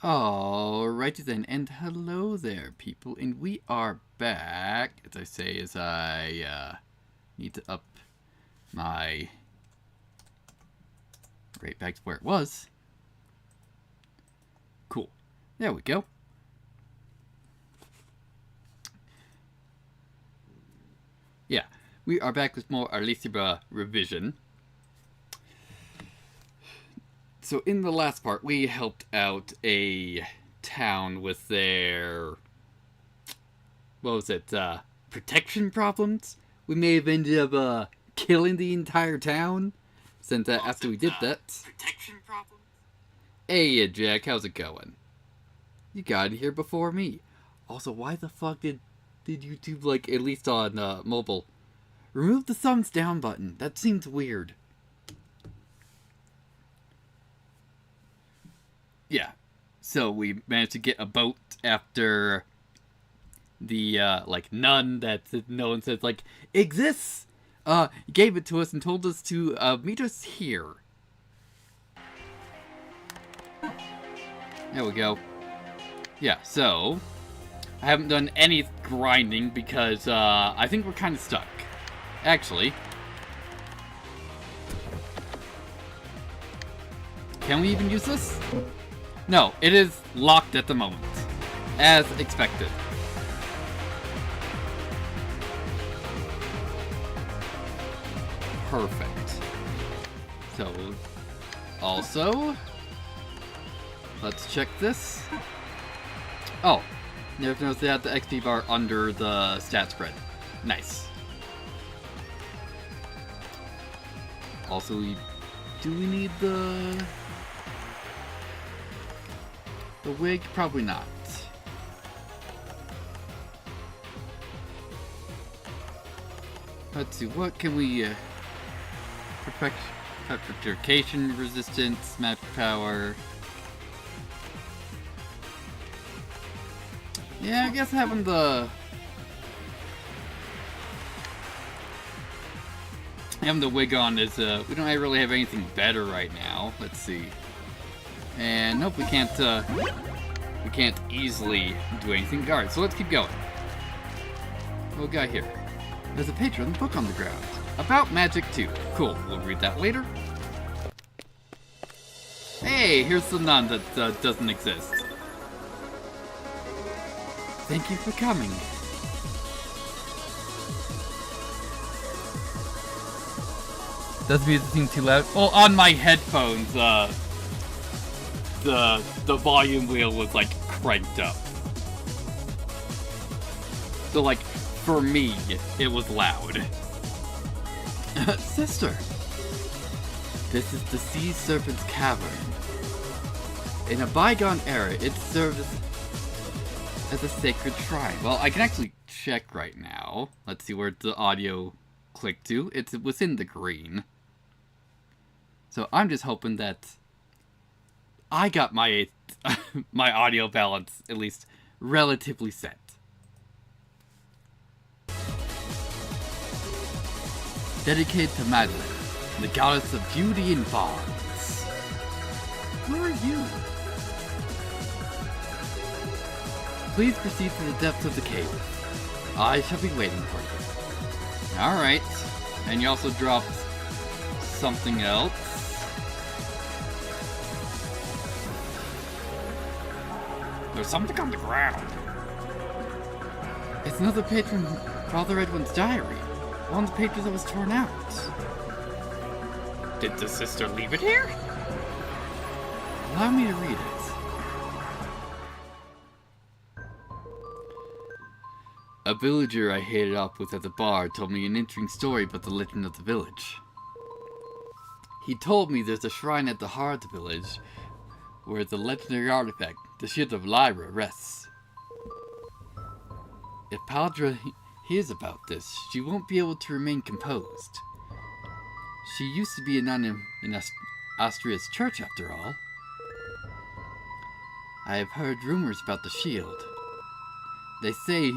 Alrighty then, and hello there, people, and we are back, as I say, as I need to up my right back to where it was. Cool. There we go. Yeah, we are back with more ASTLIBRA Revision. So in the last part, we helped out a town with their, what was it, protection problems? We may have ended up killing the entire town, since after we did that. Protection problems? Hey, Jack, how's it going? You got in here before me. Also, why the fuck did YouTube, like, at least on mobile, remove the thumbs down button? That seems weird. Yeah, so we managed to get a boat after the, like, nun that no one says, like, exists, gave it to us and told us to, meet us here. There we go. Yeah, so, I haven't done any grinding because, I think we're kind of stuck. Actually, can we even use this? No, it is locked at the moment, as expected. Perfect. So, also, let's check this. Oh, never noticed they had the XP bar under the stat spread. Nice. Also, do we need the wig? Probably not. Let's see, what can we, petrification resistance, magic power. Yeah, I guess having the wig on is, we don't really have anything better right now. Let's see. And nope, we can't easily do anything. Alright, so let's keep going. What we got here? There's a page on the book on the ground. About magic too. Cool, we'll read that later. Hey, here's the nun that doesn't exist. Thank you for coming. Does the music seem too loud? Well, on my headphones, the volume wheel was, like, cranked up. So, like, for me, it was loud. Sister! This is the Sea Serpent's Cavern. In a bygone era, it served as a sacred shrine. Well, I can actually check right now. Let's see where the audio clicked to. It's within the green. So I'm just hoping that I got my my audio balance at least relatively set. Dedicated to Madeline, the goddess of beauty and bonds. Who are you? Please proceed to the depths of the cave. I shall be waiting for you. Alright. And you also dropped something else. There's something on the ground. It's another page from Father Edwin's diary. One of the pages that was torn out. Did the sister leave it here? Allow me to read it. A villager I hated up with at the bar told me an interesting story about the legend of the village. He told me there's a shrine at the heart of the village where the legendary artifact, the Shield of Lyra, rests. If Paldra hears about this, she won't be able to remain composed. She used to be a nun in Austria's church, after all. I have heard rumors about the shield. They say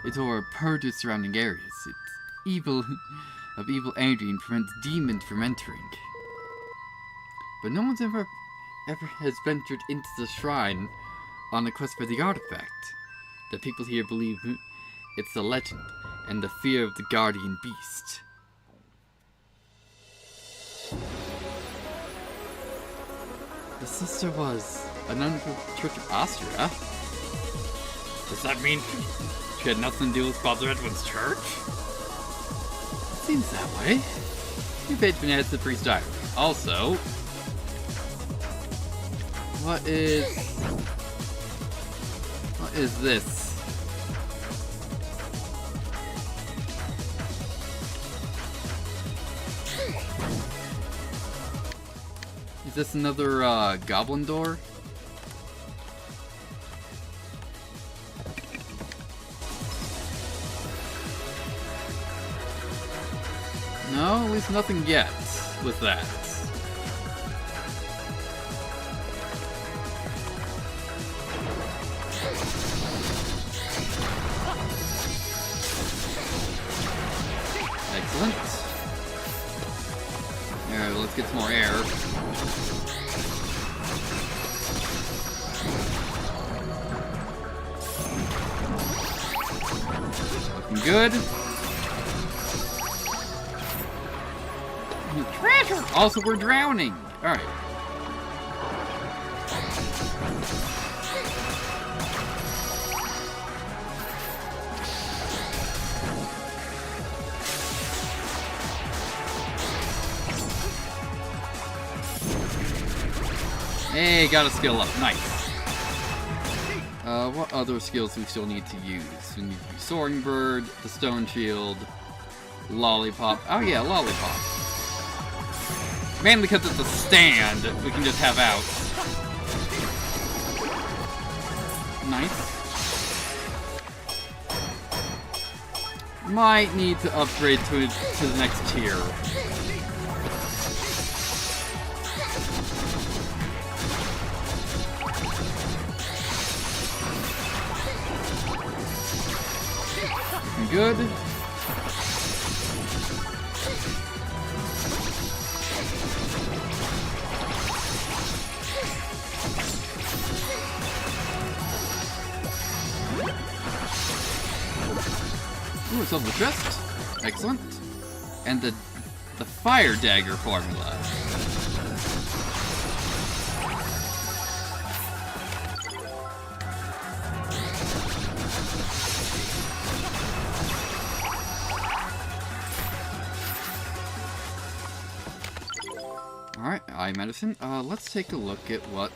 it's over purges surrounding areas. It's evil of evil energy and prevents demons from entering. But no one's ever ever has ventured into the shrine on a quest for the artifact. The people here believe it's a legend and the fear of the guardian beast. The sister was a nun of the Church of Austria. Does that mean she had nothing to do with Father Edwin's church? It seems that way. Your patron has the priest's diary. Also, what is this? Is this another goblin door? No, at least nothing yet with that. Excellent. Alright, let's get some more air. Looking good. Treasure! Also, we're drowning! Alright. Hey, got a skill up. Nice. What other skills do we still need to use? We need to use Soaring Bird, the Stone Shield, Lollipop. Oh yeah, Lollipop. Mainly because it's a stand, we can just have out. Nice. Might need to upgrade to the next tier. Good. Ooh, it's on the chest. Excellent. And the fire dagger formula. Alright, eye medicine. Let's take a look at what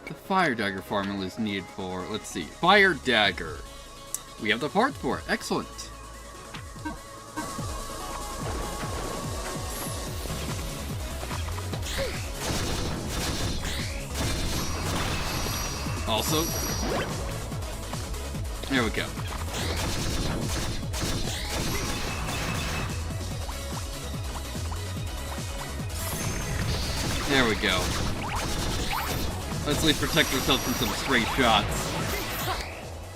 the fire dagger formula is needed for. Let's see. Fire dagger. We have the parts for it. Excellent. Also, there we go. There we go. Let's at least protect ourselves from some stray shots.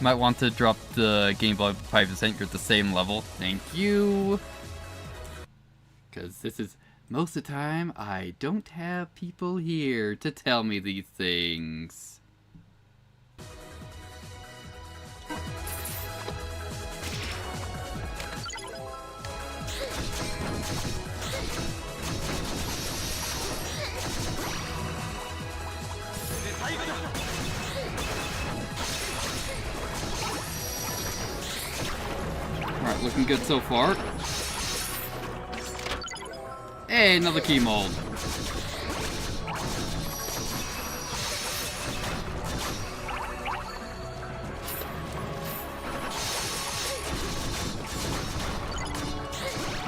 Might want to drop the game volume 5% at the same level. Thank you. Because this is most of the time I don't have people here to tell me these things. Alright, looking good so far. Hey, another key mold.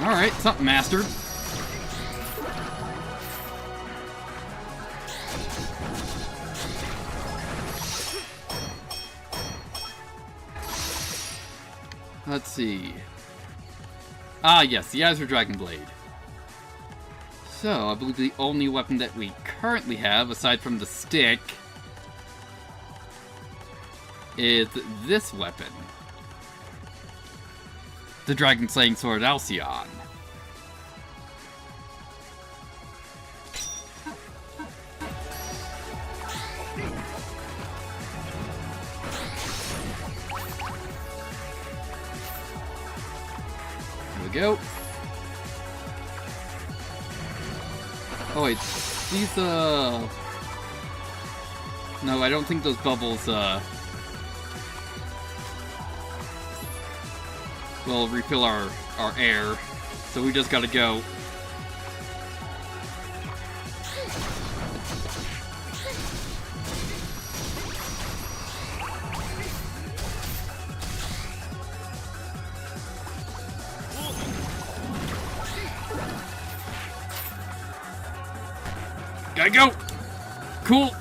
Alright, something mastered. Let's see. Ah, yes, the Azure Dragon Blade. So, I believe the only weapon that we currently have, aside from the stick, is this weapon. The Dragon Slaying Sword Alcyon. go. Oh wait, these, no, I don't think those bubbles, will refill our air. So we just gotta go. Gotta go! Cool!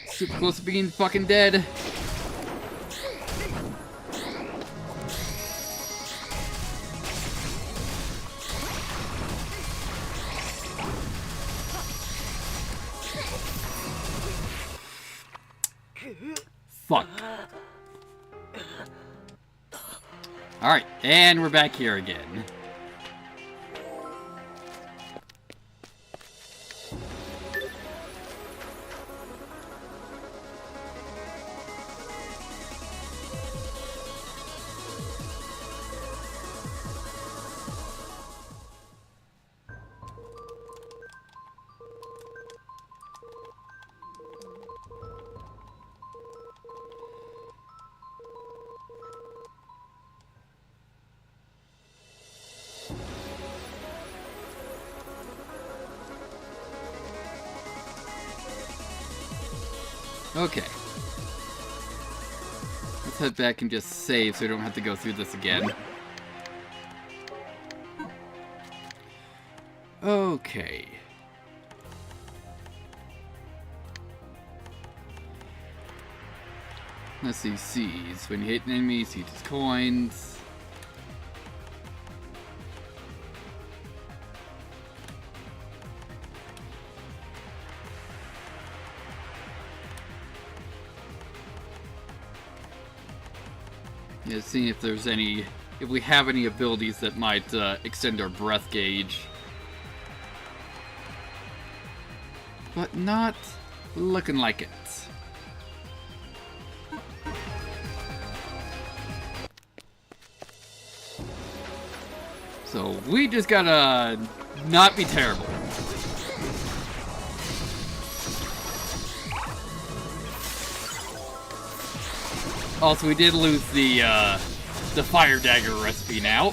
Super close to being fucking dead. Fuck. Alright, and we're back here again. Okay. Let's head back and just save so we don't have to go through this again. Okay. Let's see, C's. When you hit an enemy, you see his coins. Yeah, seeing if there's any, if we have any abilities that might extend our breath gauge. But not looking like it. So we just gotta not be terrible. Also, we did lose the fire dagger recipe now.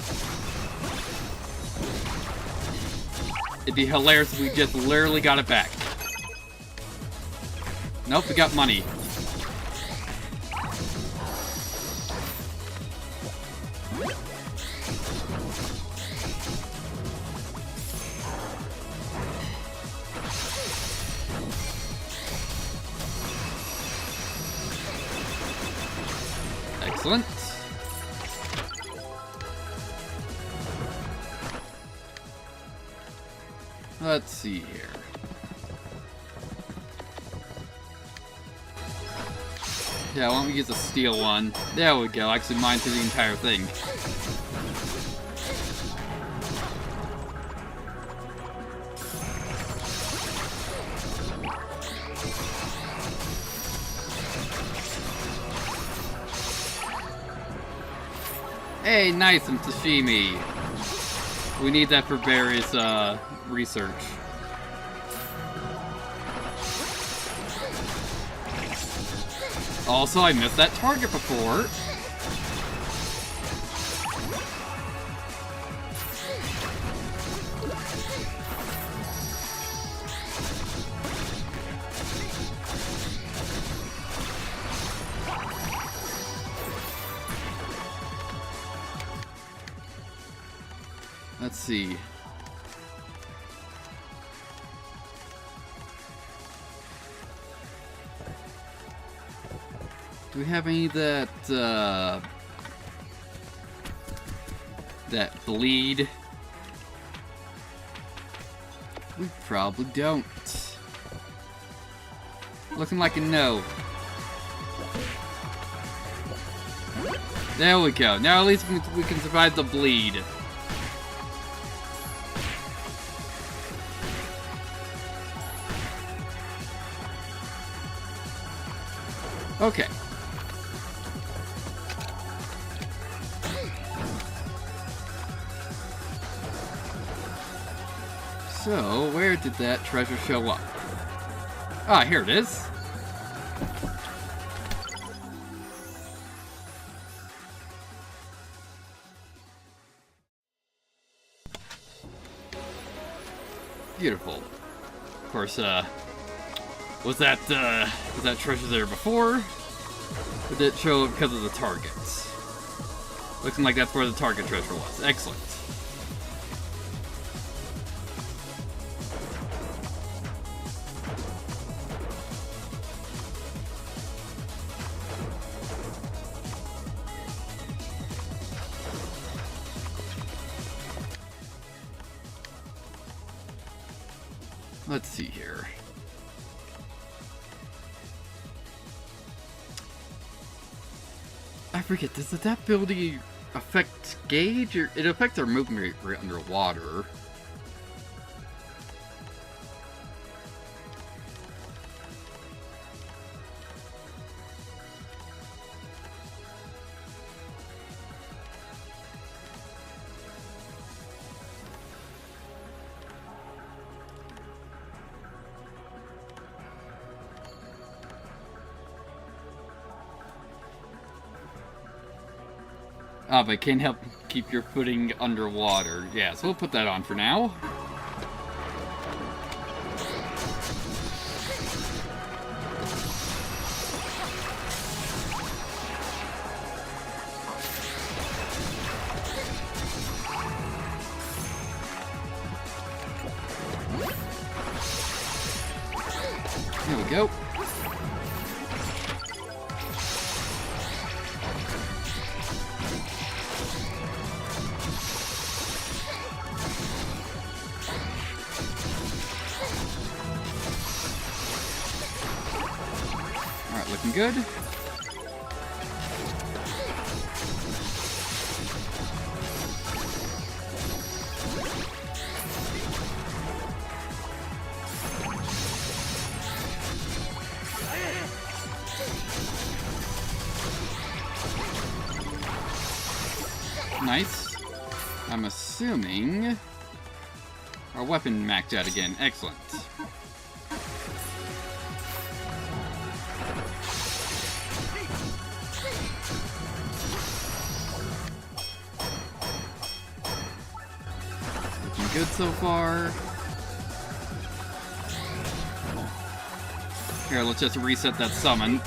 It'd be hilarious if we just literally got it back. Nope, we got money. Excellent. Let's see here. Yeah, why don't we use a steel one? There we go, actually mine through the entire thing. Hey, nice, some sashimi. We need that for various, research. Also, I missed that target before. Let's see. Do we have any that, that bleed? We probably don't. Looking like a no. There we go. Now at least we can survive the bleed. Okay. So, where did that treasure show up? Ah, here it is. Beautiful. Of course, was that treasure there before? Or did it show up because of the targets? Looking like that's where the target treasure was. Excellent. Let's see here. I forget, does that ability affect gauge? Or it affects our movement rate underwater. Ah, but it can help keep your footing underwater. Yeah, so we'll put that on for now. There we go. Looking good. Nice. I'm assuming our weapon maxed out again. Excellent. Good so far. Here, let's just reset that summon.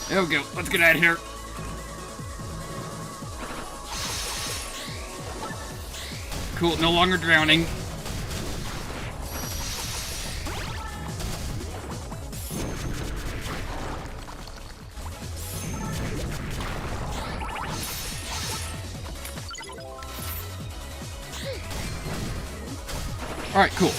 There we go. Let's get out of here. Cool, no longer drowning. Alright, cool.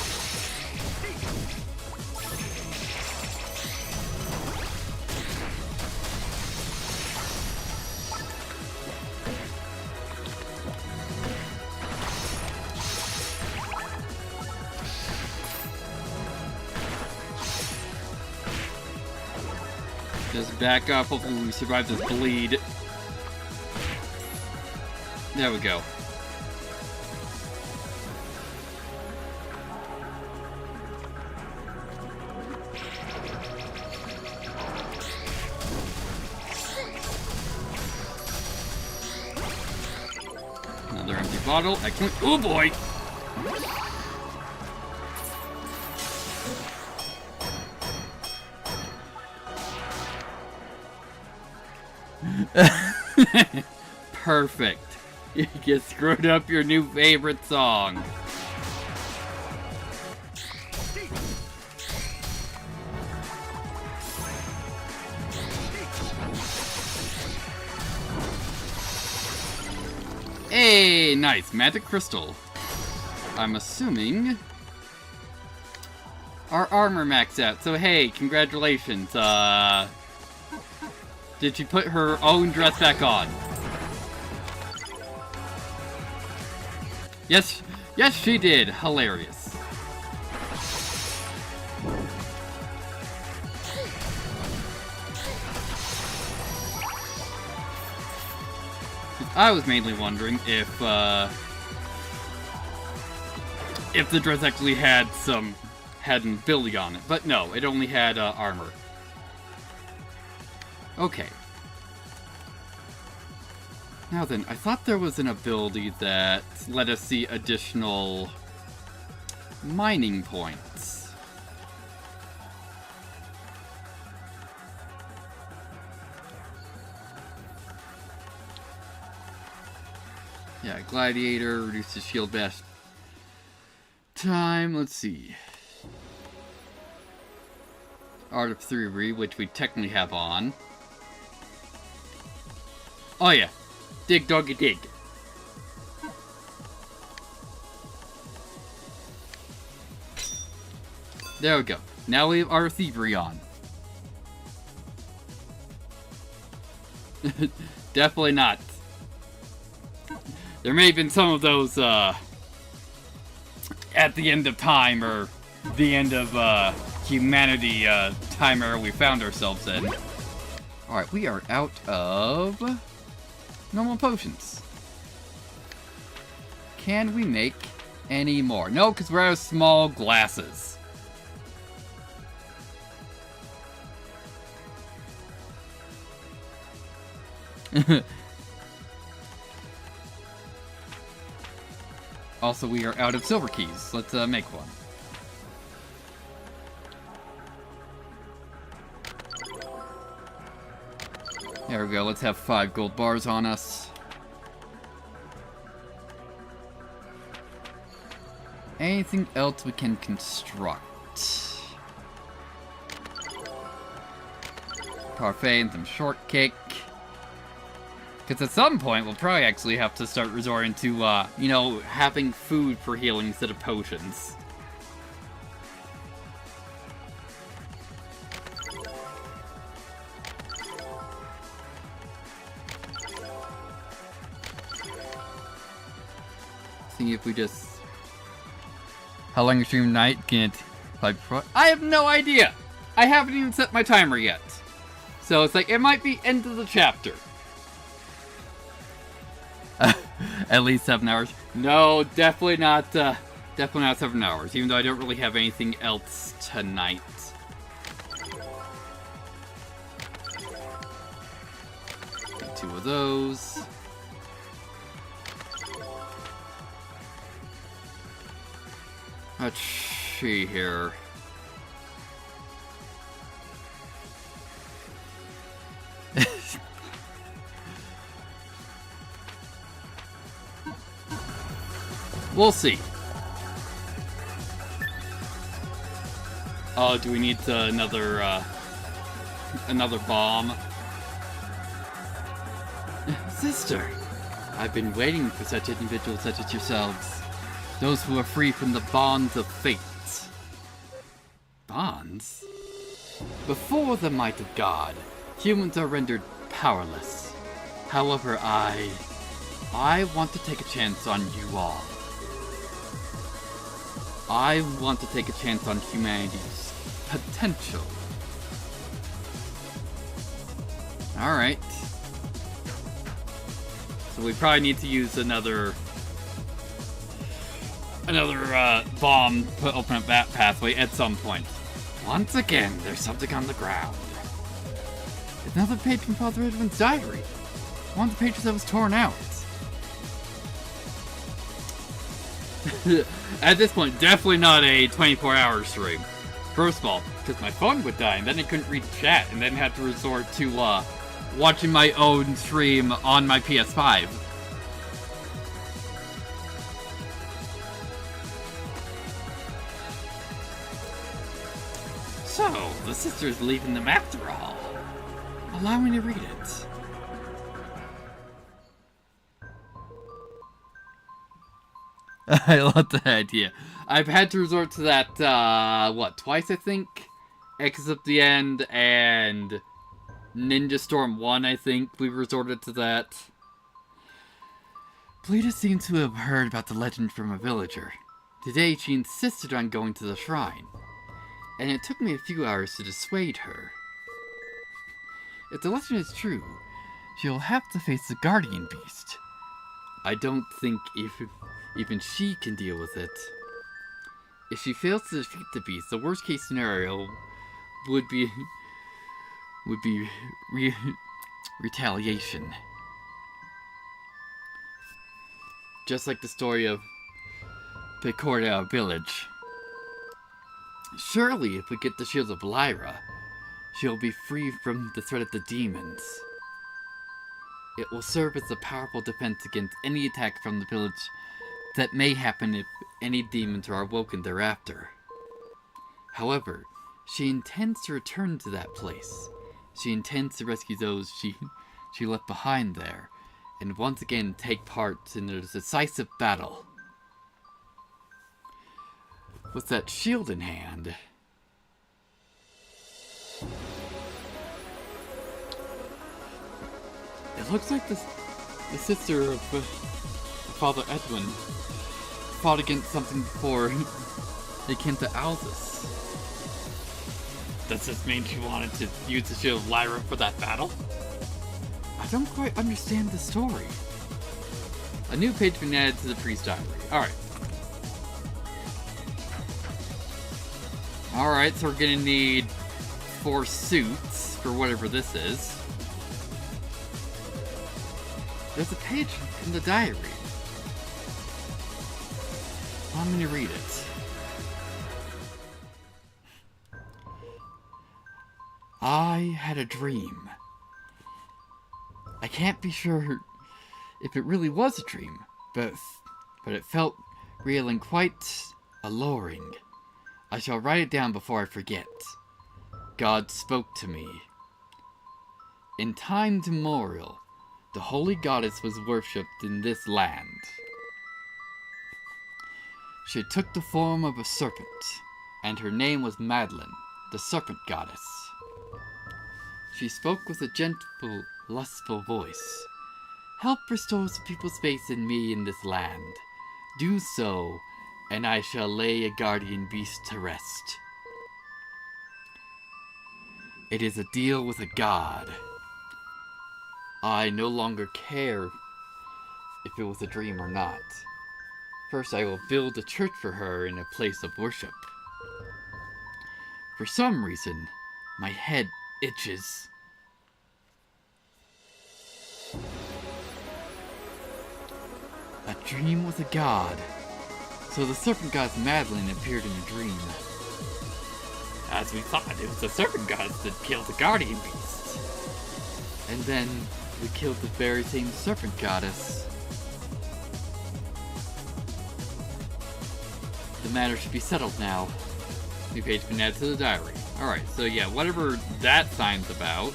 Just back up, hopefully we survive this bleed. There we go. Another empty bottle. Excellent. Oh boy! Perfect. You just screwed up your new favorite song. Hey, nice. Magic crystal. I'm assuming Our armor maxed out, so hey, congratulations. Did she put her own dress back on? Yes, yes she did. Hilarious. I was mainly wondering if the dress actually had an ability on it, but no, it only had armor. Okay. Now then, I thought there was an ability that let us see additional mining points. Yeah, Gladiator, reduces shield bash time, let's see. Art of Thievery, which we technically have on. Oh yeah, dig doggy dig. There we go. Now we have Art of Thievery on. Definitely not. There may have been some of those, at the end of time, or the end of, humanity, time era we found ourselves in. Alright, we are out of normal potions. Can we make any more? No, because we're out of small glasses. Also, we are out of silver keys. Let's make one. There we go. Let's have 5 gold bars on us. Anything else we can construct? Parfait and some shortcake. Because at some point, we'll probably actually have to start resorting to, you know, having food for healing instead of potions. See if we just... How long you stream tonight? Can't... I have no idea! I haven't even set my timer yet. So it's like, it might be end of the chapter. At least 7 hours. No, definitely not 7 hours, even though I don't really have anything else tonight. Get 2 of those. Let's see here. We'll see. Oh, do we need another bomb? Sister, I've been waiting for such individuals such as yourselves. Those who are free from the bonds of fate. Bonds? Before the might of God, humans are rendered powerless. However, I want to take a chance on you all. I want to take a chance on humanity's potential. Alright. So we probably need to use another bomb to open up that pathway at some point. Once again, there's something on the ground. It's another page from Father Edwin's diary. One of the pages that was torn out. At this point, definitely not a 24-hour stream. First of all, because my phone would die, and then I couldn't read chat, and then had to resort to, watching my own stream on my PS5. So, the sister's leaving them after all. Allow me to read it. I love that idea. I've had to resort to that, twice I think? X up the end and Ninja Storm 1, I think we resorted to that. Bleeda seems to have heard about the legend from a villager. Today she insisted on going to the shrine, and it took me a few hours to dissuade her. If the legend is true, she'll have to face the guardian beast. I don't think even she can deal with it. If she fails to defeat the beast, the worst case scenario would be retaliation. Just like the story of Pecorda Village. Surely, if we get the shield of Lyra, she'll be free from the threat of the demons. It will serve as a powerful defense against any attack from the village that may happen if any demons are awoken thereafter. However, she intends to return to that place. She intends to rescue those she left behind there, and once again take part in a decisive battle. With that shield in hand, it looks like the sister of Father Edwin fought against something before they came to Alzus. Does this mean she wanted to use the shield of Lyra for that battle? I don't quite understand the story. A new page been added to the priest diary. Alright, so we're gonna need 4 suits for whatever this is. There's a page in the diary. I'm gonna read it. I had a dream. I can't be sure if it really was a dream, but it felt real and quite alluring. I shall write it down before I forget. God spoke to me. In times immemorial, the holy goddess was worshipped in this land. She took the form of a serpent, and her name was Madeline, the serpent goddess. She spoke with a gentle, lustful voice. Help restore some people's faith in me in this land. Do so, and I shall lay a guardian beast to rest. It is a deal with a god. I no longer care if it was a dream or not. First, I will build a church for her in a place of worship. For some reason, my head itches. A dream with a god. So the serpent goddess Madeline appeared in a dream. As we thought, it was the serpent goddess that killed the guardian beast. And then we killed the very same serpent goddess. The matter should be settled now. New page been added to the diary. Alright, so yeah, whatever that sign's about.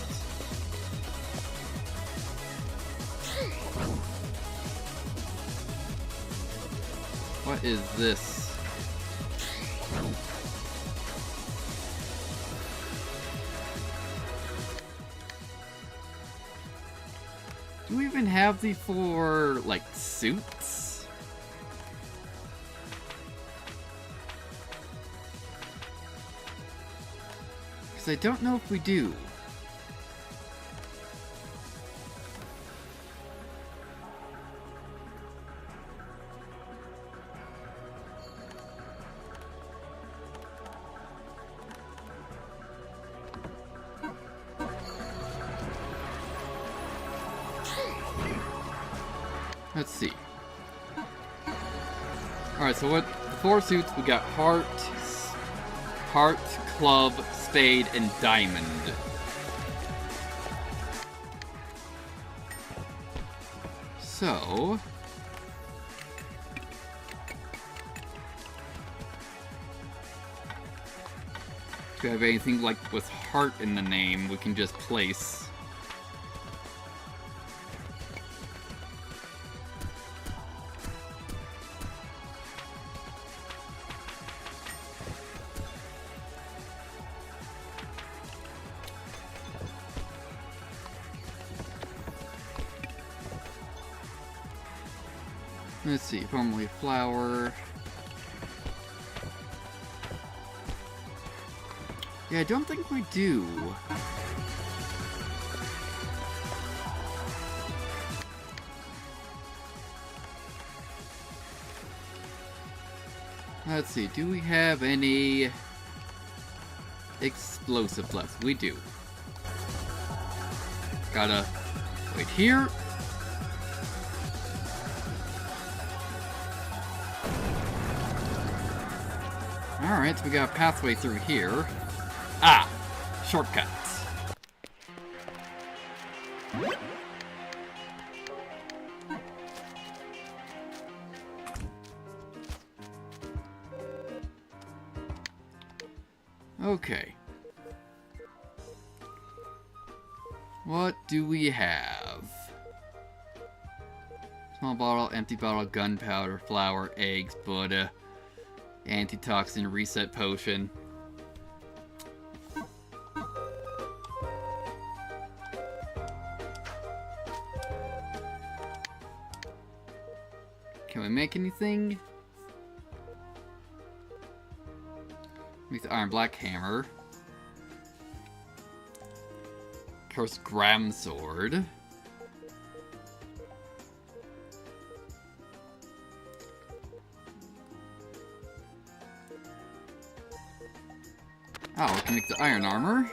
What is this? Do we even have the 4, like, suits? Because I don't know if we do. Let's see. Alright, so what the 4 suits we got: heart, club, spade, and diamond. So if we have anything like with heart in the name, we can just place. Let's see, formerly flower. Yeah, I don't think we do. Let's see, do we have any explosive left? We do. Gotta wait here. Alright, so we got a pathway through here. Ah! Shortcuts. Okay. What do we have? Small bottle, empty bottle, gunpowder, flour, eggs, Buddha, antitoxin, reset potion. Can we make anything? Make the iron black hammer. Cursed Gram sword. Oh, we can make the iron armor.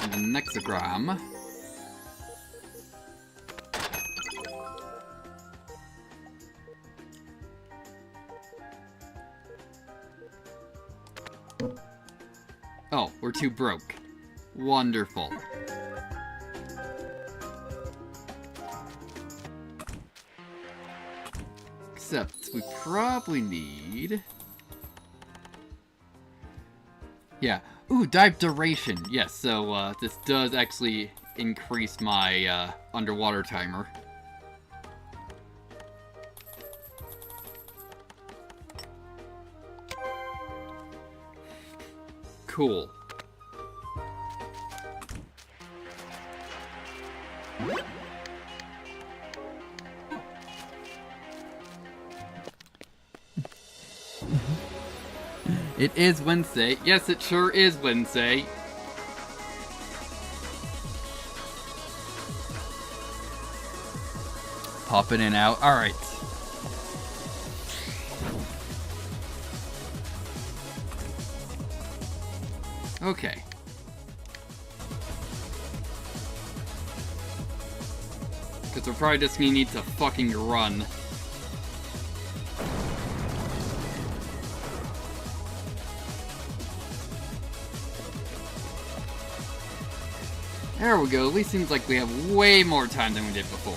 And the Nexagram. Oh, we're too broke. Wonderful. Except we probably need... Yeah. Ooh, dive duration. Yes, so this does actually increase my underwater timer. Cool. It is Wednesday. Yes, it sure is Wednesday. Pop in and out. Alright. Okay. Because we're probably just gonna need to fucking run. There we go. At least seems like we have way more time than we did before.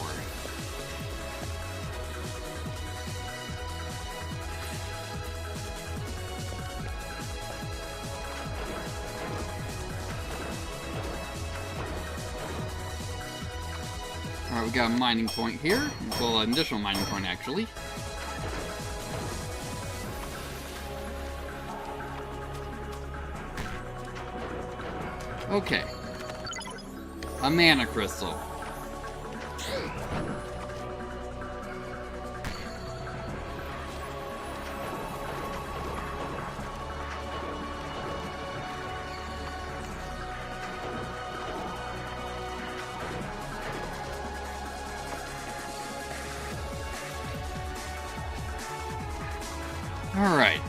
Alright, we got a mining point here. Well, an additional mining point, actually. Okay. A mana crystal. All right.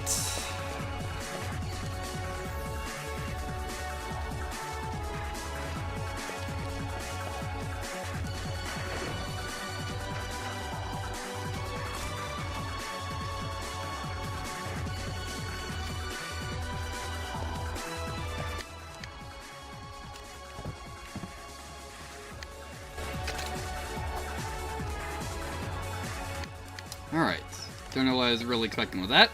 Alright. Don't know what I was really expecting with that.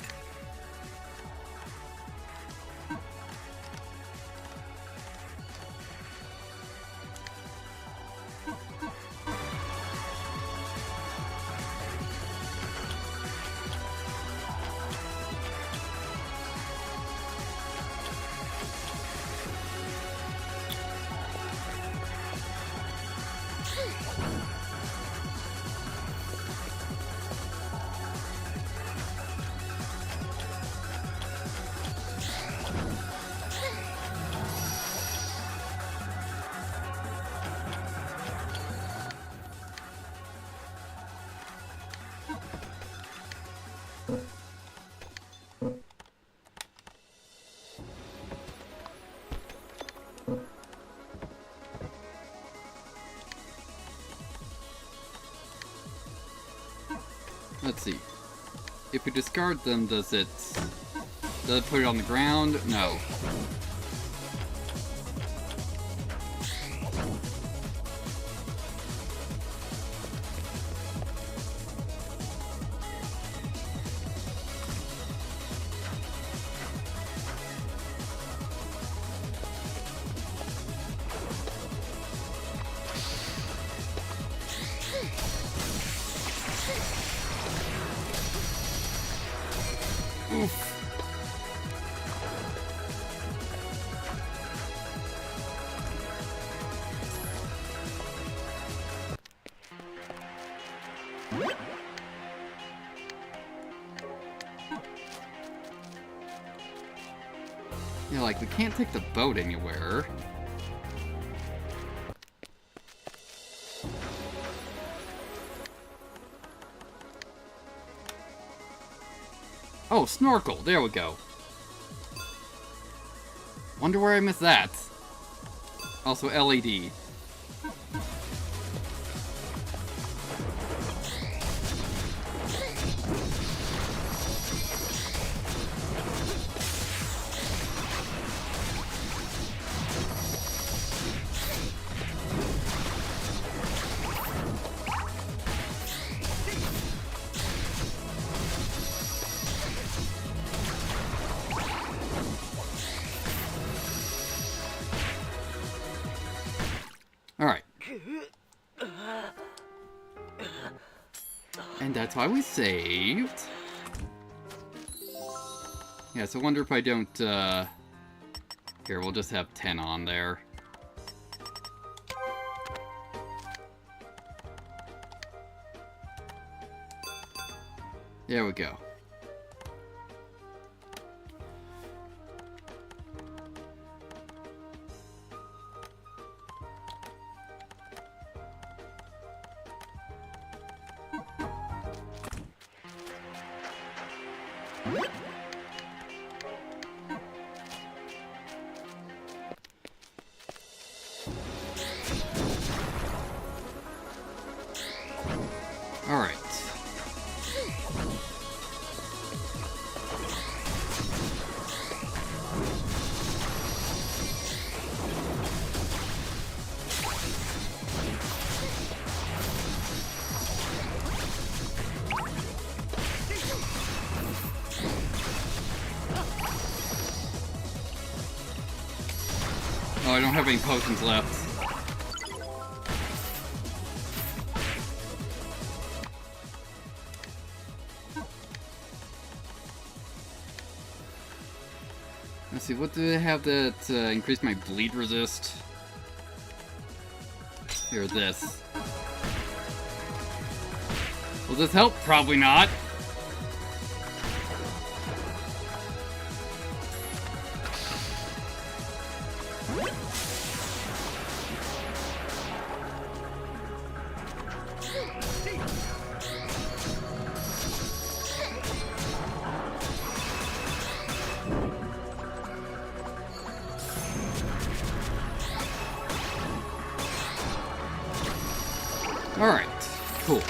let's see. If we discard them, does it put it on the ground? No. Oof. Yeah, like, we can't take the boat anywhere. Oh, snorkel! There we go. Wonder where I missed that. Also, LED. Alright. And that's why we saved. Yeah, so I wonder if I don't, Here, we'll just have 10 on there. There we go. Alright. Oh, I don't have any potions left. Let's see, what do they have that increase my bleed resist? Here, this. Will this help? Probably not. Alright, cool.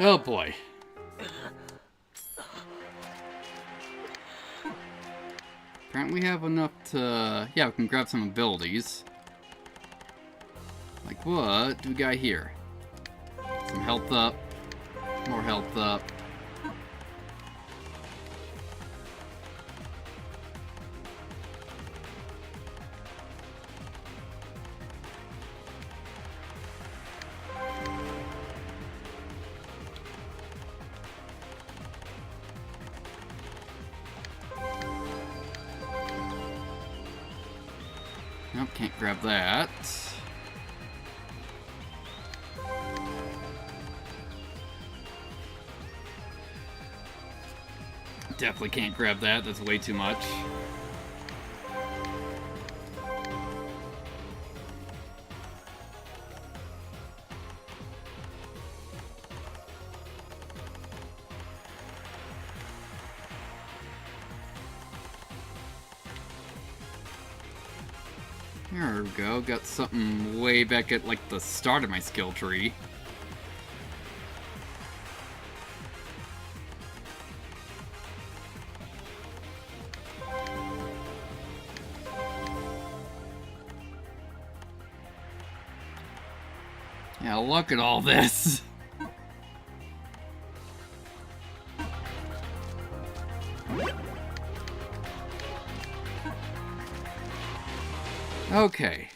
Oh boy. Apparently we have enough to... Yeah, we can grab some abilities. Like what do we got here? Some health up. More health up. Nope, can't grab that. definitely can't grab that. That's way too much. There we go. Got something way back at, like, the start of my skill tree. Yeah, look at all this. Okay.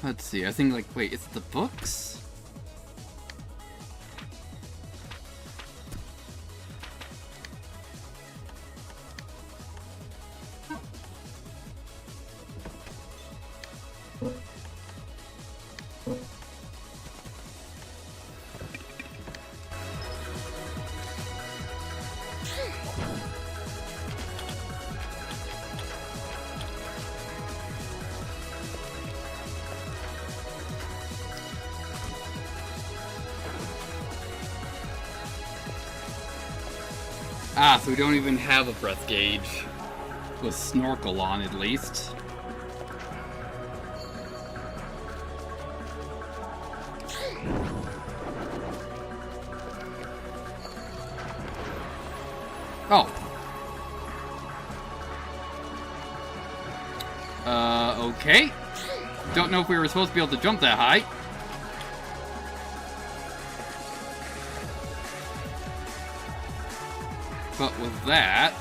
Let's see, I think, like, wait, is it the books? Ah, so we don't even have a breath gauge. With snorkel on, at least. Oh. Okay. Don't know if we were supposed to be able to jump that high. But with that,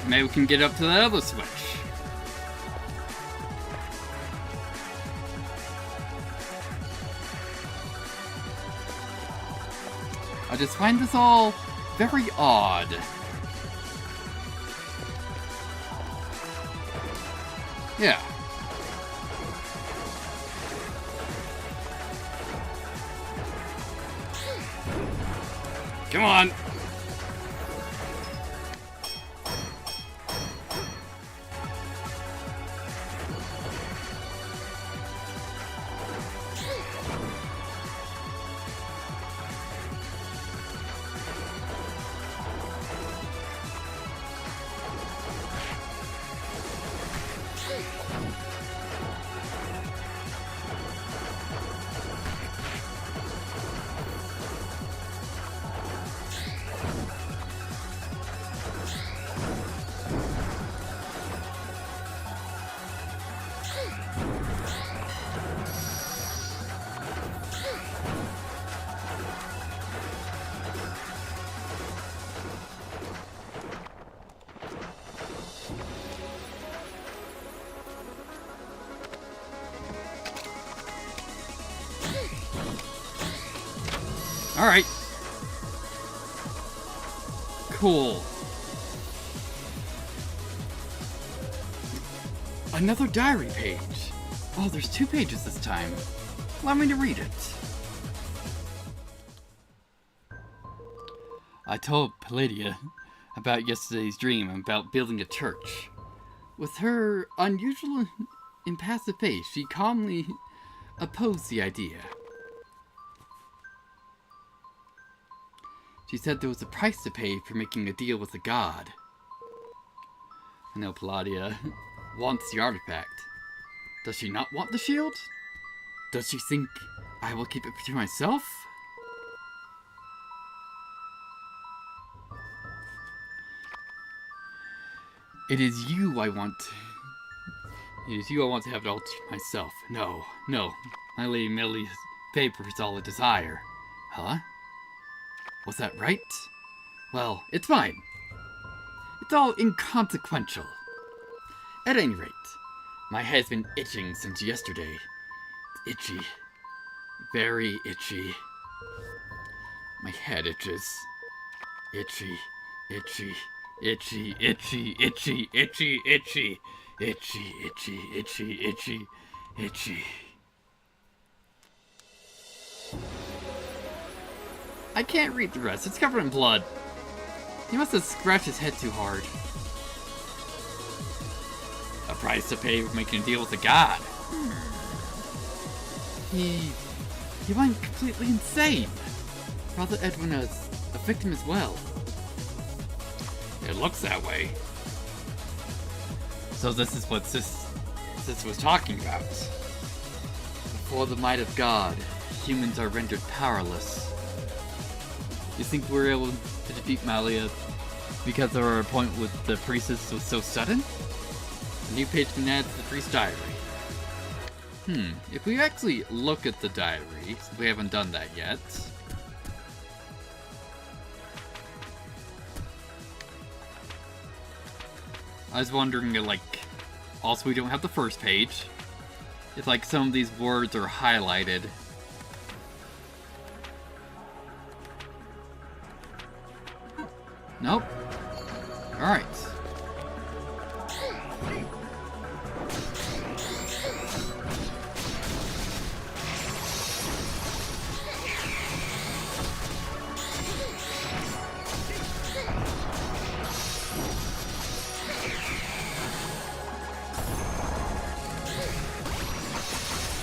maybe we can get up to that other switch. I just find this all very odd. Yeah. Come on. Alright. Cool. Another diary page. Oh, there's 2 pages this time. Allow me to read it. I told Palladia about yesterday's dream about building a church. With her unusual impassive face, she calmly opposed the idea. She said there was a price to pay for making a deal with a god. I know Palladia wants the artifact. Does she not want the shield? Does she think I will keep it to myself? It is you I want to have it all to myself. No. My Lady Millie's favor is all I desire. Huh? Was that right? Well, it's fine. It's all inconsequential. At any rate, my head's been itching since yesterday. itchy. Very itchy. My head itches. Itchy, itchy, itchy, itchy, itchy, itchy, itchy, itchy, itchy, itchy, itchy, itchy. I can't read the rest. It's covered in blood. He must have scratched his head too hard. A price to pay for making a deal with a god. He went completely insane. Father Edwin is a victim as well. It looks that way. So this is what this was talking about. Before the might of God, humans are rendered powerless. You think we were able to defeat Malia because our appointment with the priestess was so sudden? A new page can add to the priest's diary. If we actually look at the diary, since we haven't done that yet. I was wondering, like, also we don't have the first page. If, like, some of these words are highlighted. Nope. Alright.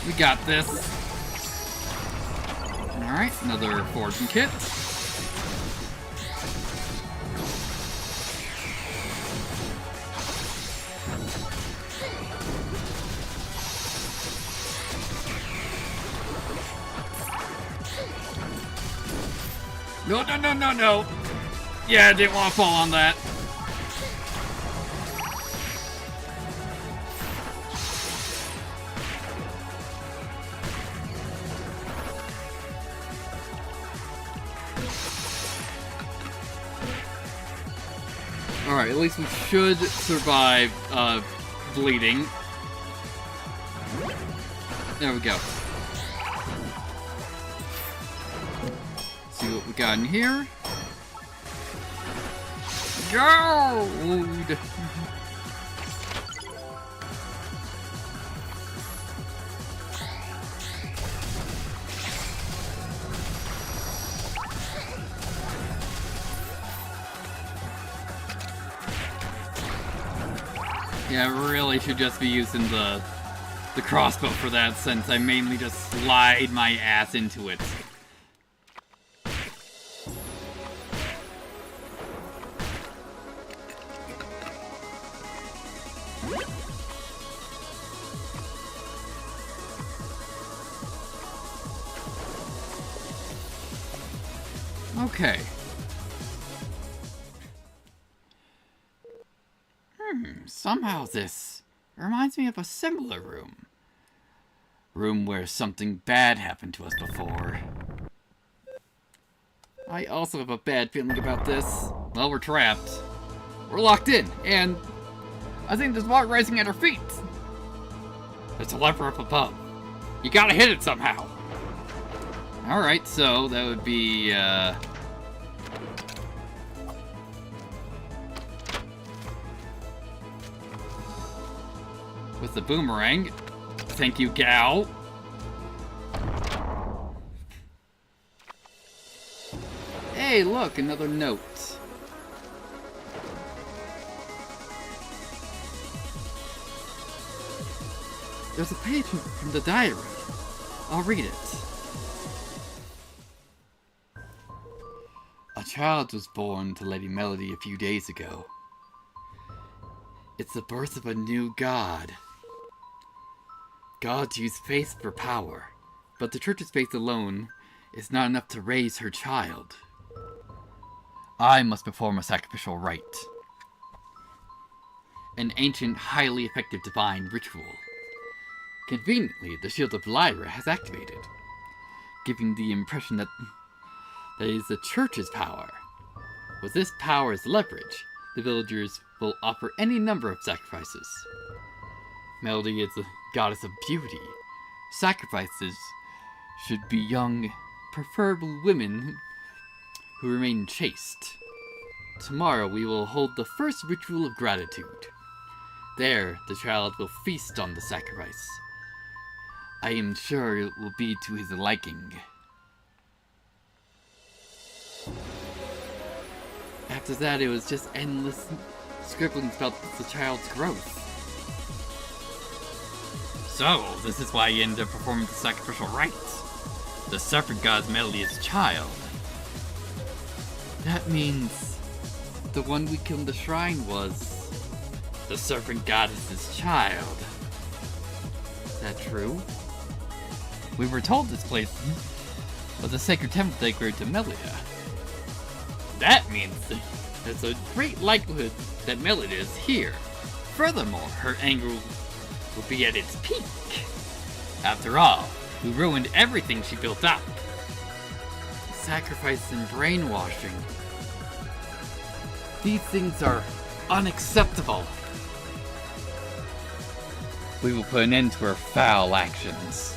We got this. Alright, another forging kit. No, no, no, no, no. Yeah, I didn't want to fall on that. Alright, at least we should survive, bleeding. There we go. See what we got in here. Gold! Yeah, I really should just be using the crossbow for that, since I mainly just slide my ass into it. Okay. Somehow this reminds me of a similar room. Room where something bad happened to us before. I also have a bad feeling about this. Well, we're trapped. We're locked in, and I think there's water rising at our feet. There's a lever up above. You gotta hit it somehow. Alright, so that would be, with the boomerang. Thank you, gal. Hey, look, another note. There's a page from the diary. I'll read it. A child was born to Lady Melody a few days ago. It's the birth of a new god. Gods use faith for power, but the church's faith alone is not enough to raise her child. I must perform a sacrificial rite. An ancient, highly effective divine ritual. Conveniently, the Shield of Lyra has activated, giving the impression that it is the church's power. With this power as leverage, the villagers will offer any number of sacrifices. Melody is the goddess of beauty, Sacrifices should be young, preferably women who remain chaste. Tomorrow we will hold the first ritual of gratitude. There, the child will feast on the sacrifice. I am sure it will be to his liking. After that, it was just endless scribblings about the child's growth. So, this is why you end up performing the sacrificial rites. The serpent god's Melia's child. That means the one we killed in the shrine was the serpent goddess's child. Is that true? We were told this place was a sacred temple dedicated to Melia. That means there's a great likelihood that Melia is here. Furthermore, her anger will be at its peak. After all, we ruined everything she built up. Sacrifice and brainwashing. These things are unacceptable. We will put an end to her foul actions.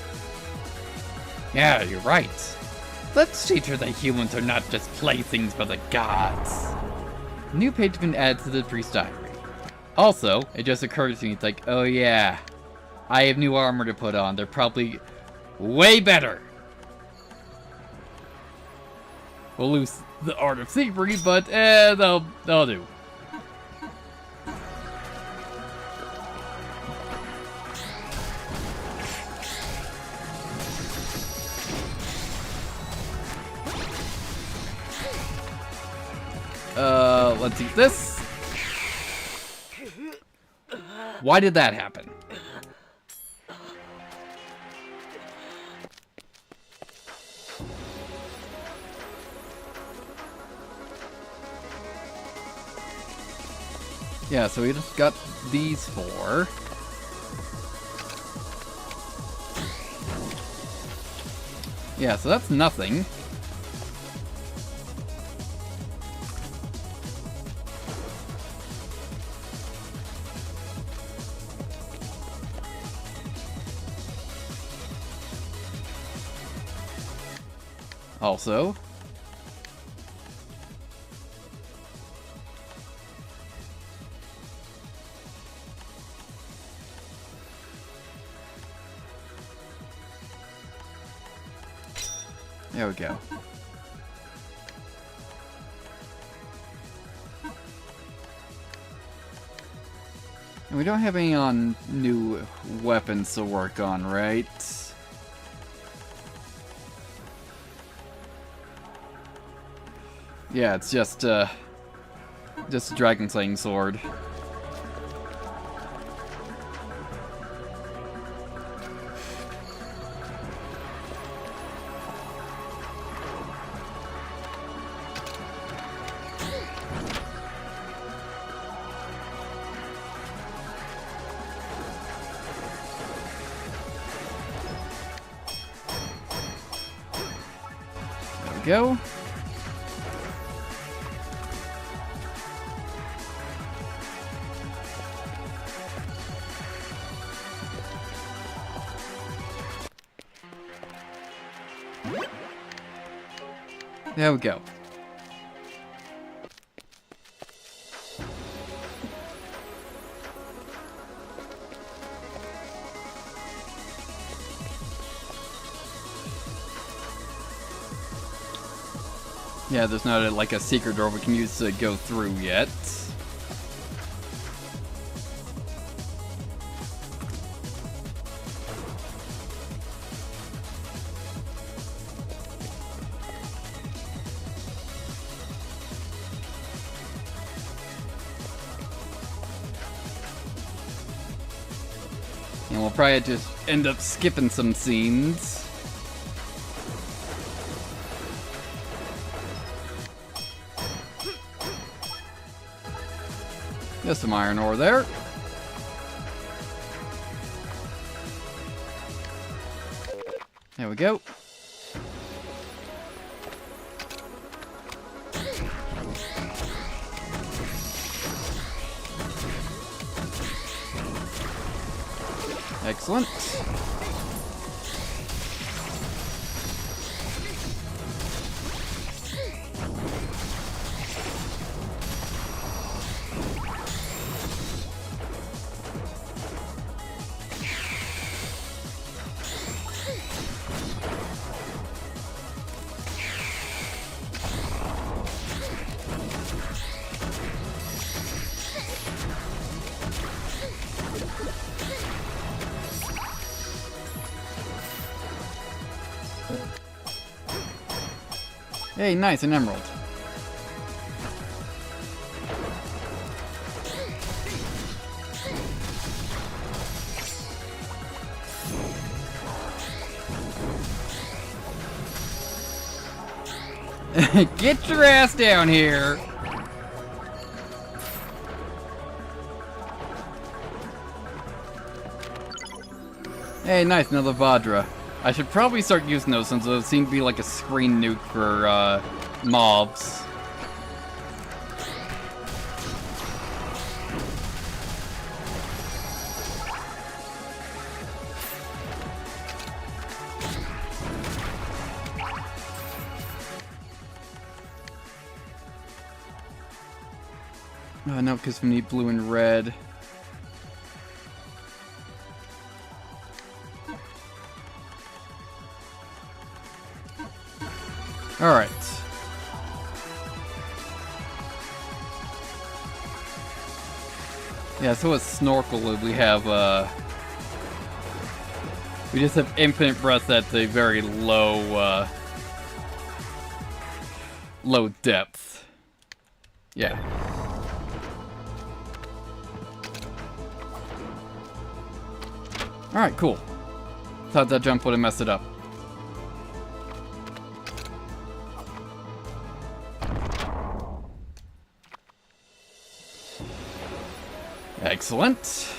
Yeah, you're right. Let's teach her that humans are not just playthings but the gods. A new page has been added to the priest's diary. Also, it just occurred to me, it's like, oh yeah, I have new armor to put on. They're probably way better. We'll lose the art of thievery, but they'll do. Let's eat this. Why did that happen? Yeah, so we just got these four. Yeah, so that's nothing. Also, there we go. And we don't have any on new weapons to work on, right? Yeah, it's just a dragon slaying sword. There we go. There we go. Yeah, there's not like a secret door we can use to go through yet. And we'll probably just end up skipping some scenes. There's some iron ore there. There we go. Excellent. Hey, nice, an emerald. Get your ass down here! Hey, nice, another Vajra. I should probably start using those since those seem to be like a screen nuke for, mobs. Oh, no, because we need blue and red. Alright. Yeah, so with Snorkel, we have, we just have infinite breath at a very low, low depth. Yeah. Alright, cool. Thought that jump would have messed it up. Excellent.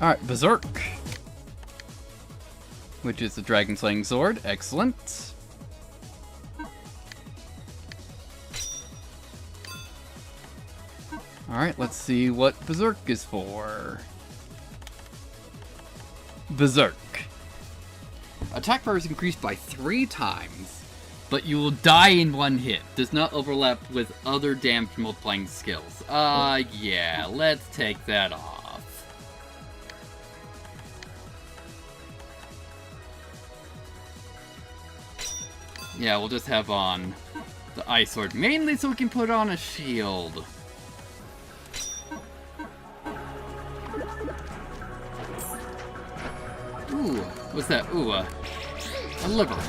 Alright, Berserk. Which is the Dragon Slaying Sword. Excellent. Alright, let's see what Berserk is for. Berserk. Attack power is increased by 3 times, but you will die in 1 hit. Does not overlap with other damage multiplying skills. Yeah, let's take that off. Yeah, we'll just have on the Ice Sword, mainly so we can put on a shield. Ooh, what's that? Ooh, a liver.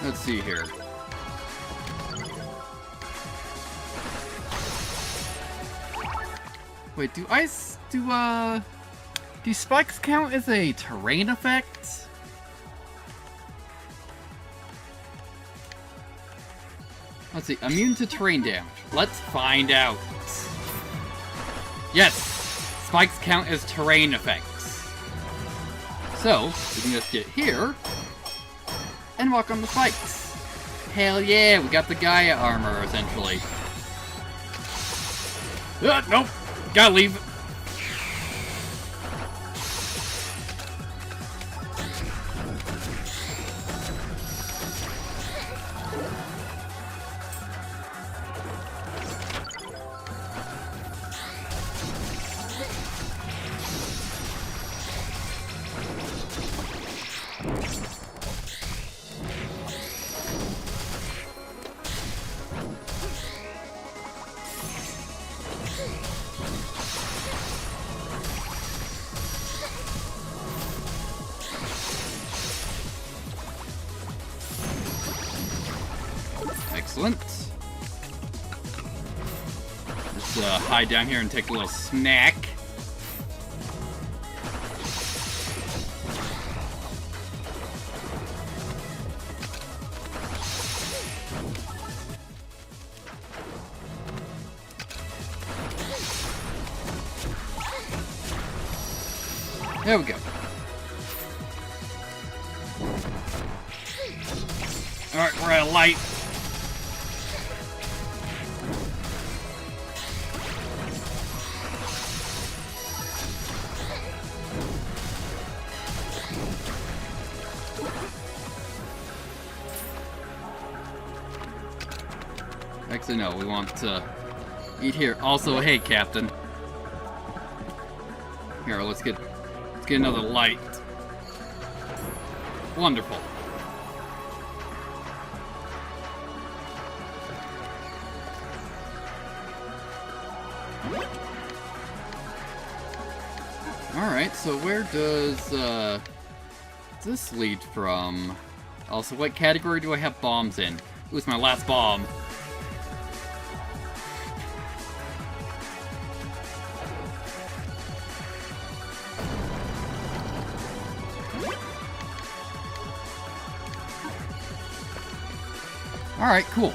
Let's see here. Wait, do spikes count as a terrain effect? Let's see, immune to terrain damage. Let's find out. Yes! Spikes count as terrain effects. So, we can just get here and walk on the spikes. Hell yeah, we got the Gaia armor, essentially. Nope. Gotta leave. Excellent. Let's hide down here and take a little snack. There we go. Alright, we're out of light. Actually, no, we want to eat here. Also, hey, Captain. Here, let's get another light. Wonderful. Alright, so where does this lead from? Also, what category do I have bombs in? Ooh, it's my last bomb. Alright, cool.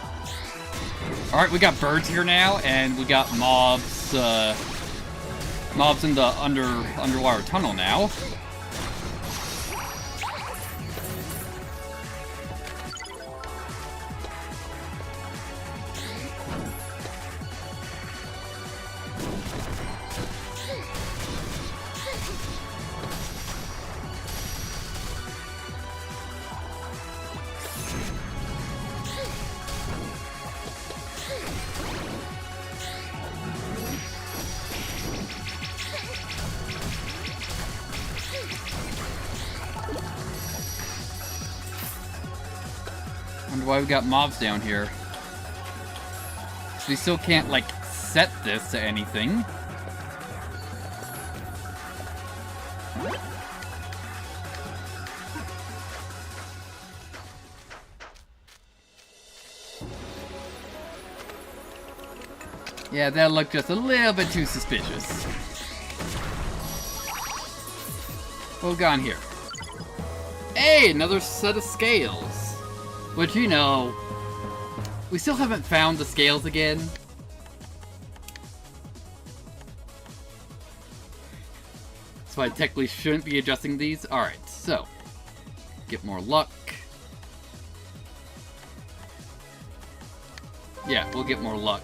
Alright, we got birds here now, and we got mobs, mobs in the underwater tunnel now. Wonder why we got mobs down here. We still can't, like, set this to anything. Yeah, that looked just a little bit too suspicious. What we got here? Hey, another set of scales. But you know, we still haven't found the scales again. So I technically shouldn't be adjusting these. Alright, so. Get more luck. Yeah, we'll get more luck.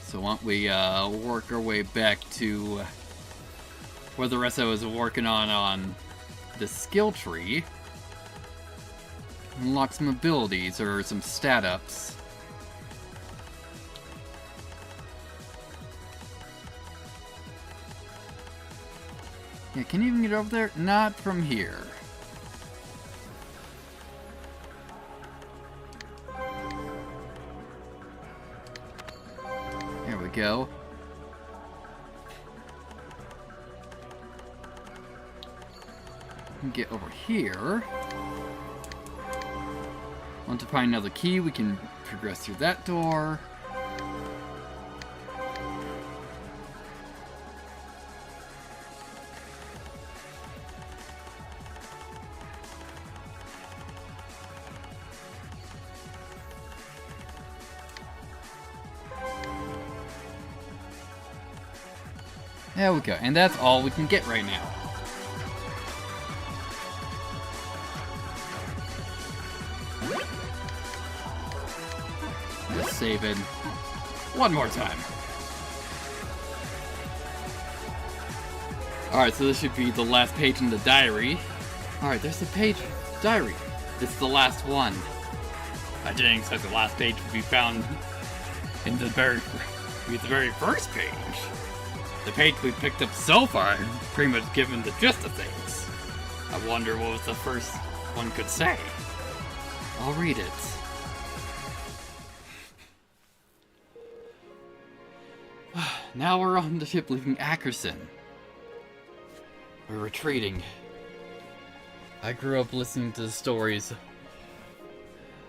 So why don't we work our way back to where the rest of us was working on the skill tree. Unlock some abilities or some stat ups. Yeah, can you even get over there? Not from here. There we go. Get over here. Want to find another key, we can progress through that door. There we go, and that's all we can get right now. Let's save it one more time. Alright, so this should be the last page in the diary. Alright, there's the page. Diary. This is the last one. I didn't expect the last page to be found in the very first page. The page we picked up so far pretty much given the gist of things. I wonder what was the first one could say. I'll read it. Now we're on the ship leaving Ackerson. We're retreating. I grew up listening to the stories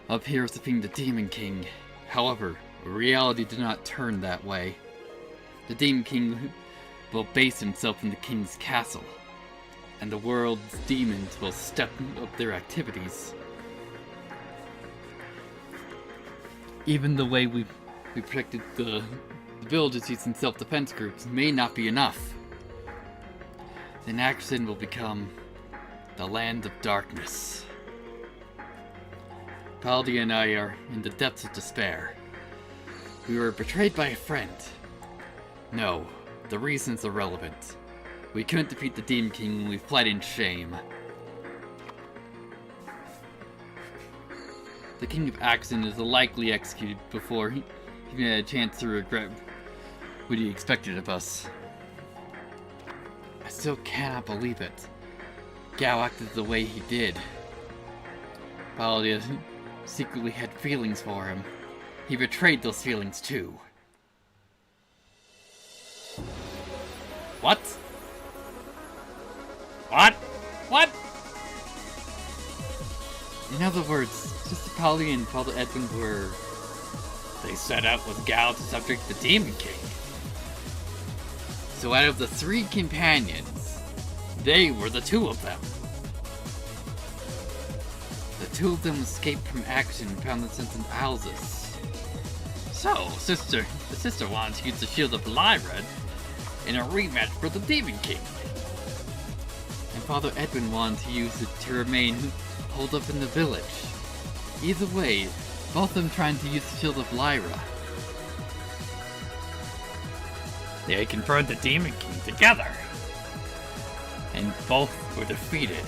of heroes defeating the Demon King. However, reality did not turn that way. The Demon King will base himself in the King's castle, and the world's demons will step up their activities. Even the way we protected the the villagers using self-defense groups may not be enough. Then Axton will become the land of darkness. Paladin and I are in the depths of despair. We were betrayed by a friend. No, the reason's irrelevant. We couldn't defeat the Demon King when we fled in shame. The King of Axton is likely executed before he even had a chance to regret what he expected of us. I still cannot believe it. Gao acted the way he did. Paladin secretly had feelings for him. He betrayed those feelings too. What? What? What? In other words, Sister Polly and Father Edwin were... They set out with Gao to subject the Demon King. So out of the 3 companions, they were the 2 of them. The 2 of them escaped from action and found themselves in Alzus. So, the sister wanted to use the Shield of Lyra in a rematch for the Demon King. And Father Edwin wanted to use it to remain holed up in the village. Either way, both of them trying to use the Shield of Lyra. They confronted the Demon King together. And both were defeated,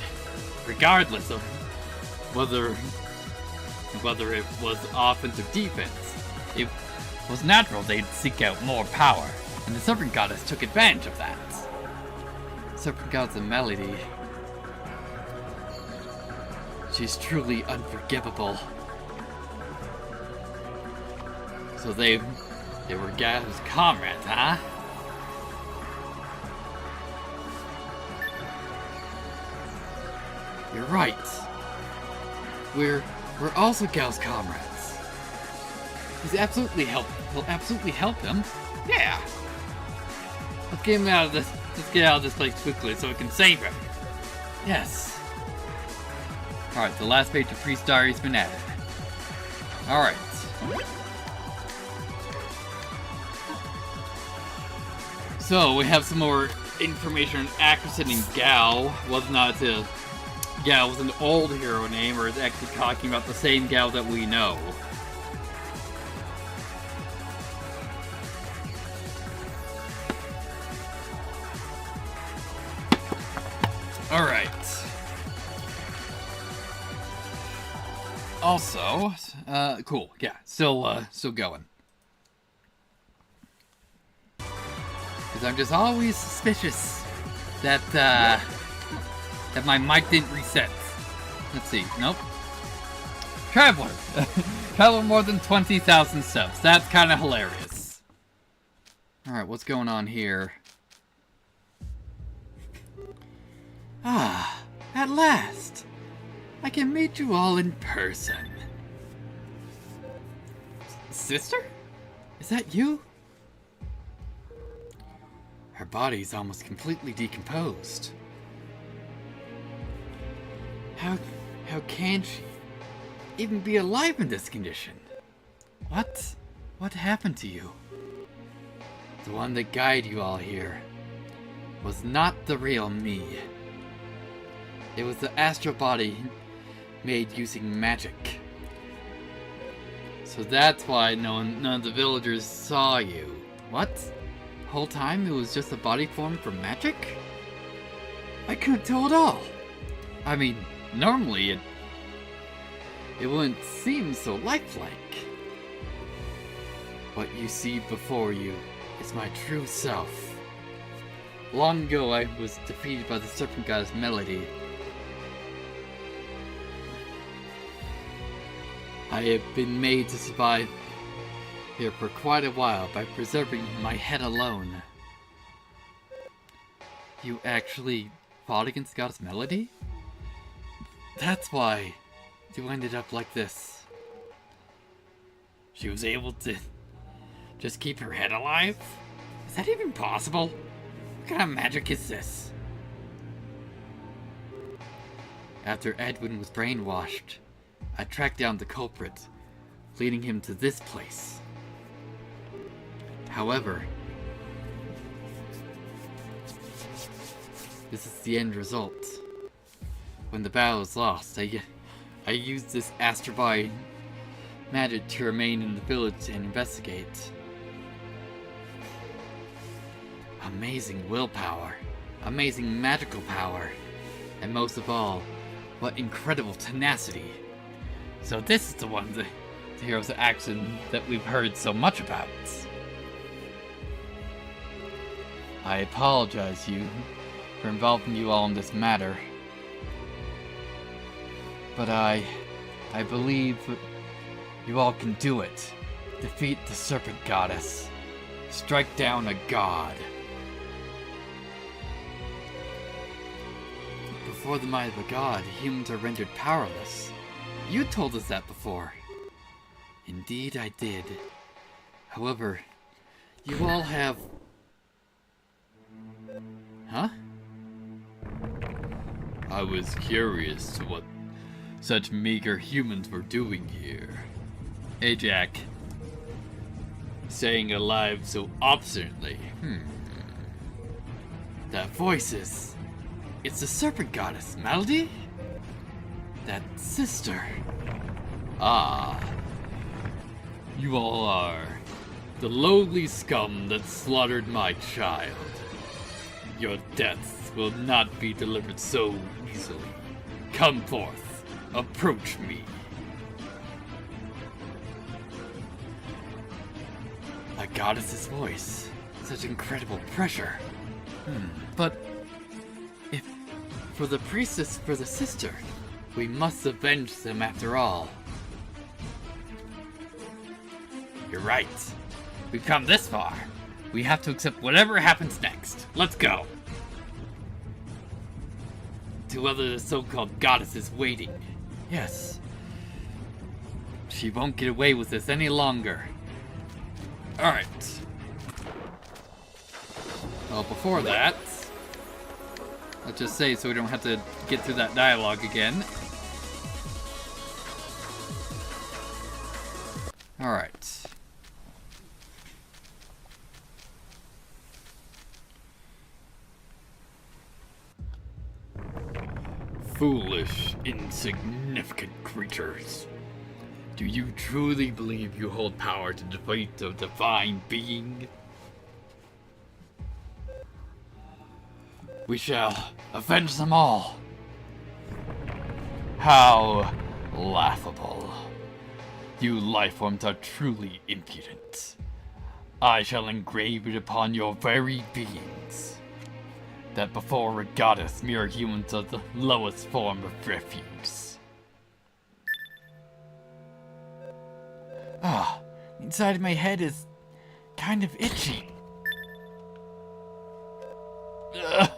regardless of whether it was offense or defense. It was natural they'd seek out more power, and the Serpent Goddess took advantage of that. Serpent Goddess of Melody. She's truly unforgivable. So they were Gao's comrades, huh? You're right. We're also Gao's comrades. He'll absolutely help them. Yeah. Let's get him out of this. Let's get out of this place quickly so we can save him. Yes. Alright, the last page of Priest Diary's been added. Alright. So, we have some more information on Axton and Gao. Whether or not Gao was an old hero name or is actually talking about the same Gao that we know. Alright. Also, cool, yeah, still going. Because I'm just always suspicious that my mic didn't reset. Let's see, nope. Traveler! Traveler more than 20,000 subs. That's kind of hilarious. Alright, what's going on here? Ah, at last! I can meet you all in person. Sister? Is that you? Her body's almost completely decomposed. How can she even be alive in this condition? What happened to you? The one that guided you all here was not the real me. It was the astral body made using magic. So that's why none of the villagers saw you. What? The whole time it was just a body formed from magic? I couldn't tell at all. I mean, normally it wouldn't seem so lifelike. What you see before you is my true self. Long ago I was defeated by the Serpent Goddess Melody. I have been made to survive here for quite a while by preserving my head alone. You actually fought against Goddess Melody? That's why you ended up like this. She was able to just keep her head alive? Is that even possible? What kind of magic is this? After Edwin was brainwashed, I tracked down the culprit, leading him to this place. However, this is the end result. When the battle is lost, I used this ASTLIBRA magic to remain in the village and investigate. Amazing willpower, amazing magical power, and most of all, what incredible tenacity. So this is the one, the heroes of action that we've heard so much about. I apologize for involving you all in this matter, but I believe you all can do it. Defeat the serpent goddess. Strike down a god. Before the might of a god, humans are rendered powerless. You told us that before. Indeed I did. However, you all have... Huh? I was curious to what such meager humans were doing here. Ajak. Staying alive so obstinately. That voice is... It's the serpent goddess, Melody? That sister. Ah. You all are the lowly scum that slaughtered my child. Your deaths will not be delivered so easily. Come forth. Approach me. A goddess's voice. Such incredible pressure. But if for the priestess, for the sister, we must avenge them after all. You're right. We've come this far. We have to accept whatever happens next. Let's go. To whether the so-called goddess is waiting. Yes. She won't get away with this any longer. Alright. Well, before that, let's just say so we don't have to get through that dialogue again. Alright. Foolish, insignificant creatures. Do you truly believe you hold power to defeat a divine being? We shall avenge them all. How laughable. You lifeforms are truly impudent. I shall engrave it upon your very beings that before a goddess, mere humans are the lowest form of refuse. Ah, inside of my head is kind of itchy. Ugh.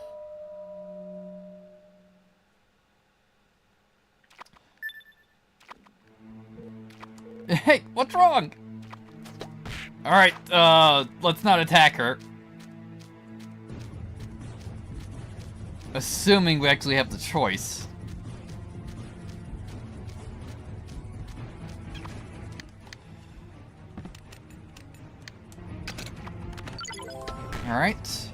Hey, what's wrong? Alright, let's not attack her. Assuming we actually have the choice. Alright.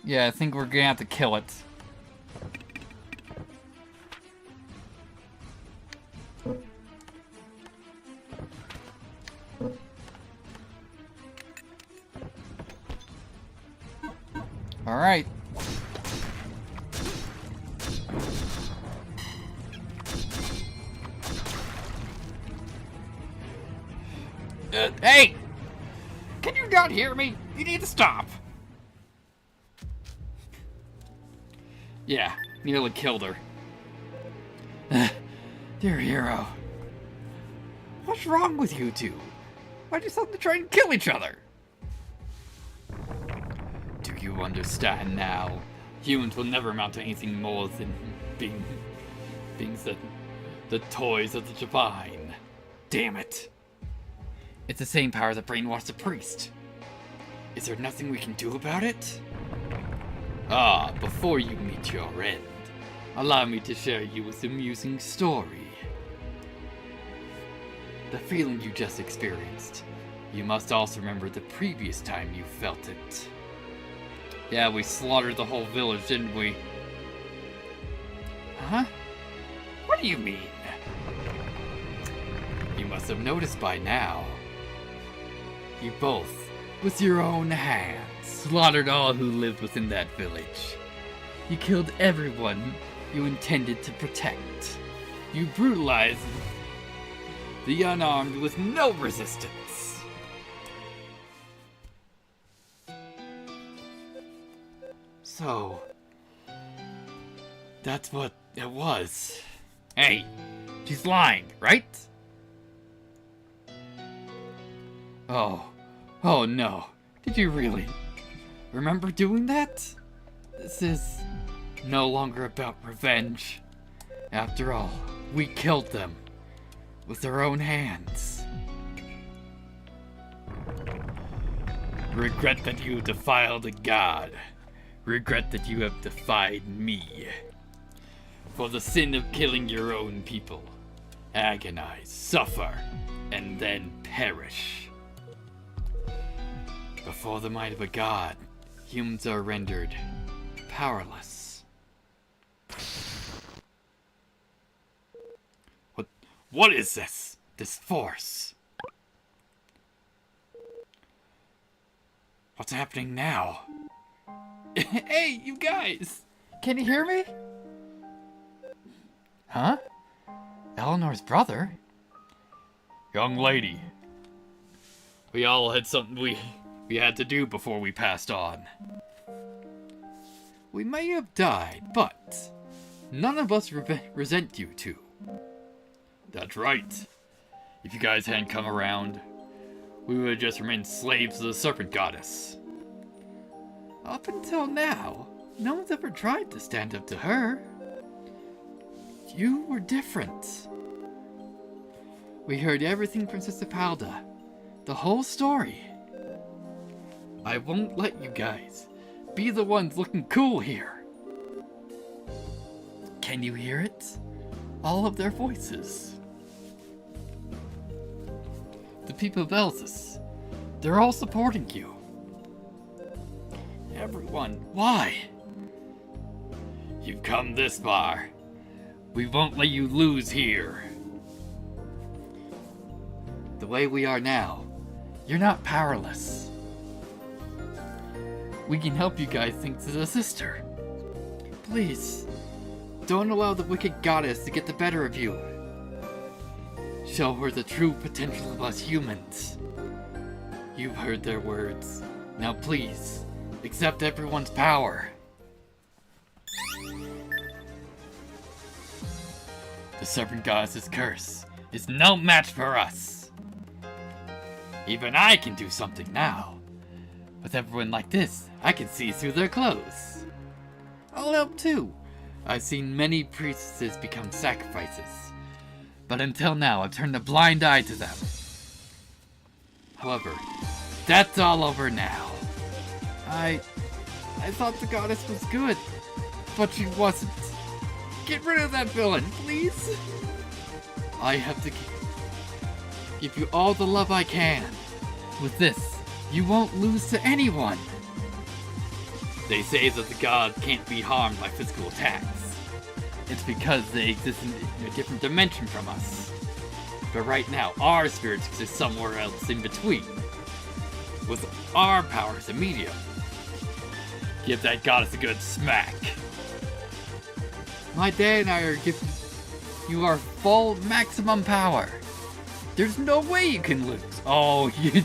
Yeah, I think we're gonna have to kill it. All right. Hey! Can you not hear me? You need to stop. Yeah, nearly killed her. Dear hero. What's wrong with you two? Why do you suddenly try and kill each other? Do you understand now? Humans will never amount to anything more than being the toys of the divine. Damn it. It's the same power that brainwashed the priest. Is there nothing we can do about it? Before you meet your end, allow me to share you with an amusing story. The feeling you just experienced, you must also remember the previous time you felt it. Yeah, we slaughtered the whole village, didn't we? Huh? What do you mean? You must have noticed by now. You both, with your own hands, slaughtered all who lived within that village. You killed everyone you intended to protect. You brutalized the unarmed with no resistance. So, that's what it was. Hey, she's lying, right? Oh no. Did you really remember doing that? This is no longer about revenge. After all, we killed them with our own hands. Regret that you defiled a god. Regret that you have defied me. For the sin of killing your own people. Agonize, suffer, and then perish. Before the might of a god, humans are rendered powerless. What is this? This force? What's happening now? Hey, you guys! Can you hear me? Huh? Eleanor's brother? Young lady. We all had something we had to do before we passed on. We may have died, but none of us resent you two. That's right. If you guys hadn't come around, we would have just remained slaves to the serpent goddess. Up until now, no one's ever tried to stand up to her. You were different. We heard everything from Sister Palda. The whole story. I won't let you guys be the ones looking cool here. Can you hear it? All of their voices. The people of Elsis, they're all supporting you. Everyone, why? You've come this far. We won't let you lose here. The way we are now, you're not powerless. We can help you guys think to the sister. Please, don't allow the wicked goddess to get the better of you. Show her the true potential of us humans. You've heard their words. Now please, accept everyone's power. The serpent goddess's curse is no match for us. Even I can do something now. With everyone like this, I can see through their clothes. I'll help too. I've seen many priestesses become sacrifices. But until now, I've turned a blind eye to them. However, that's all over now. I thought the goddess was good, but she wasn't. Get rid of that villain, please. I have to give you all the love I can. With this, you won't lose to anyone. They say that the gods can't be harmed by physical attacks. It's because they exist in a different dimension from us. But right now, our spirits exist somewhere else in between. With our power as a medium. Give that goddess a good smack. My dad and I are giving you our full maximum power. There's no way you can lose. Oh, you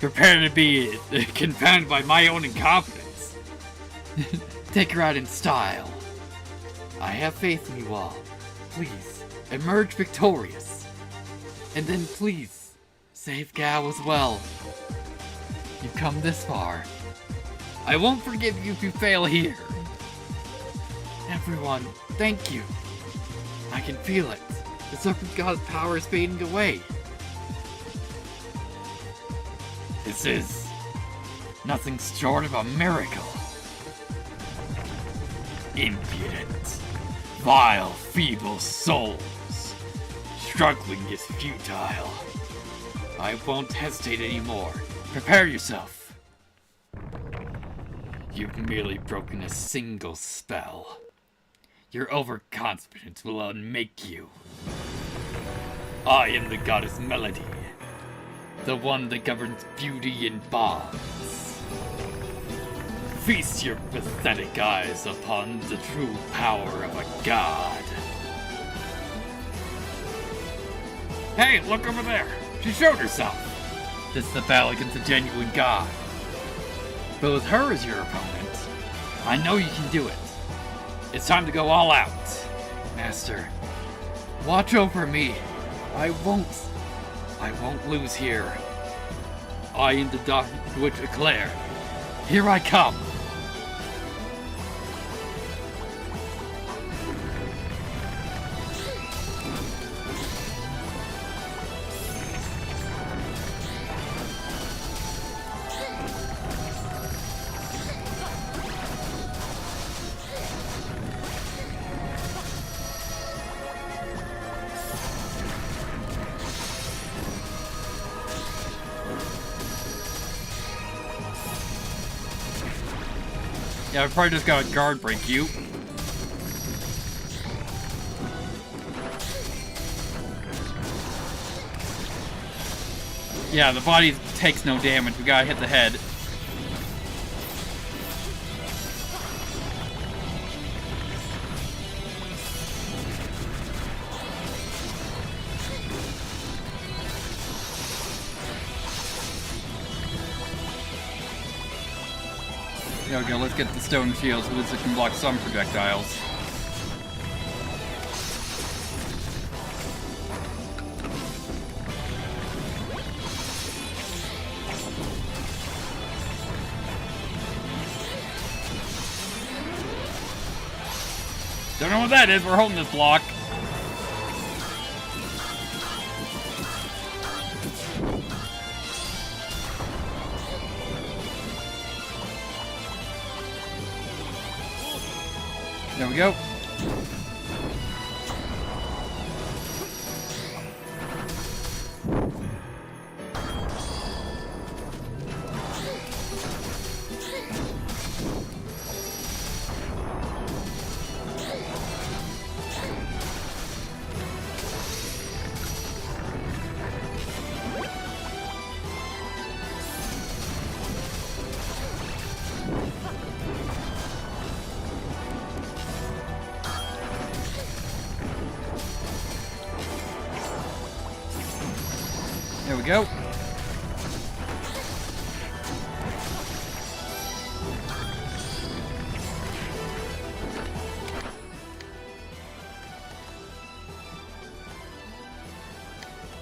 prepare to be confounded by my own incompetence. Take her out in style. I have faith in you all. Please, emerge victorious. And then please, save Gao as well. You've come this far. I won't forgive you if you fail here. Everyone, thank you. I can feel it. The Serpent God's power is fading away. This is nothing short of a miracle. Impudent, vile, feeble souls. Struggling is futile. I won't hesitate anymore. Prepare yourself. You've merely broken a single spell. Your overconfidence will unmake you. I am the goddess Melody, the one that governs beauty and bonds. Feast your pathetic eyes upon the true power of a god. Hey, look over there! She showed herself! This is the battle against a genuine god. But with her as your opponent, I know you can do it. It's time to go all out. Master, watch over me. I won't lose here. I am the Dark Witch Eclair. Here I come. Yeah, I probably just got a guard break you. Yeah, the body takes no damage. We gotta hit the head. There we go, let's get the stone shield so this can block some projectiles. Don't know what that is, we're holding this block. There we go. There we go.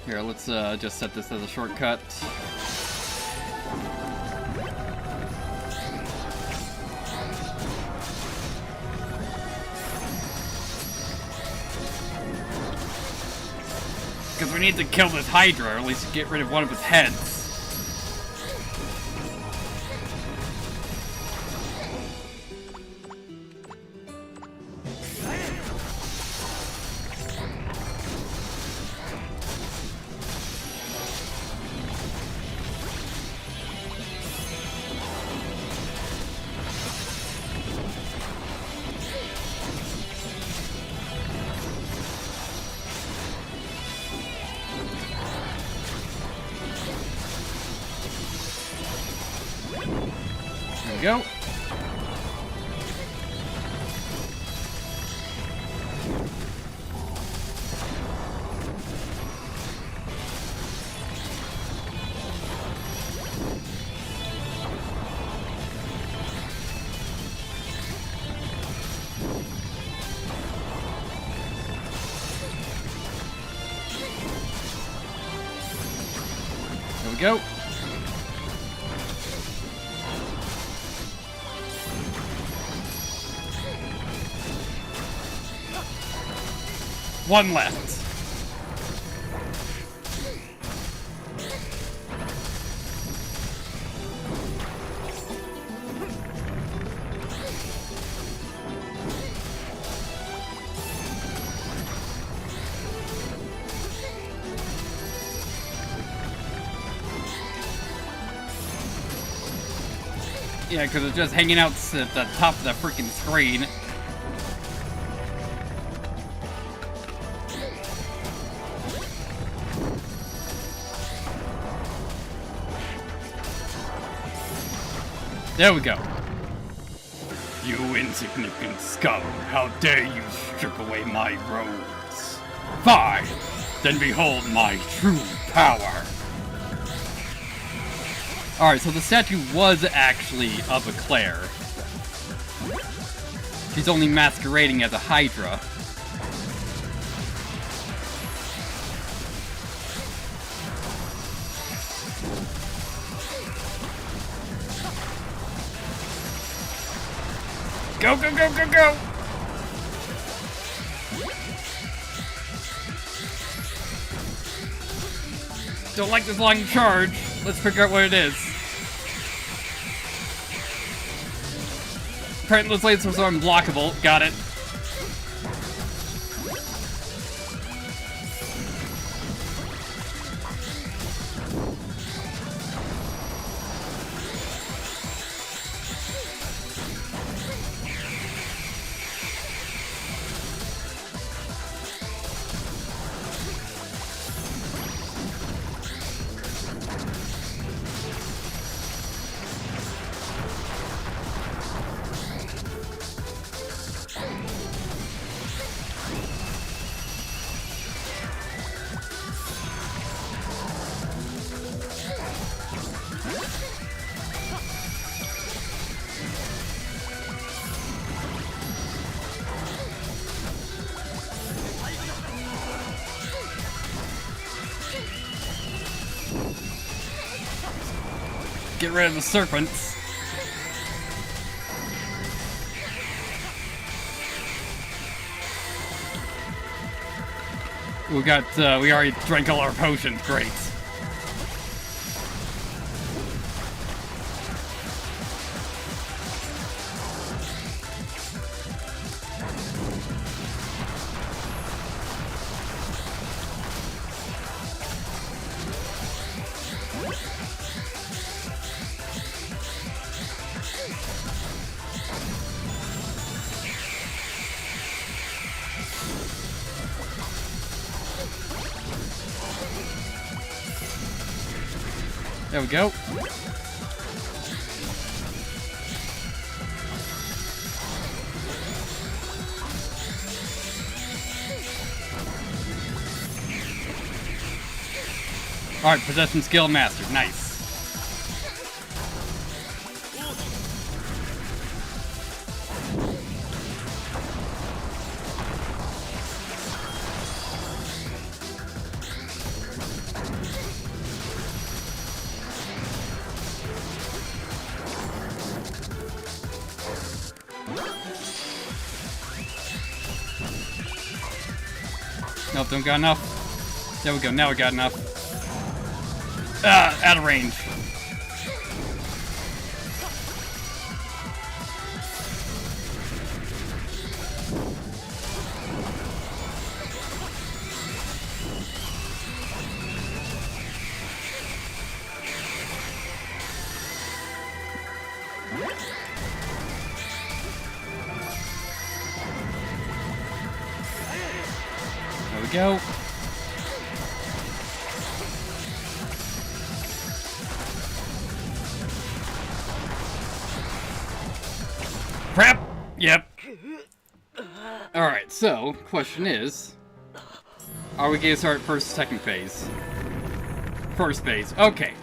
Here, let's just set this as a shortcut. Because we need to kill this Hydra, or at least get rid of one of its heads. Go. There we go. One left. Yeah, because it's just hanging out at the top of the freaking screen. There we go. You insignificant scum, how dare you strip away my robes? Fine, then behold my true power. Alright, so the statue was actually of a Claire. She's only masquerading as a Hydra. Go, go, go, go, go! Don't like this long charge. Let's figure out what it is. Apparently, this laser was unblockable. Got it. Get rid of the serpents. We already drank all our potions. Great. There we go. Alright, possession skill mastered. Nice. Nope, don't got enough. There we go, now we got enough. Ah, out of range. There we go. Crap! Yep. Alright, so, question is... Are we gonna start first, second phase? First phase, okay.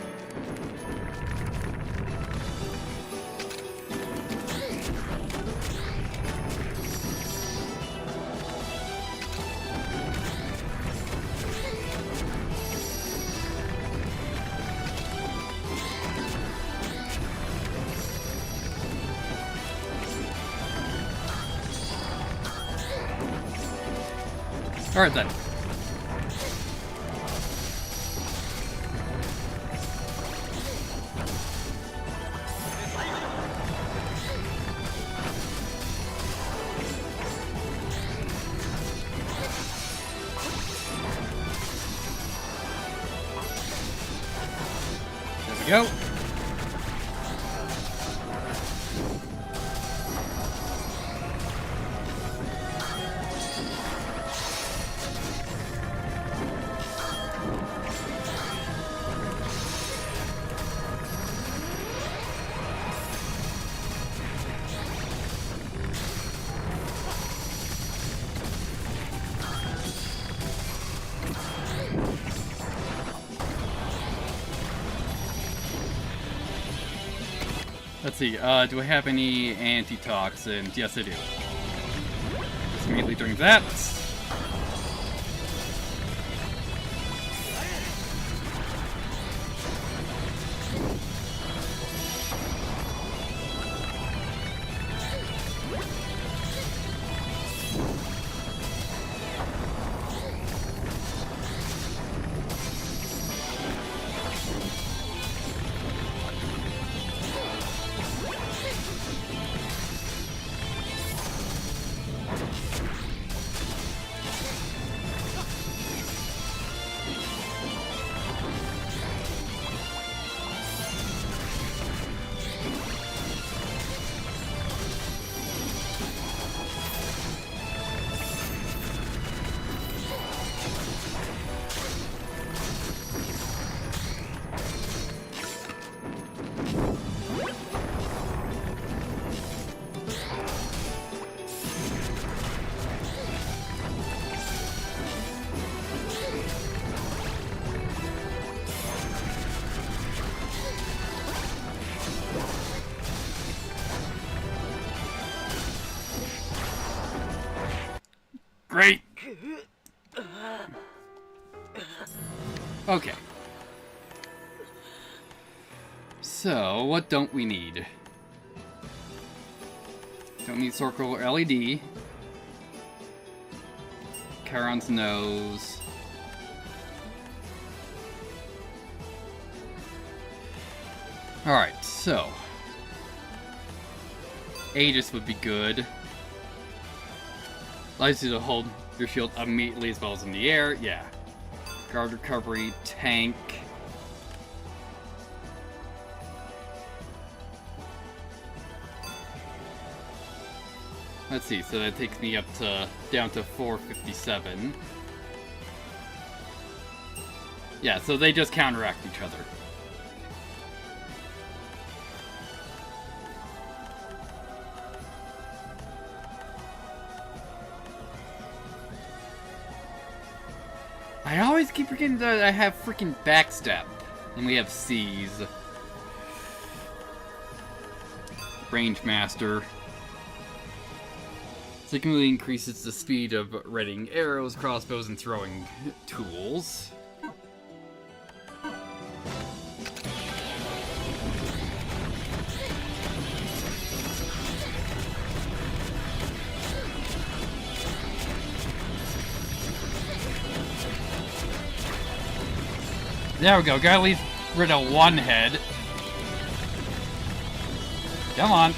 Alright then. There we go. Let's see, do I have any antitoxins? Yes, I do. Just immediately drink that. Great! Okay. So, what don't we need? Don't need circle or LED. Charon's nose. Alright, so. Aegis would be good. Allows you to hold your shield immediately as well as in the air. Yeah. Guard recovery, tank. Let's see, so that takes me up to down to 457. Yeah, so they just counteract each other. I always keep forgetting that I have freaking backstep. And we have C's. Range Master. Significantly increases the speed of readying arrows, crossbows, and throwing tools. There we go, gotta leave rid of one head. Come on.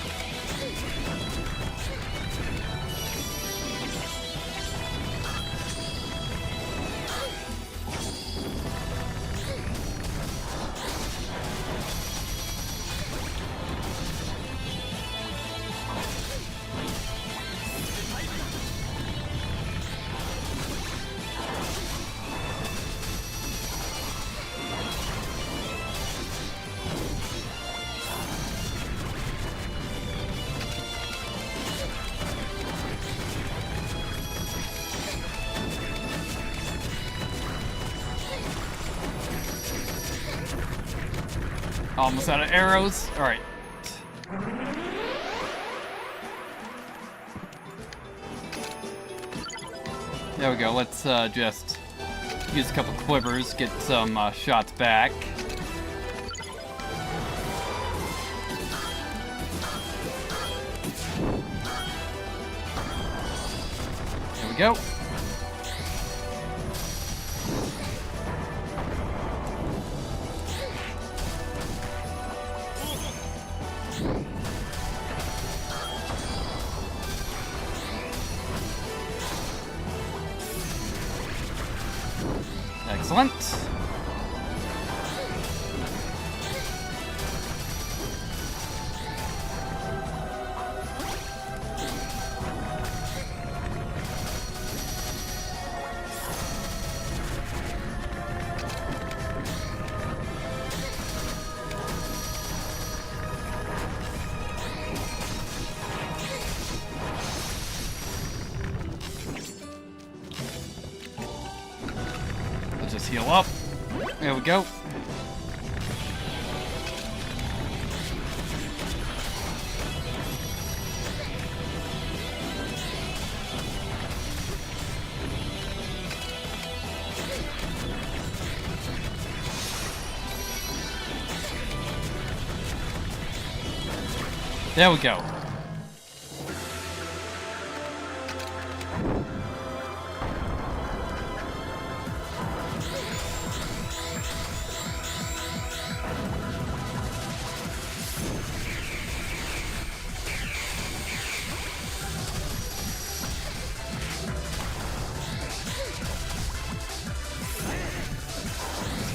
Almost out of arrows. Alright. There we go. Let's just use a couple quivers, get some shots back. There we go. Excellent. Let's just heal up. There we go. There we go.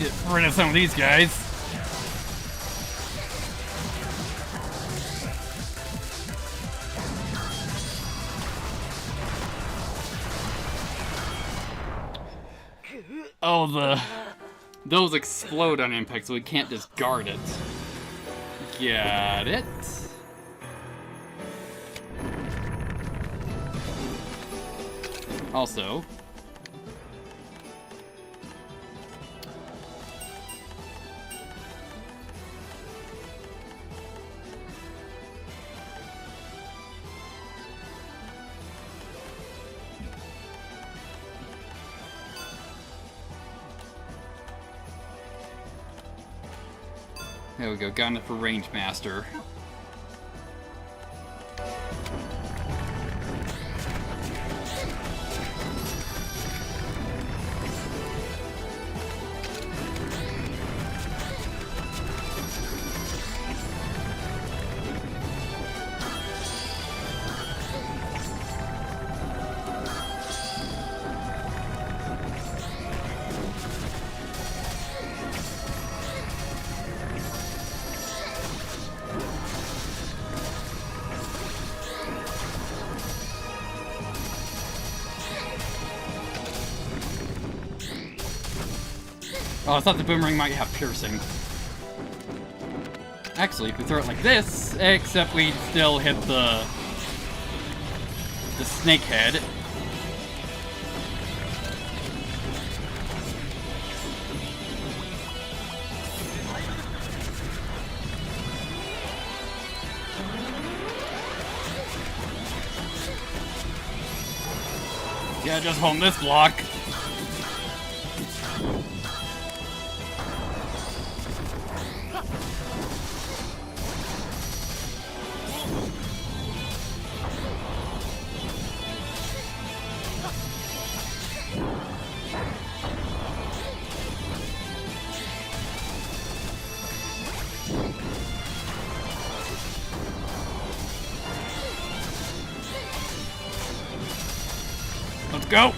Let's get rid of some of these guys. Oh, those explode on impact, so we can't discard it. Got it. Also, there we go, got it for Range Master. Oh, I thought the boomerang might have piercing. Actually, if we throw it like this, except we still hit the snake head. Yeah, just hold this block. Let's go!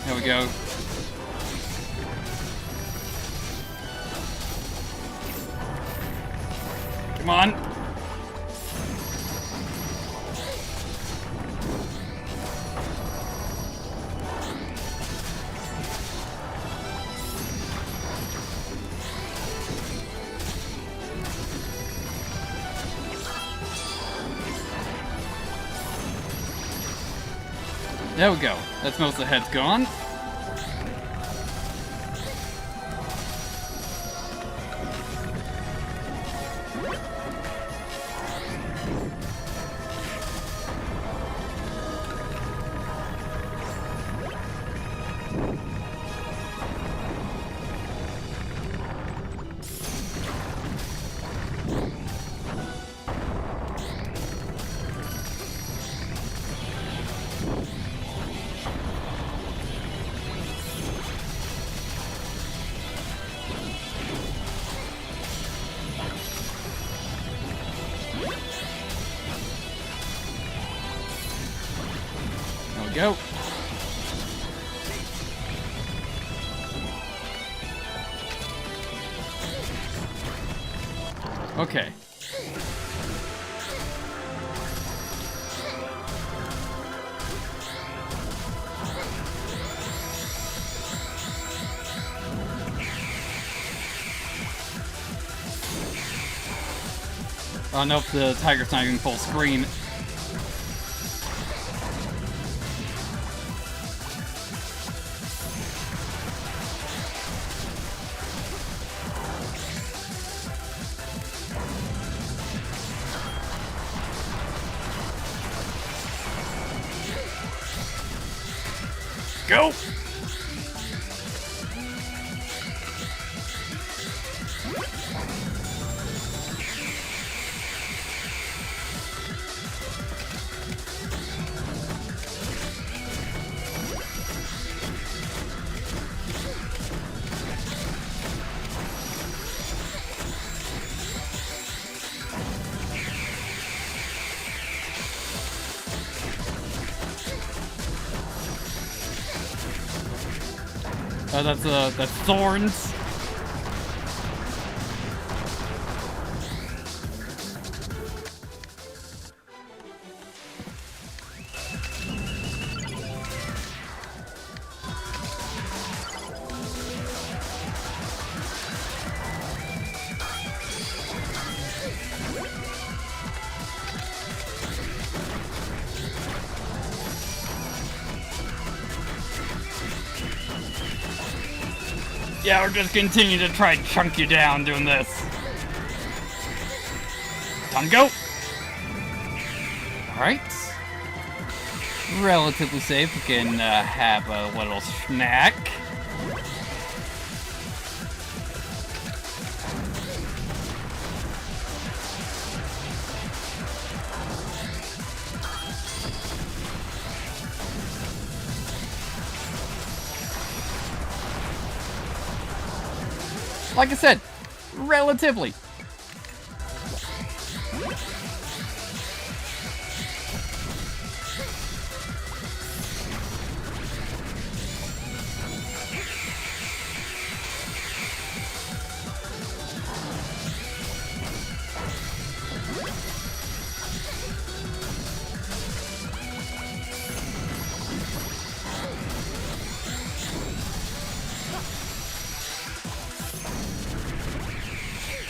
There we go. Come on. There we go. That's most of the heads gone. we go. Okay. Oh, nope, the tiger's not even full screen. Go! That's thorns. Yeah, we're just continue to try and chunk you down doing this. Time to go! Alright. Relatively safe. We can have a little snack. Like I said, relatively.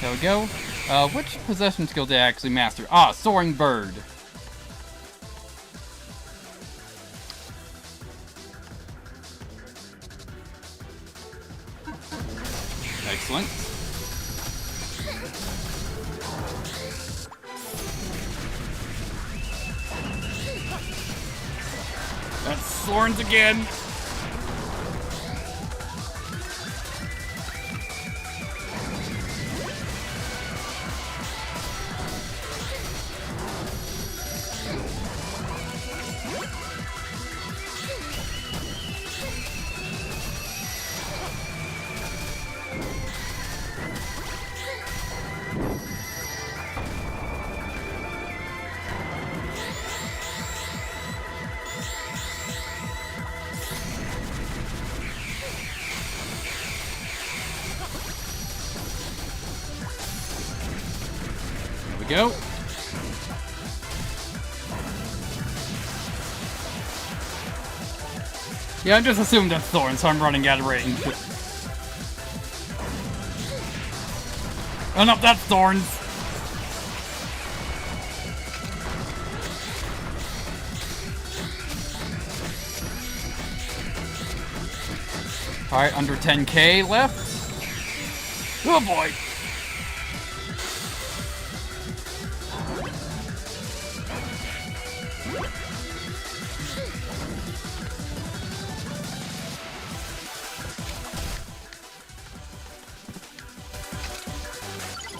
There we go. Which possession skill did I actually master? Ah, Soaring Bird. Excellent. That's thorns again. Go. Yeah, I just assumed that's thorn, so I'm running out of range. Oh no, that's thorns. Alright, under 10k left. Oh boy.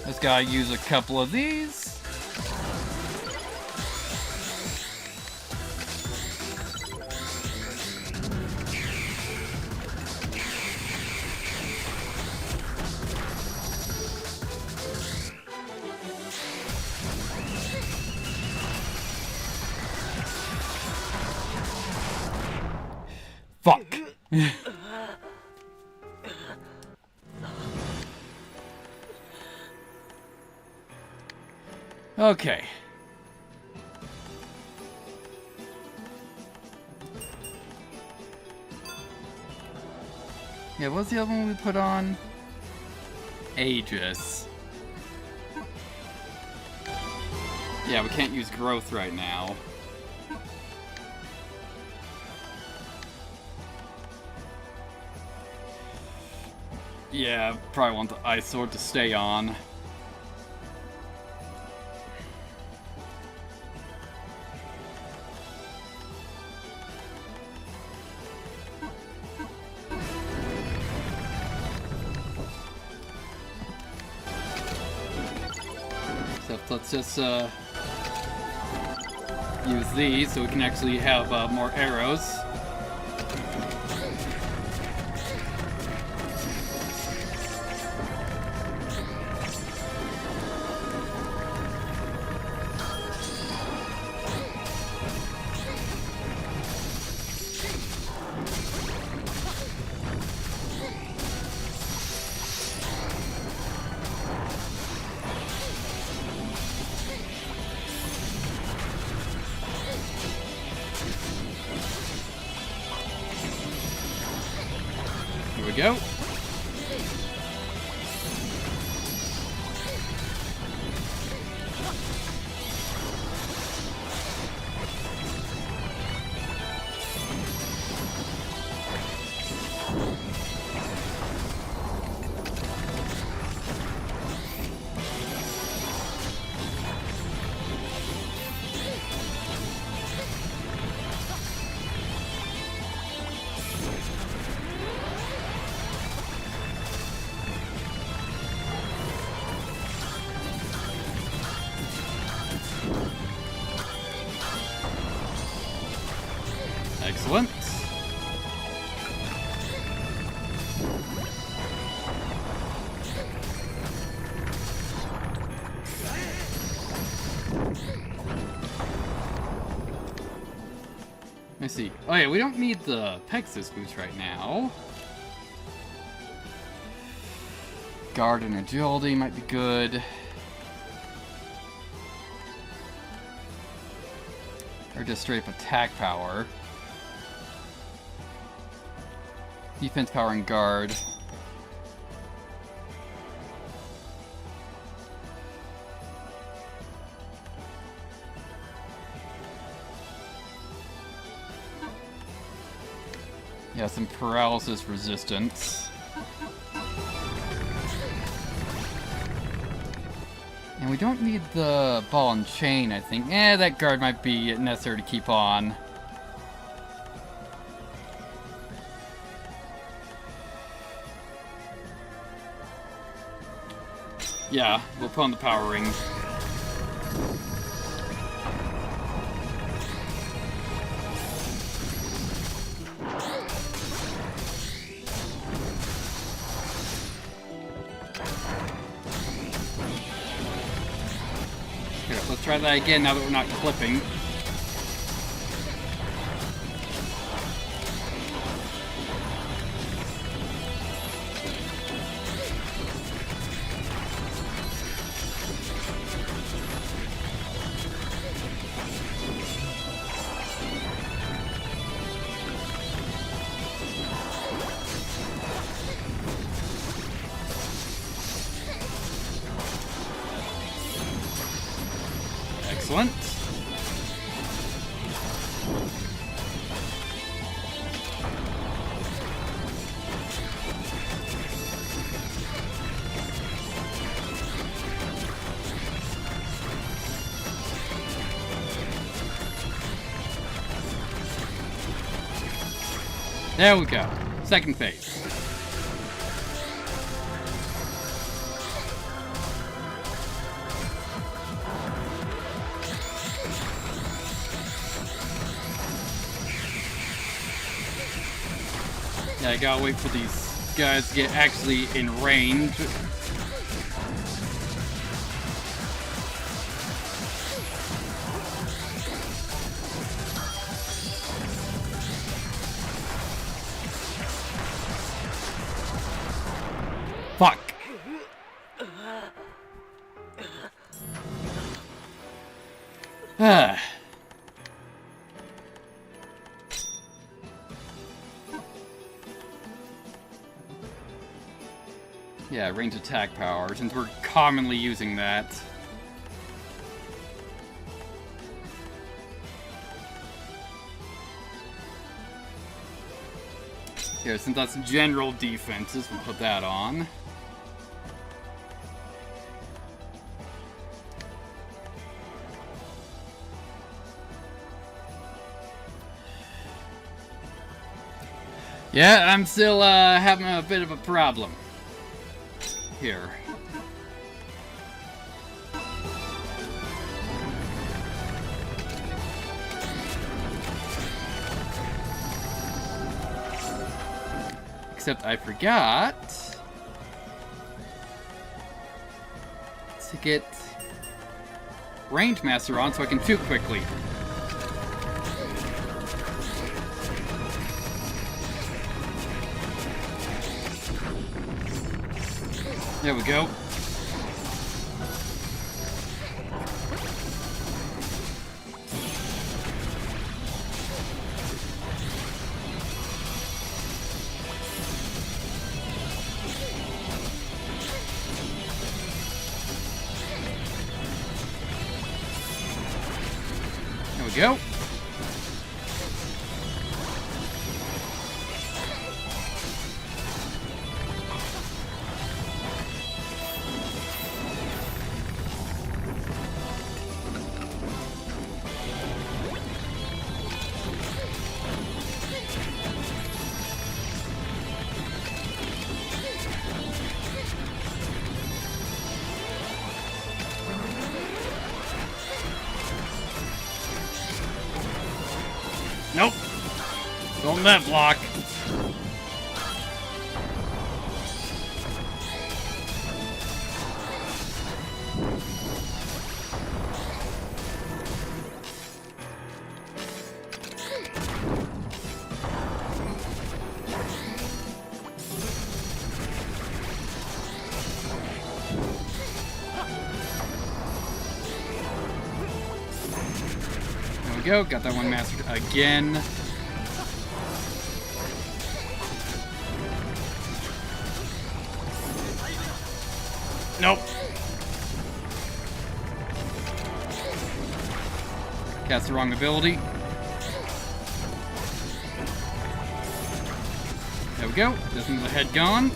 Let's gotta use a couple of these. Okay. Yeah, what was the other one we put on? Aegis. Yeah, we can't use growth right now. Yeah, probably want the Ice Sword to stay on. So let's just use these so we can actually have more arrows. Here we go. Excellent. Let's see. Oh yeah, we don't need the Pegasus boost right now. Guard and agility might be good. Or just straight up attack power. Defense power and guard. Yeah, some paralysis resistance. And we don't need the ball and chain, I think. That guard might be necessary to keep on. Yeah, we'll put on the power ring. Here, let's try that again now that we're not clipping. Excellent. There we go. Second phase. Yeah, I gotta wait for these guys to get actually in range. Ah. Yeah, range attack power, since we're commonly using that. Here, since that's general defenses, we'll put that on. Yeah, I'm still having a bit of a problem here. Except I forgot to get Range Master on so I can shoot quickly. There we go. There we go. Nope. Don't net block. There we go. Got that one mastered again. Nope. Cast the wrong ability. There we go. This one's the head gone.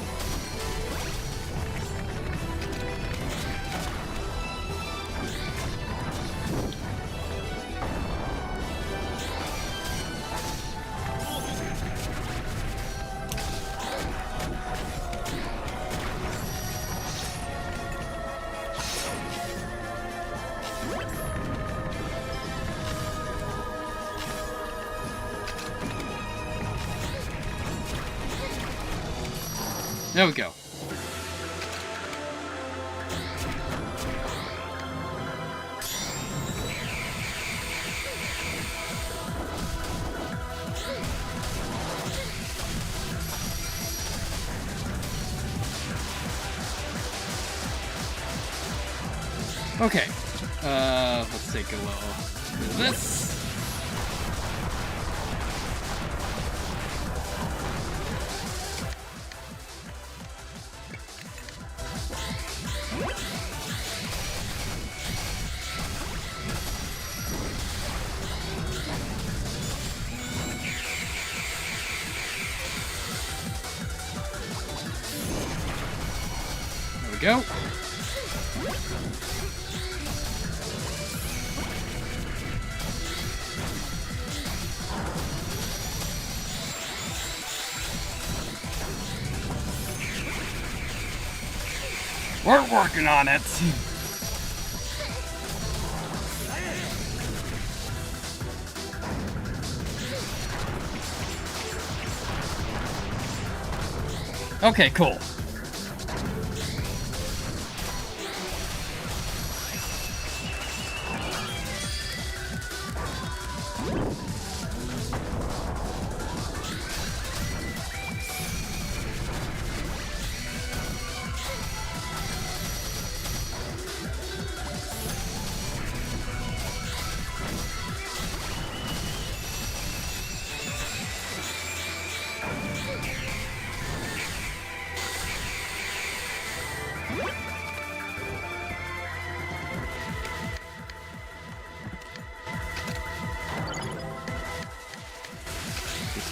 There we go. Okay. Let's take a little bit of this. There we go. We're working on it. Okay, cool.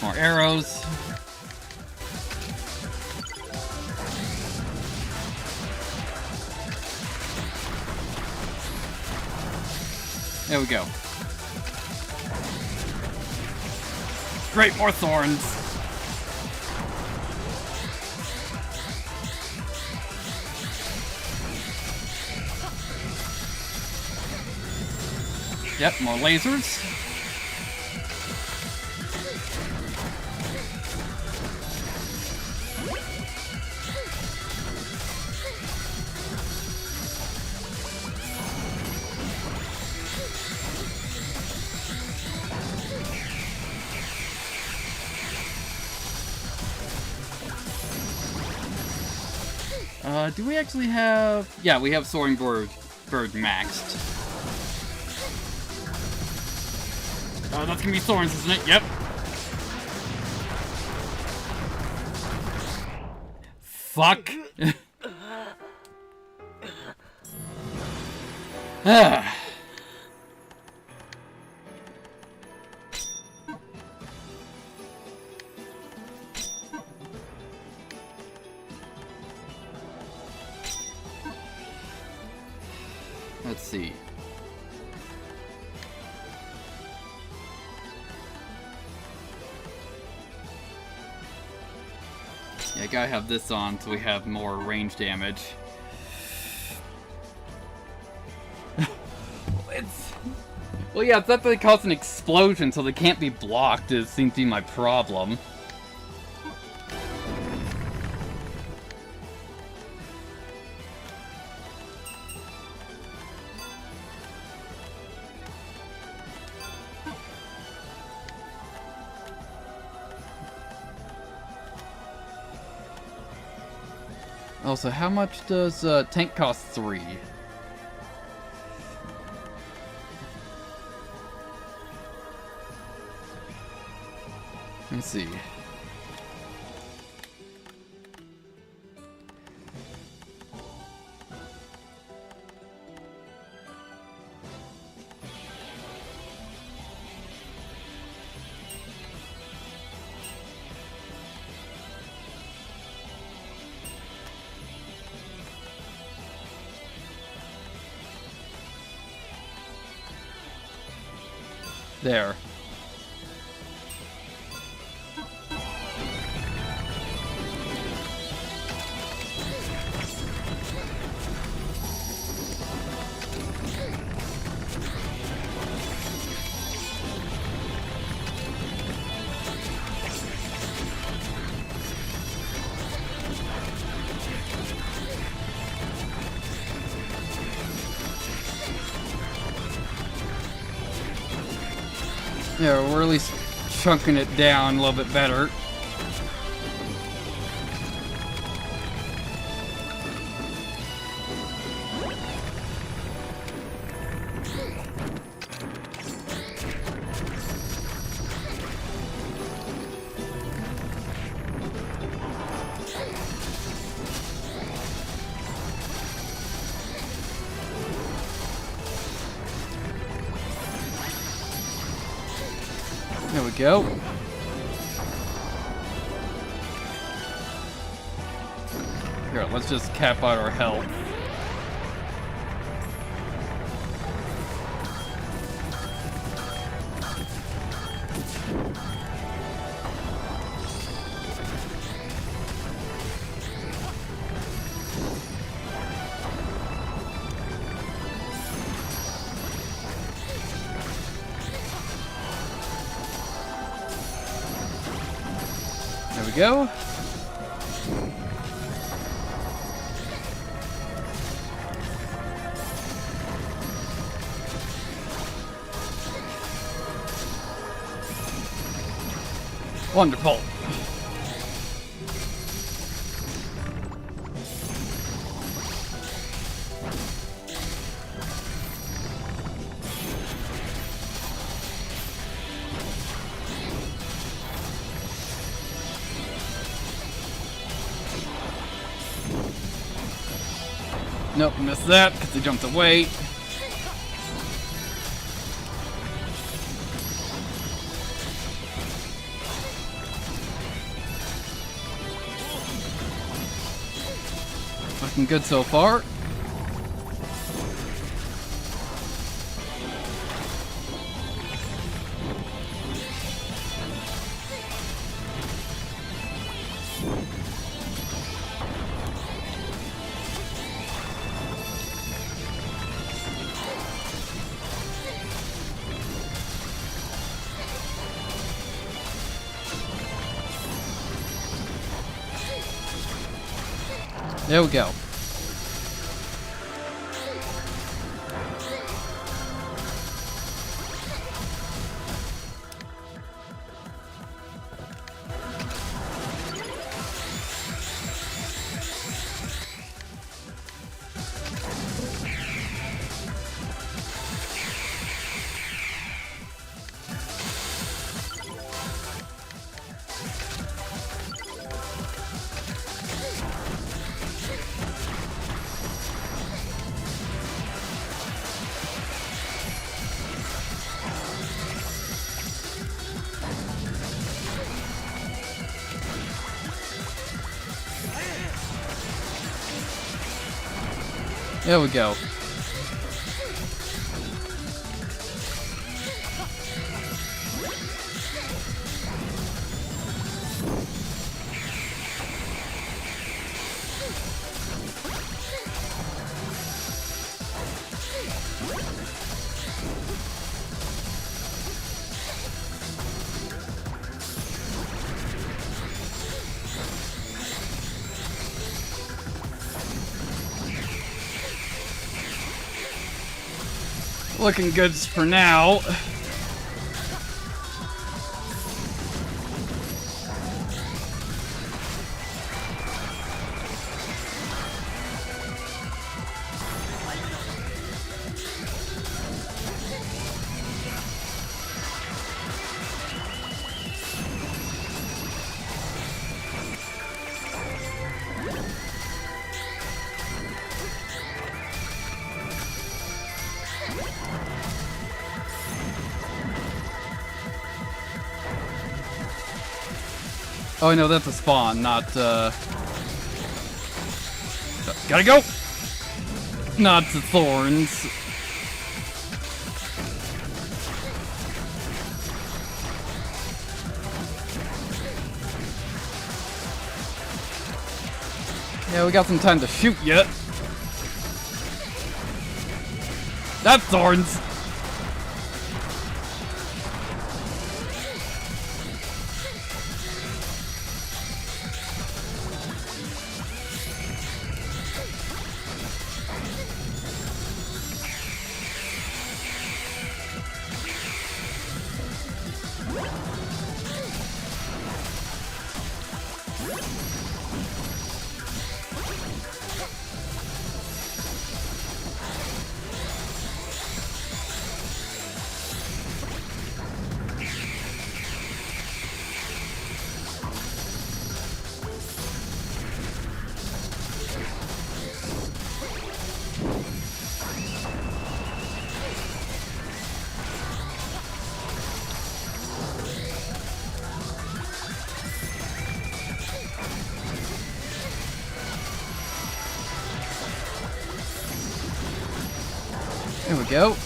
More arrows. There we go. Great, more thorns. Yep, more lasers. Do we actually have... Yeah, we have Soaring Bird maxed. Oh, that's gonna be thorns, isn't it? Yep. Fuck. Ah. Let's see. Yeah, I gotta have this on so we have more range damage. Well, yeah, it's not that they cause an explosion, so they can't be blocked. It seems to be my problem. Also, how much does tank cost 3? Let's see. There. Yeah, we're at least chunking it down a little bit better. There we go. Here, let's just cap out our health. There we go. Wonderful. Nope, missed that because he jumped away. Looking good so far. There we go. There we go. Looking good for now. Oh no, that's a spawn, not gotta go! Not the thorns. Yeah, we got some time to shoot yet. That's thorns! There we go.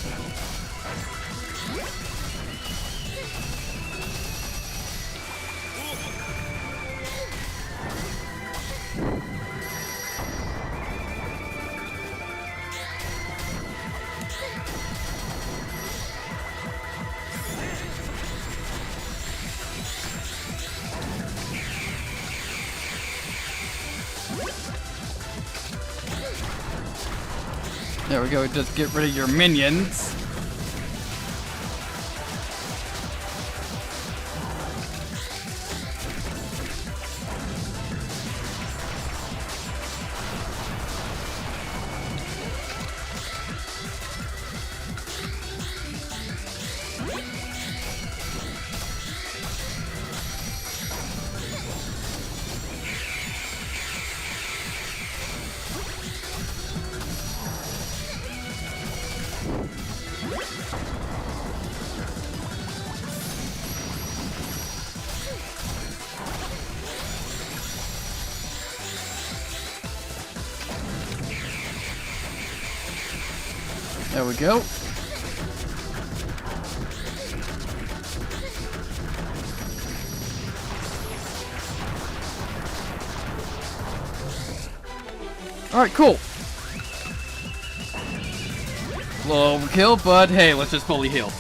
There we go, just get rid of your minions. There we go. Alright, cool. Little overkill, but hey, let's just fully heal.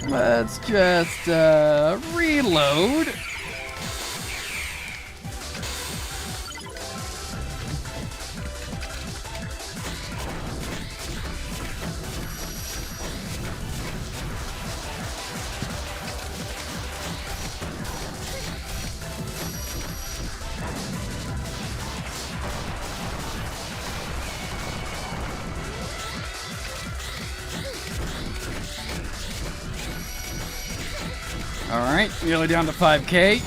Let's just reload. Alright, nearly down to 5K.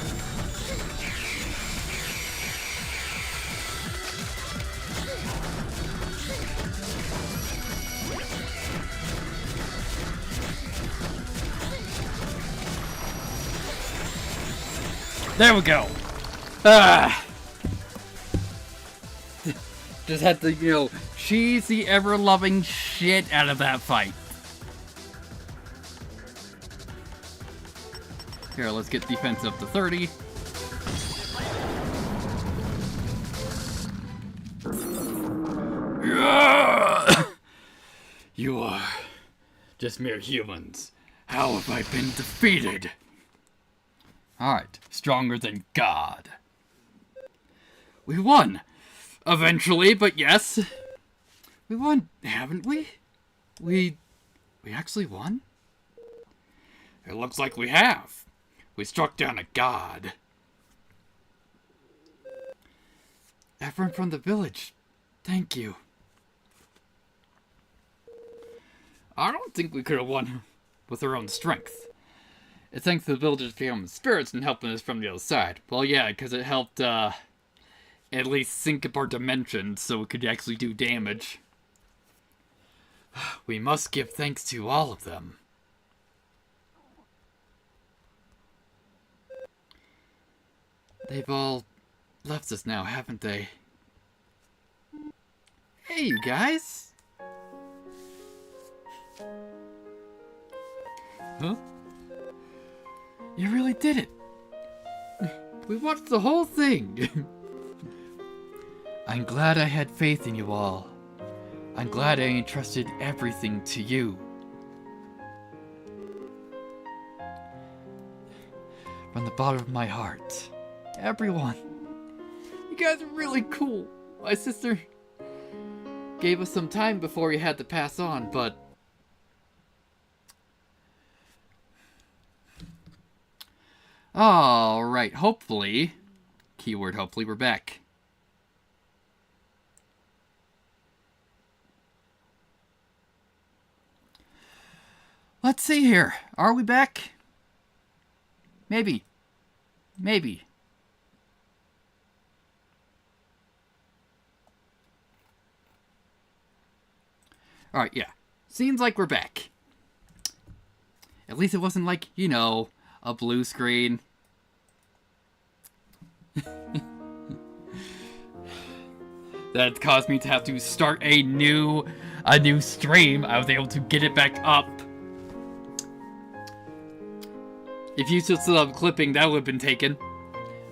There we go. Ah. Just had to, cheese the ever-loving shit out of that fight. Here, let's get defense up to 30. You are just mere humans. How have I been defeated? Alright, stronger than God. We won! Eventually, but yes. We won, haven't we? We actually won? It looks like we have. We struck down a god. Everyone from the village, thank you. I don't think we could have won with our own strength. It's thanks to the villagers' becoming spirits and helping us from the other side. Well, yeah, because it helped at least sync up our dimensions so it could actually do damage. We must give thanks to all of them. They've all left us now, haven't they? Hey, you guys! Huh? You really did it! We watched the whole thing! I'm glad I had faith in you all. I'm glad I entrusted everything to you. From the bottom of my heart. Everyone. You guys are really cool. My sister gave us some time before we had to pass on, but... Alright, hopefully, keyword hopefully, we're back. Let's see here. Are we back? Maybe. Maybe. Alright, yeah. Seems like we're back. At least it wasn't like, a blue screen. That caused me to have to start a new stream. I was able to get it back up. If you still have clipping, that would have been taken.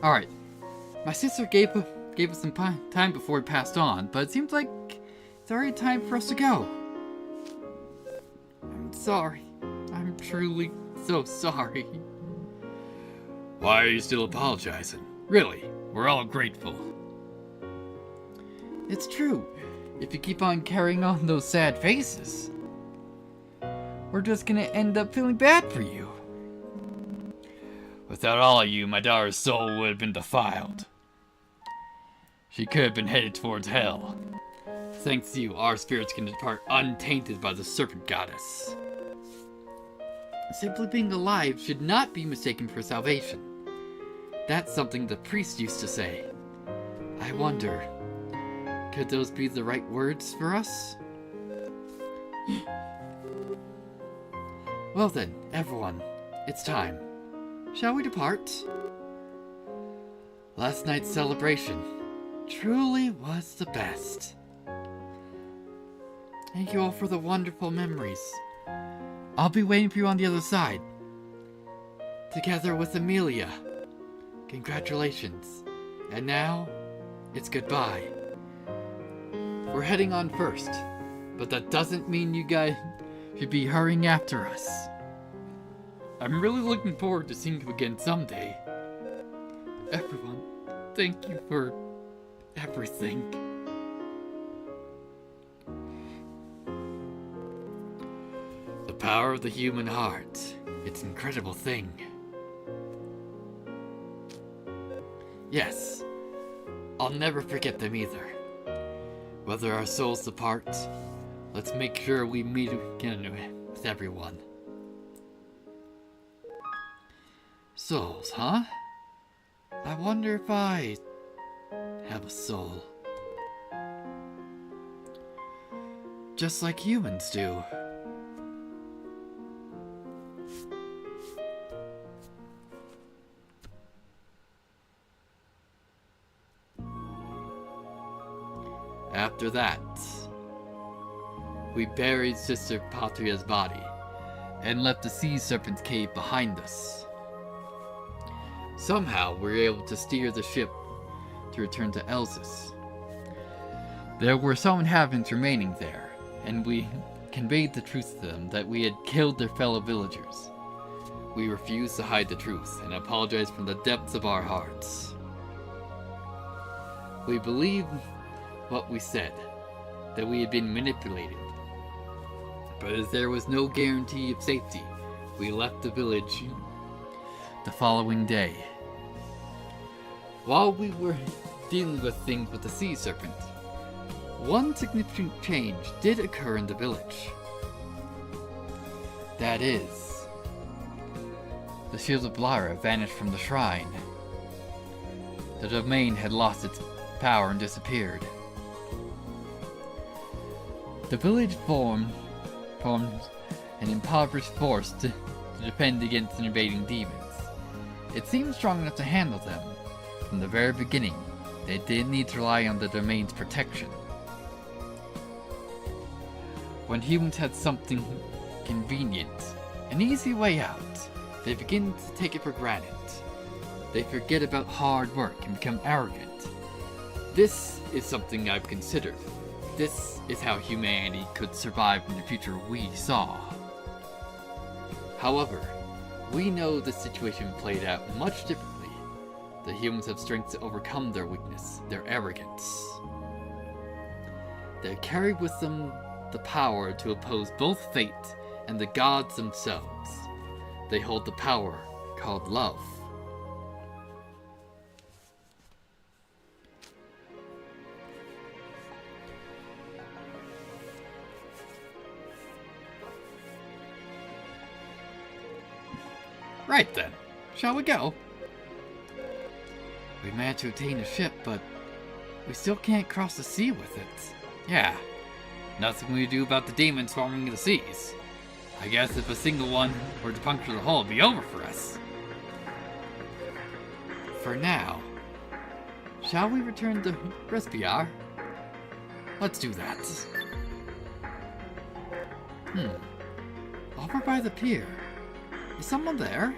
Alright. My sister gave us some time before we passed on, but it seems like it's already time for us to go. I'm sorry. I'm truly so sorry. Why are you still apologizing? Really, we're all grateful. It's true. If you keep on carrying on those sad faces, we're just gonna end up feeling bad for you. Without all of you, my daughter's soul would have been defiled. She could have been headed towards hell. Thanks to you, our spirits can depart untainted by the serpent goddess. Simply being alive should not be mistaken for salvation. That's something the priest used to say. I wonder, could those be the right words for us? Well then, everyone, it's time. Shall we depart? Last night's celebration truly was the best. Thank you all for the wonderful memories. I'll be waiting for you on the other side. Together with Amelia. Congratulations. And now, it's goodbye. We're heading on first, but that doesn't mean you guys should be hurrying after us. I'm really looking forward to seeing you again someday. Everyone, thank you for everything. The power of the human heart. It's an incredible thing. Yes, I'll never forget them either. Whether our souls depart, let's make sure we meet again with everyone. Souls, huh? I wonder if I have a soul. Just like humans do. After that, we buried Sister Patria's body and left the sea serpent's cave behind us. Somehow, we were able to steer the ship to return to Elsis. There were some inhabitants remaining there, and we conveyed the truth to them that we had killed their fellow villagers. We refused to hide the truth and apologized from the depths of our hearts. We believed what we said, that we had been manipulated. But as there was no guarantee of safety, we left the village the following day. While we were dealing with things with the sea serpent, one significant change did occur in the village. That is, the shield of Blyra vanished from the shrine. The domain had lost its power and disappeared. The village formed an impoverished force to defend against invading demons. It seemed strong enough to handle them. From the very beginning, they didn't need to rely on the domain's protection. When humans had something convenient, an easy way out, they begin to take it for granted. They forget about hard work and become arrogant. This is something I've considered. This is how humanity could survive in the future we saw. However, we know the situation played out much differently. The humans have strength to overcome their weakness, their arrogance. They carry with them the power to oppose both fate and the gods themselves. They hold the power called love. Right then, shall we go? We managed to obtain a ship, but we still can't cross the sea with it. Yeah, nothing we do about the demons swarming the seas. I guess if a single one were to puncture the hull, it'd be over for us. For now, shall we return to Respiar? Let's do that. Over by the pier. Is someone there?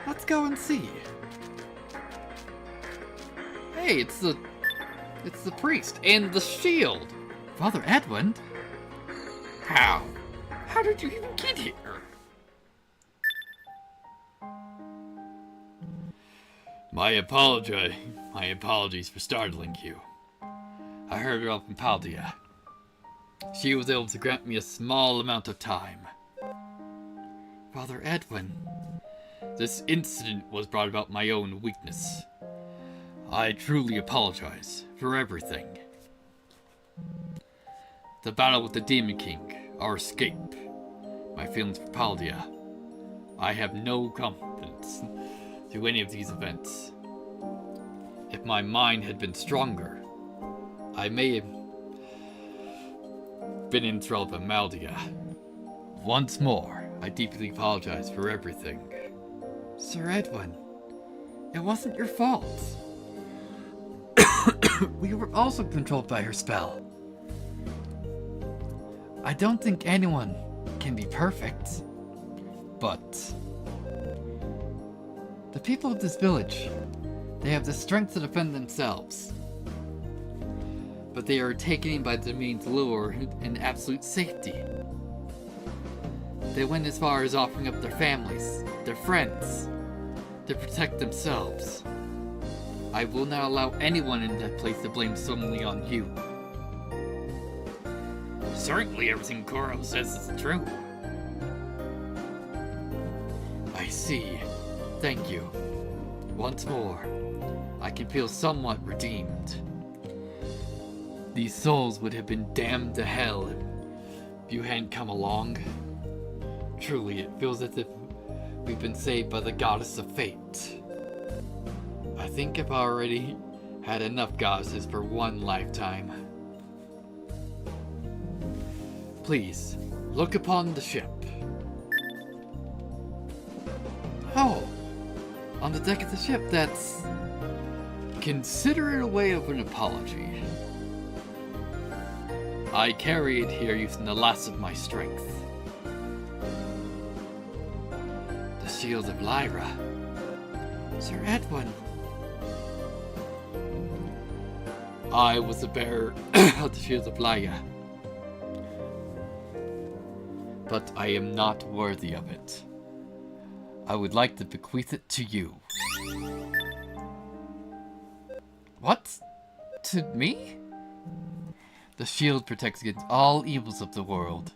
Let's go and see. Hey, it's the priest and the shield. Father Edwin? How? How did you even get here? My apologies for startling you. I heard her up in Paldea. She was able to grant me a small amount of time. Father Edwin. This incident was brought about by my own weakness. I truly apologize for everything. The battle with the Demon King, our escape, my feelings for Paldea. I have no confidence through any of these events. If my mind had been stronger, I may have been enthralled by Paldea. Once more, I deeply apologize for everything. Sir Edwin, it wasn't your fault. We were also controlled by her spell. I don't think anyone can be perfect, but the people of this village, they have the strength to defend themselves. But they are taken in by the means lure in absolute safety. They went as far as offering up their families, their friends, to protect themselves. I will not allow anyone in that place to blame solely on you. Certainly everything Koro says is true. I see. Thank you. Once more, I can feel somewhat redeemed. These souls would have been damned to hell if you hadn't come along. Truly, it feels as if we've been saved by the goddess of fate. I think I've already had enough goddesses for one lifetime. Please, look upon the ship. Oh, on the deck of the ship, that's... Consider it a way of an apology. I carry it here using the last of my strength. The shield of Lyra. Sir Edwin. I was the bearer of the shield of Lyra. But I am not worthy of it. I would like to bequeath it to you. What? To me? The shield protects against all evils of the world.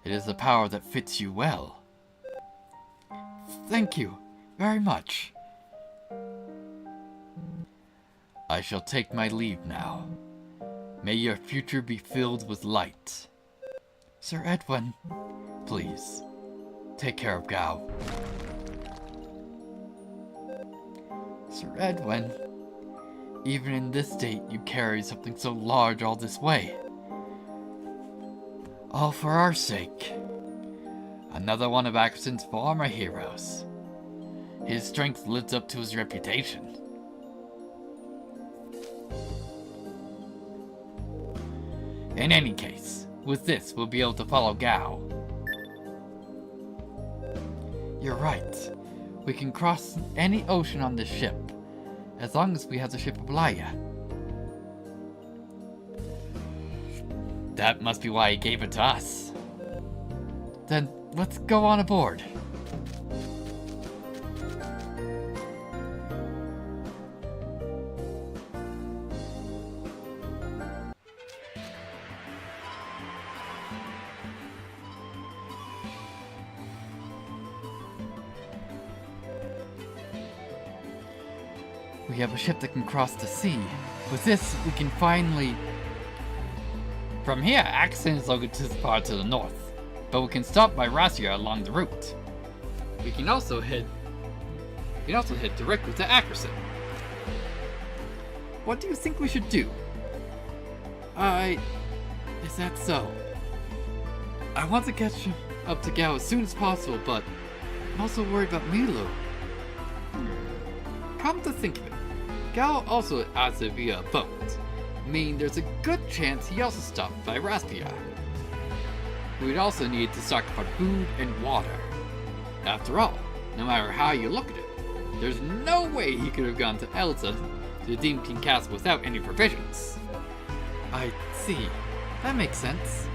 It is a power that fits you well. Thank you very much. I shall take my leave now. May your future be filled with light. Sir Edwin, please, take care of Gao. Sir Edwin, even in this state you carry something so large all this way. All for our sake. Another one of Ackerson's former heroes. His strength lives up to his reputation. In any case, with this, we'll be able to follow Gao. You're right. We can cross any ocean on this ship, as long as we have the ship of Laya. That must be why he gave it to us. Then, let's go on aboard. We have a ship that can cross the sea. With this, we can finally... From here, Ackerson is located far to the north, but we can stop by Rasia along the route. We can also head directly to Ackerson. What do you think we should do? Is that so? I want to catch up to Gao as soon as possible, but I'm also worried about Milo. Come to think of it, Gao also has to via boat, meaning there's a good chance he also stopped by Raspia. We would also need to stock up on food and water. After all, no matter how you look at it, there's no way he could have gone to Elsa to the Demon King Castle without any provisions. I see. That makes sense.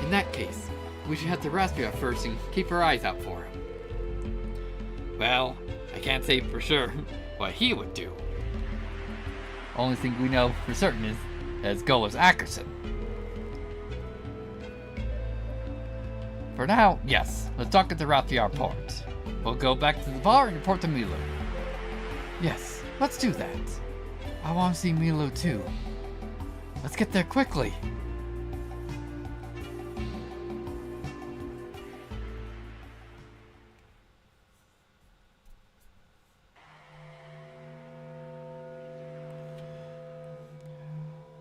In that case, we should head to Raspia first and keep our eyes out for him. Well, I can't say for sure what he would do. Only thing we know for certain is as go as Ackerson. For now, yes, let's dock at the Rapiar port. We'll go back to the bar and report to Milo. Yes, let's do that. I want to see Milo too. Let's get there quickly.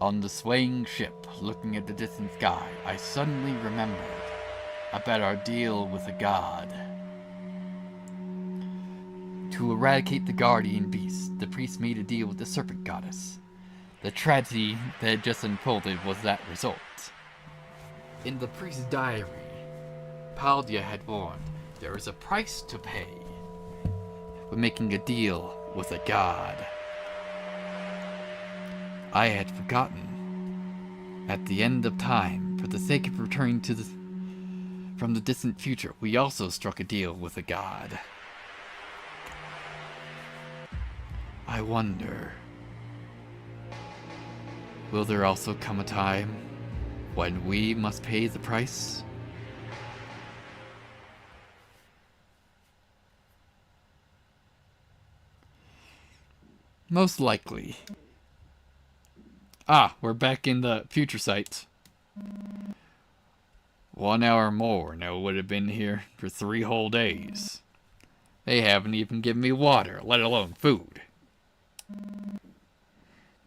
On the swaying ship, looking at the distant sky, I suddenly remembered about our deal with the god. To eradicate the guardian beast, the priest made a deal with the serpent goddess. The tragedy that had just unfolded was that result. In the priest's diary, Paldea had warned there is a price to pay when making a deal with a god. I had forgotten. At the end of time, for the sake of returning from the distant future, we also struck a deal with a god. I wonder, will there also come a time when we must pay the price? Most likely. Ah, we're back in the future site. 1 hour more, and I would have been here for 3 whole days. They haven't even given me water, let alone food.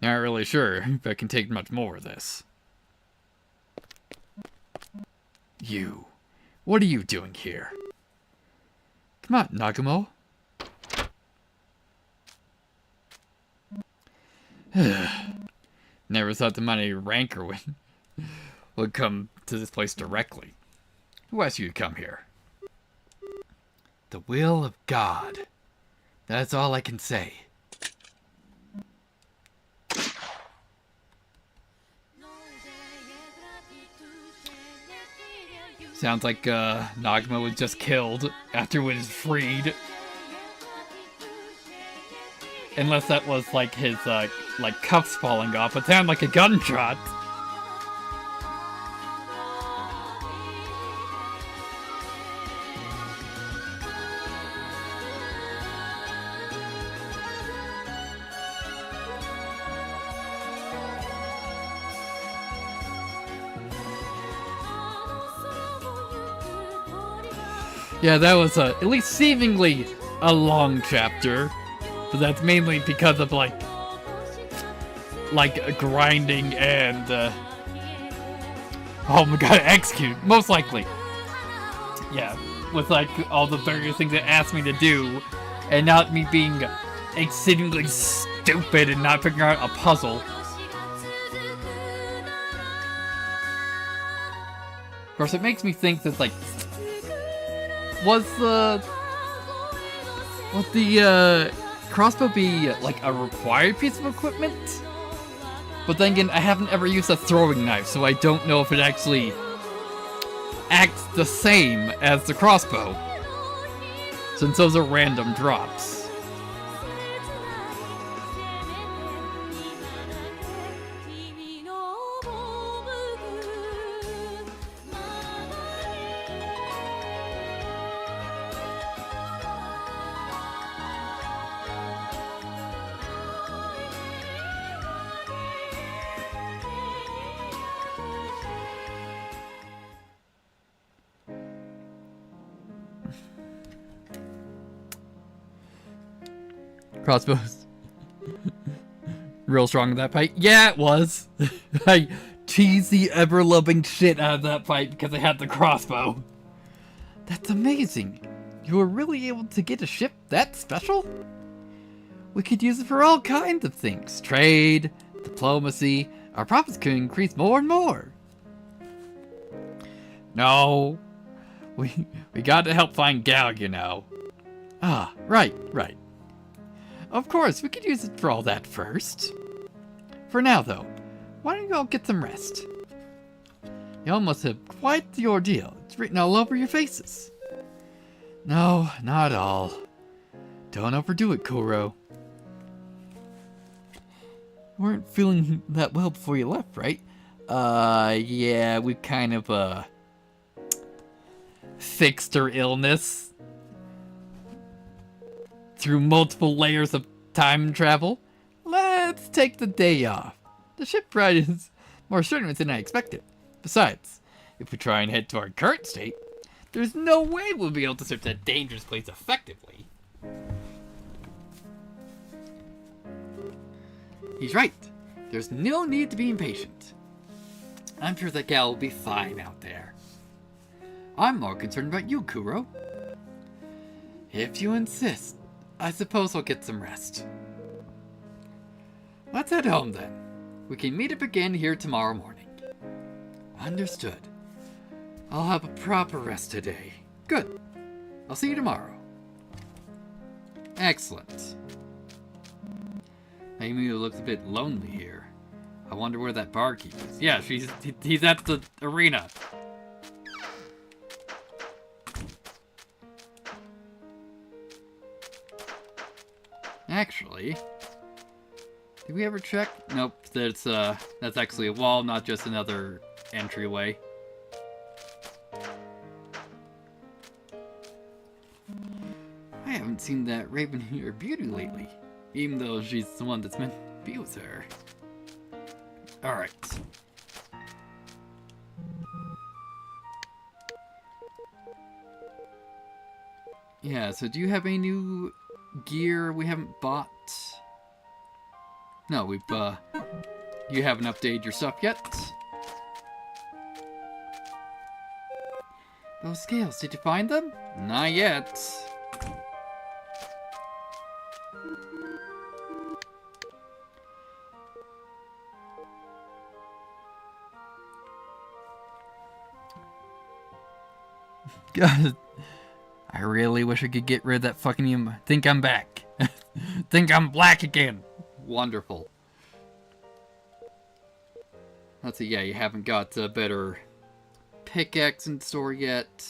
Not really sure if I can take much more of this. You, what are you doing here? Come on, Nagumo. Never thought the money rancor would come to this place directly. Who asked you to come here? The will of God. That's all I can say. Sounds like Naguma was just killed after it was freed. Unless that was like his like cuffs falling off. It sounded like a gunshot. Yeah, that was at least seemingly a long chapter, but that's mainly because of like grinding and oh my god, execute, most likely. Yeah, with like all the various things it asked me to do, and not me being exceedingly stupid and not figuring out a puzzle. Of course, it makes me think that like, would the crossbow be like a required piece of equipment? But then again, I haven't ever used a throwing knife, so I don't know if it actually acts the same as the crossbow, since those are random drops. Crossbows. Real strong in that fight. Yeah, it was. I teased the ever-loving shit out of that fight because I had the crossbow. That's amazing. You were really able to get a ship that special? We could use it for all kinds of things. Trade, diplomacy. Our profits could increase more and more. No. We got to help find Gal, you know. Ah, right. Of course, we could use it for all that first. For now, though, why don't you all get some rest? You all must have quite the ordeal. It's written all over your faces. No, not all. Don't overdo it, Kuro. You weren't feeling that well before you left, right? Yeah, we kind of, fixed her illness through multiple layers of time travel. Let's take the day off. The ship ride is more strenuous than I expected. Besides, if we try and head to our current state, there's no way we'll be able to search that dangerous place effectively. He's right. There's no need to be impatient. I'm sure that gal will be fine out there. I'm more concerned about you, Kuro. If you insist, I suppose I'll get some rest. Let's head home then. We can meet up again here tomorrow morning. Understood. I'll have a proper rest today. Good. I'll see you tomorrow. Excellent. Amy looks a bit lonely here. I wonder where that barkeep is. Yeah, he's at the arena. Actually, did we ever check? Nope, that's actually a wall, not just another entryway. I haven't seen that Raven or Beauty lately, even though she's the one that's meant to be with her. Alright. Yeah, so do you have any new gear we haven't bought? No, you haven't updated your stuff yet? Those scales, did you find them? Not yet. God, I really wish I could get rid of that fucking think I'm back. Think I'm black again. Wonderful. Let's see, yeah, you haven't got a better pickaxe in store yet.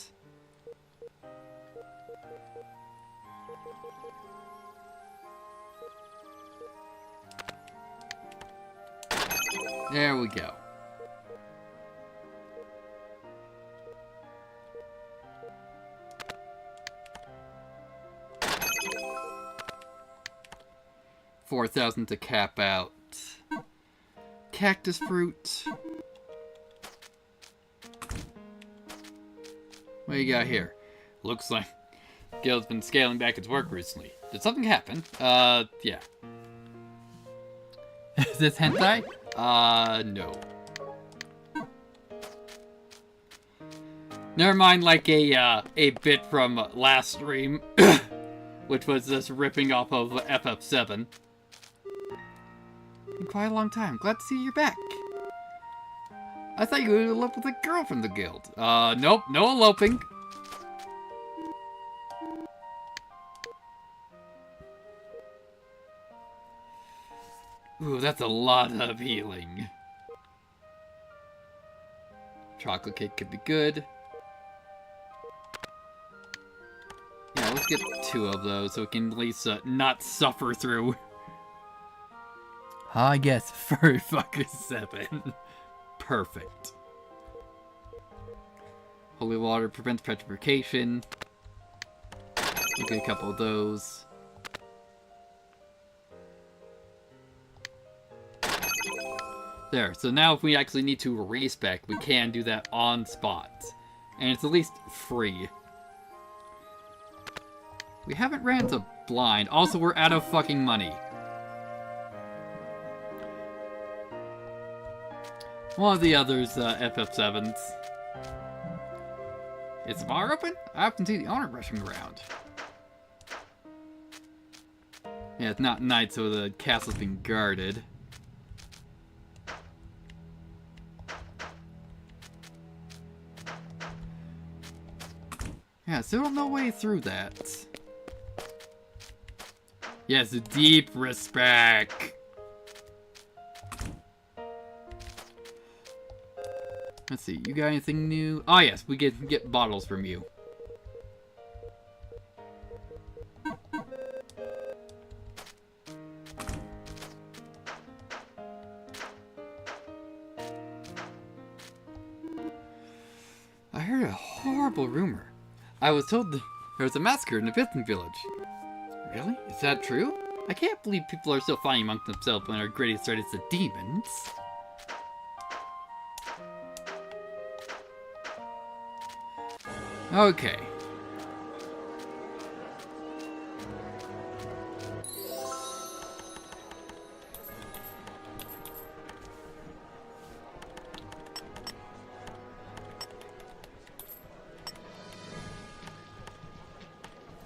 There we go. $4,000 to cap out. Cactus fruit. What do you got here? Looks like Guild's been scaling back its work recently. Did something happen? Yeah. Is this hentai? No. Never mind, like a bit from last stream, which was just ripping off of FF7. Been quite a long time. Glad to see you're back. I thought you would elope with a girl from the guild. Nope, no eloping. Ooh, that's a lot of healing. Chocolate cake could be good. Yeah, let's get 2 of those so we can at least not suffer through. Ah, yes, furry fucker 7. Perfect. Holy water prevents petrification. We'll get a couple of those. There, so now if we actually need to respec, we can do that on spot. And it's at least free. We haven't ran to blind. Also, we're out of fucking money. One of the others, FF7s. Is the bar open? I often see the owner rushing around. Yeah, it's not night, so the castle's being guarded. Yeah, still no way through that. Yes, deep respect. Let's see, you got anything new? Oh yes, we get bottles from you. I heard a horrible rumor. I was told there was a massacre in the Piston village. Really? Is that true? I can't believe people are still fighting amongst themselves when our greatest threat is the demons. Okay.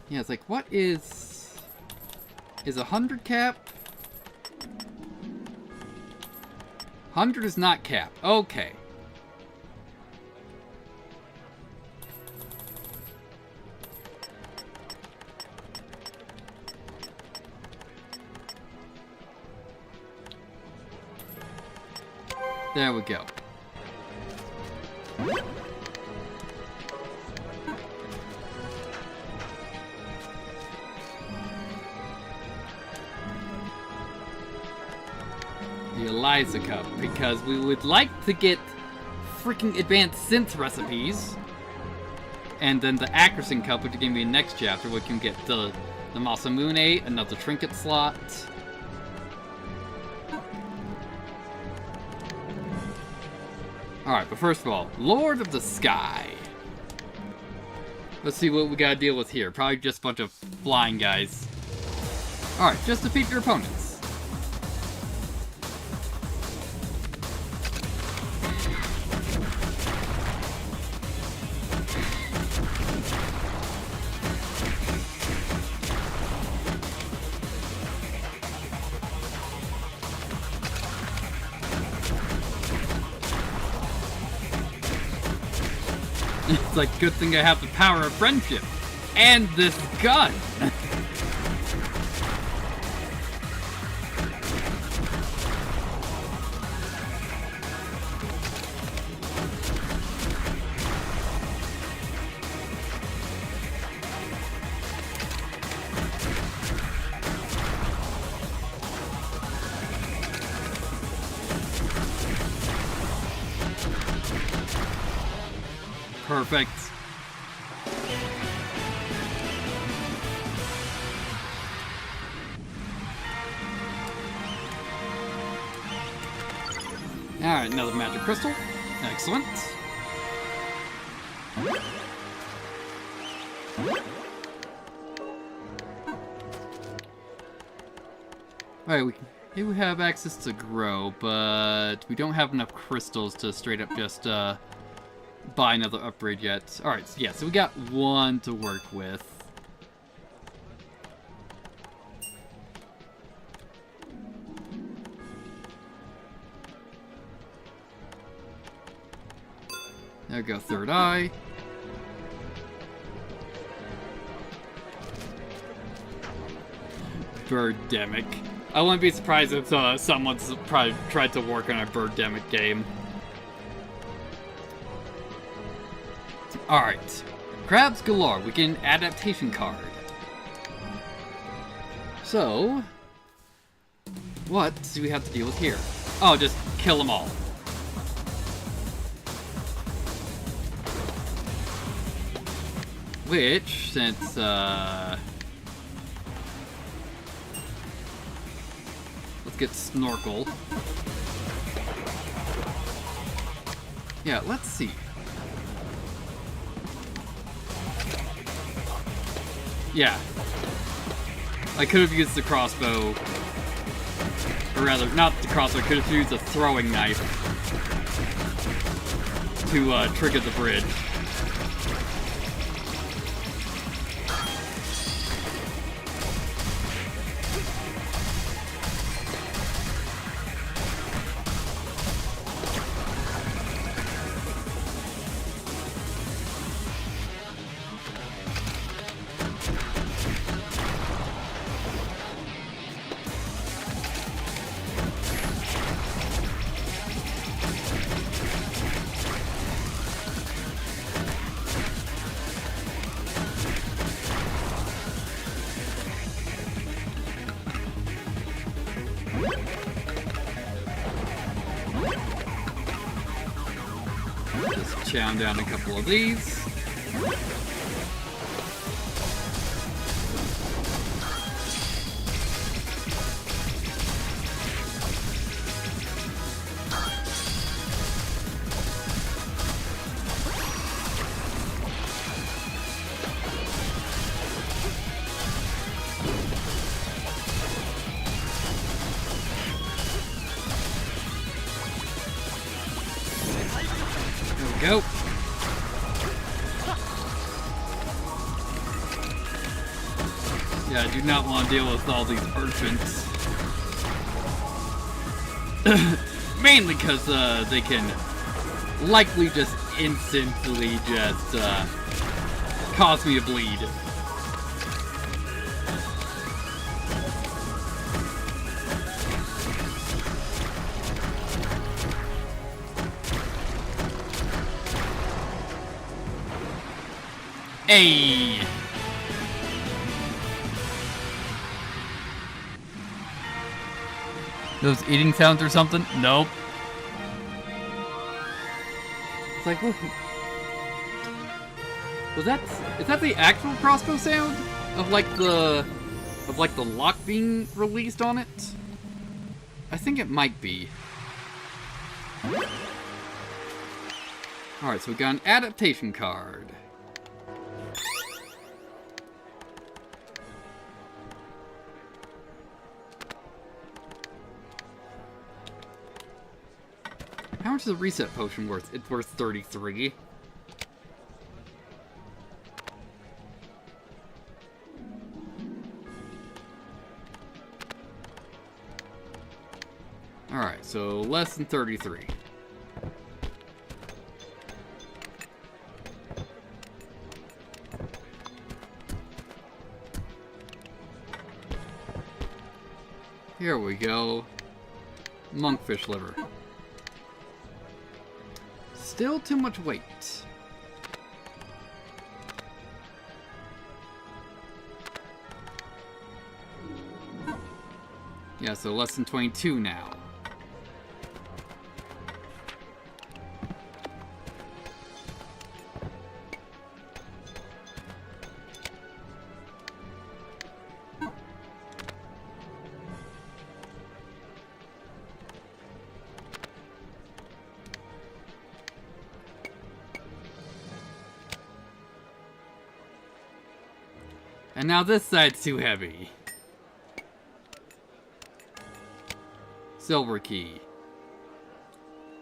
Yeah, it's like, what is 100 cap? 100 is not cap. Okay. There we go. The Eliza Cup, because we would like to get freaking advanced synth recipes. And then the Ackerson Cup, which is going to be the next chapter, we can get the Masamune, another trinket slot. Alright, but first of all, Lord of the Sky. Let's see what we gotta deal with here. Probably just a bunch of flying guys. Alright, just defeat your opponents. It's like, good thing I have the power of friendship. And this gun! Perfect. Alright, another magic crystal. Excellent. Alright, here we have access to grow, but we don't have enough crystals to straight up just buy another upgrade yet. Alright, yeah, so we got one to work with. There we go, third eye. Birdemic. I wouldn't be surprised if someone's probably tried to work on a Birdemic game. Alright. Crabs galore. We get an adaptation card. So, what do we have to deal with here? Oh, just kill them all. Which, since, let's get Snorkel. Yeah, let's see. Yeah. I could have used the crossbow. Or rather, not the crossbow, I could have used a throwing knife to trigger the bridge. Just chow down a couple of these. Go. Yeah, I do not want to deal with all these urchins. Mainly because they can likely just instantly just cause me to bleed. Hey! Those eating sounds or something? Nope. It's like, what? Is that the actual crossbow sound? Of like the lock being released on it? I think it might be. Alright, so we got an adaptation card. How much is a reset potion worth? It's worth 33. Alright, so less than 33. Here we go. Monkfish liver. Still too much weight. Yeah, so less than 22 now. And now this side's too heavy. Silver key.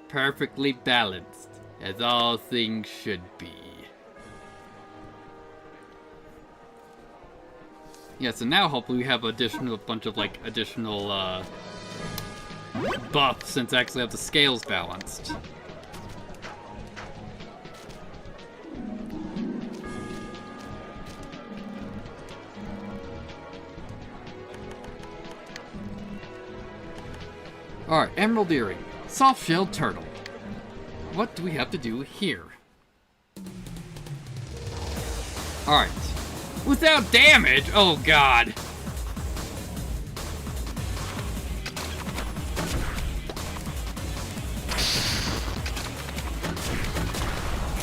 Perfectly balanced, as all things should be. Yeah, so now hopefully we have a bunch of additional buffs since I actually have the scales balanced. Alright, Emerald Earring. Soft-shelled turtle. What do we have to do here? Alright. Without damage? Oh god.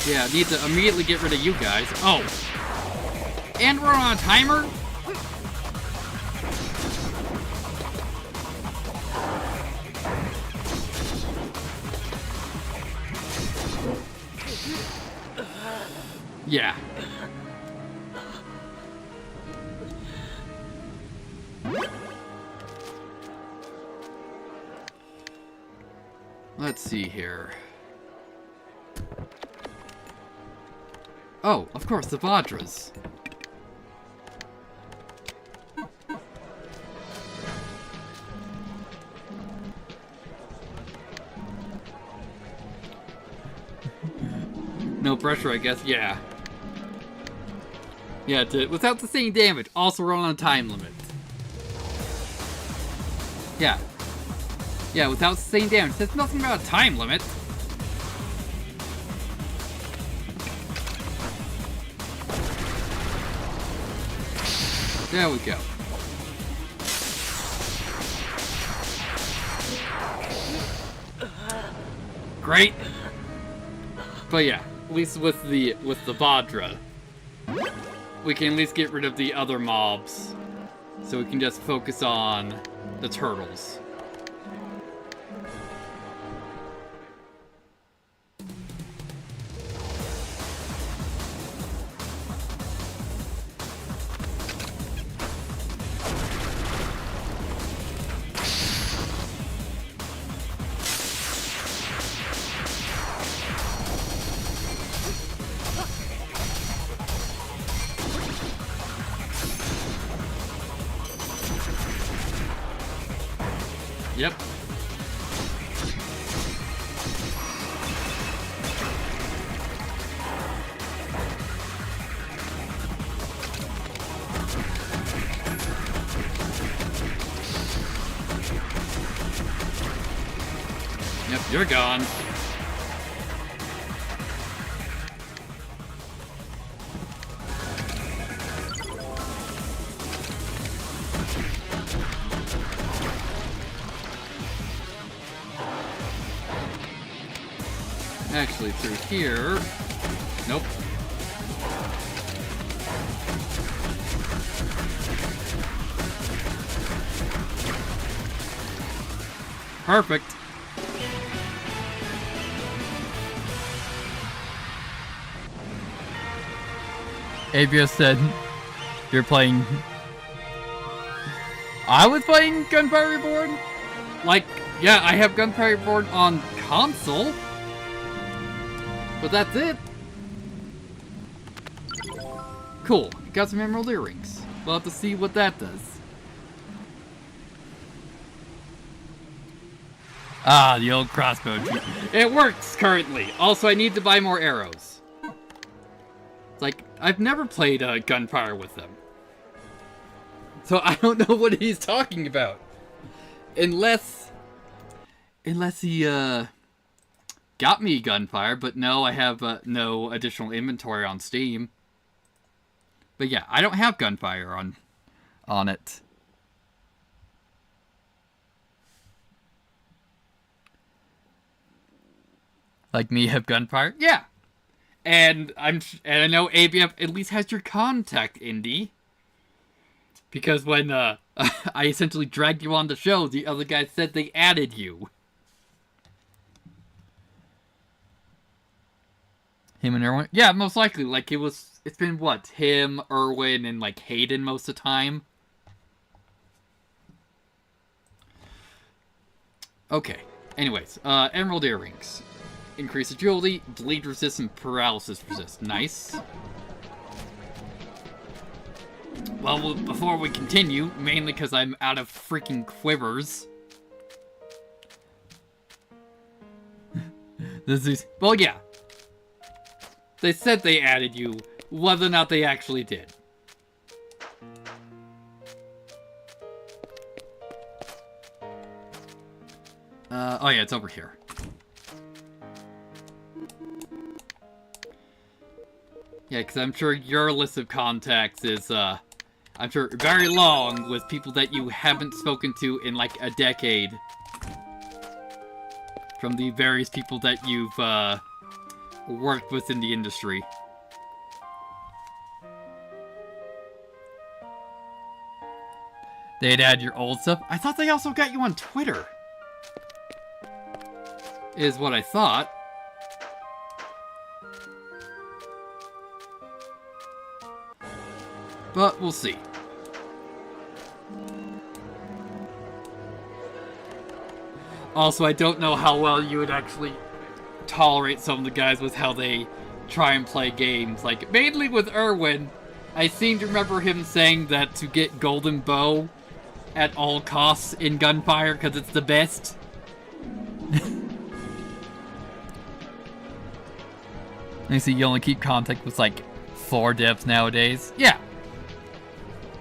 Yeah, need to immediately get rid of you guys. Oh. And we're on a timer? Yeah. Let's see here. Oh, of course, the Vajras. No pressure, I guess. Yeah. Yeah, without the same damage. Also, we're on a time limit. Yeah. Yeah, without the same damage. There's nothing about a time limit. There we go. Great. But yeah, at least with the Vajra, we can at least get rid of the other mobs, so we can just focus on the turtles. Yep. Yep, you're gone. Actually, through here. Nope. Perfect. ABS said you're playing. I was playing Gunfire Reborn? Like, yeah, I have Gunfire Reborn on console. But that's it. Cool. Got some emerald earrings. We'll have to see what that does. Ah, the old crossbow. It works currently. Also, I need to buy more arrows. Like, I've never played Gunfire with them. So I don't know what he's talking about. Unless he, got me Gunfire, but no, I have no additional inventory on Steam. But yeah, I don't have Gunfire on it. Like me have Gunfire? Yeah. And I know ABF at least has your contact, Indy. Because when I essentially dragged you on the show, the other guy said they added you. Him and Erwin? Yeah, most likely. Like, it's been what? Him, Erwin, and like Hayden most of the time. Okay. Anyways, emerald earrings. Increase agility, bleed resist, and paralysis resist. Nice. Well, before we continue, mainly because I'm out of freaking quivers. Well, yeah. They said they added you, whether or not they actually did. Oh yeah, it's over here. Yeah, because I'm sure your list of contacts is, I'm sure very long with people that you haven't spoken to in like a decade. From the various people that you've, worked with in the industry. They'd add your old stuff? I thought they also got you on Twitter. Is what I thought. But we'll see. Also, I don't know how well you would actually tolerate some of the guys with how they try and play games. Like, mainly with Erwin, I seem to remember him saying that to get Golden Bow at all costs in Gunfire because it's the best. You see, you only keep contact with like 4 devs nowadays. Yeah.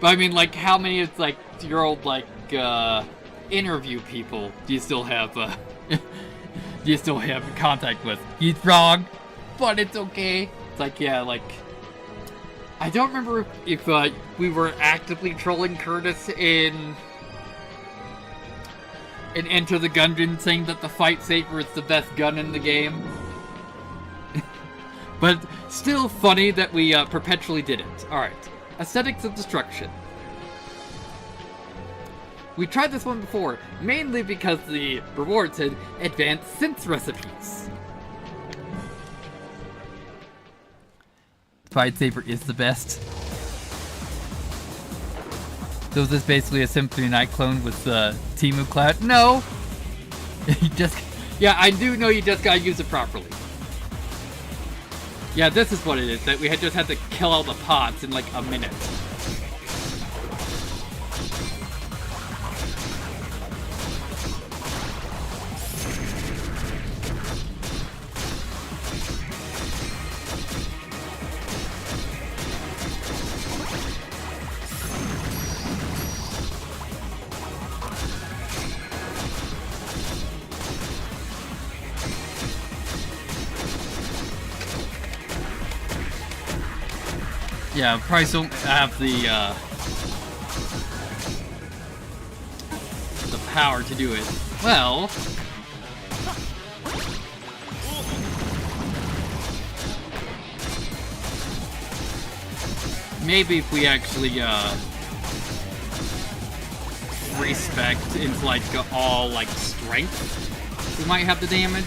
But I mean, like, how many of, like, your old, like, interview people do you still have, do you still have contact with? He's wrong, but it's okay. It's like, yeah, like, I don't remember if we were actively trolling Curtis in Enter the Gungeon, saying that the Fight Saber is the best gun in the game. But still funny that we perpetually did it. Alright. Aesthetics of Destruction. We tried this one before, mainly because the reward said advanced synth recipes. Fight Saber is the best. So is this basically a Symphony Night clone with the Temu Cloud? No! You just... Yeah, I do know you just gotta use it properly. Yeah, this is what it is, that we just had to kill all the pots in like a minute. Yeah, probably don't have the power to do it. Well, maybe if we actually respect into like all like strength, we might have the damage.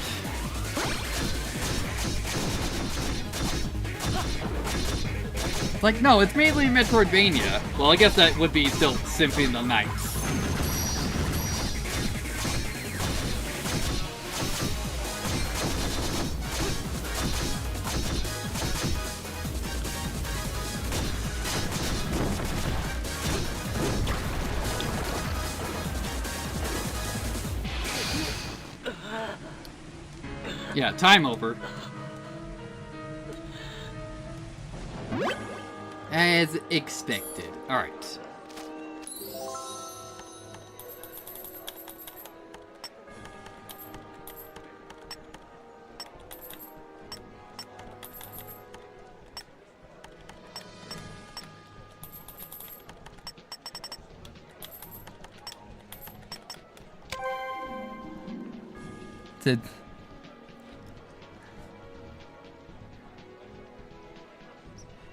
Like, no, it's mainly Metroidvania. Well, I guess that would be still Symphony of the Night. Yeah, time over. As expected. Alright.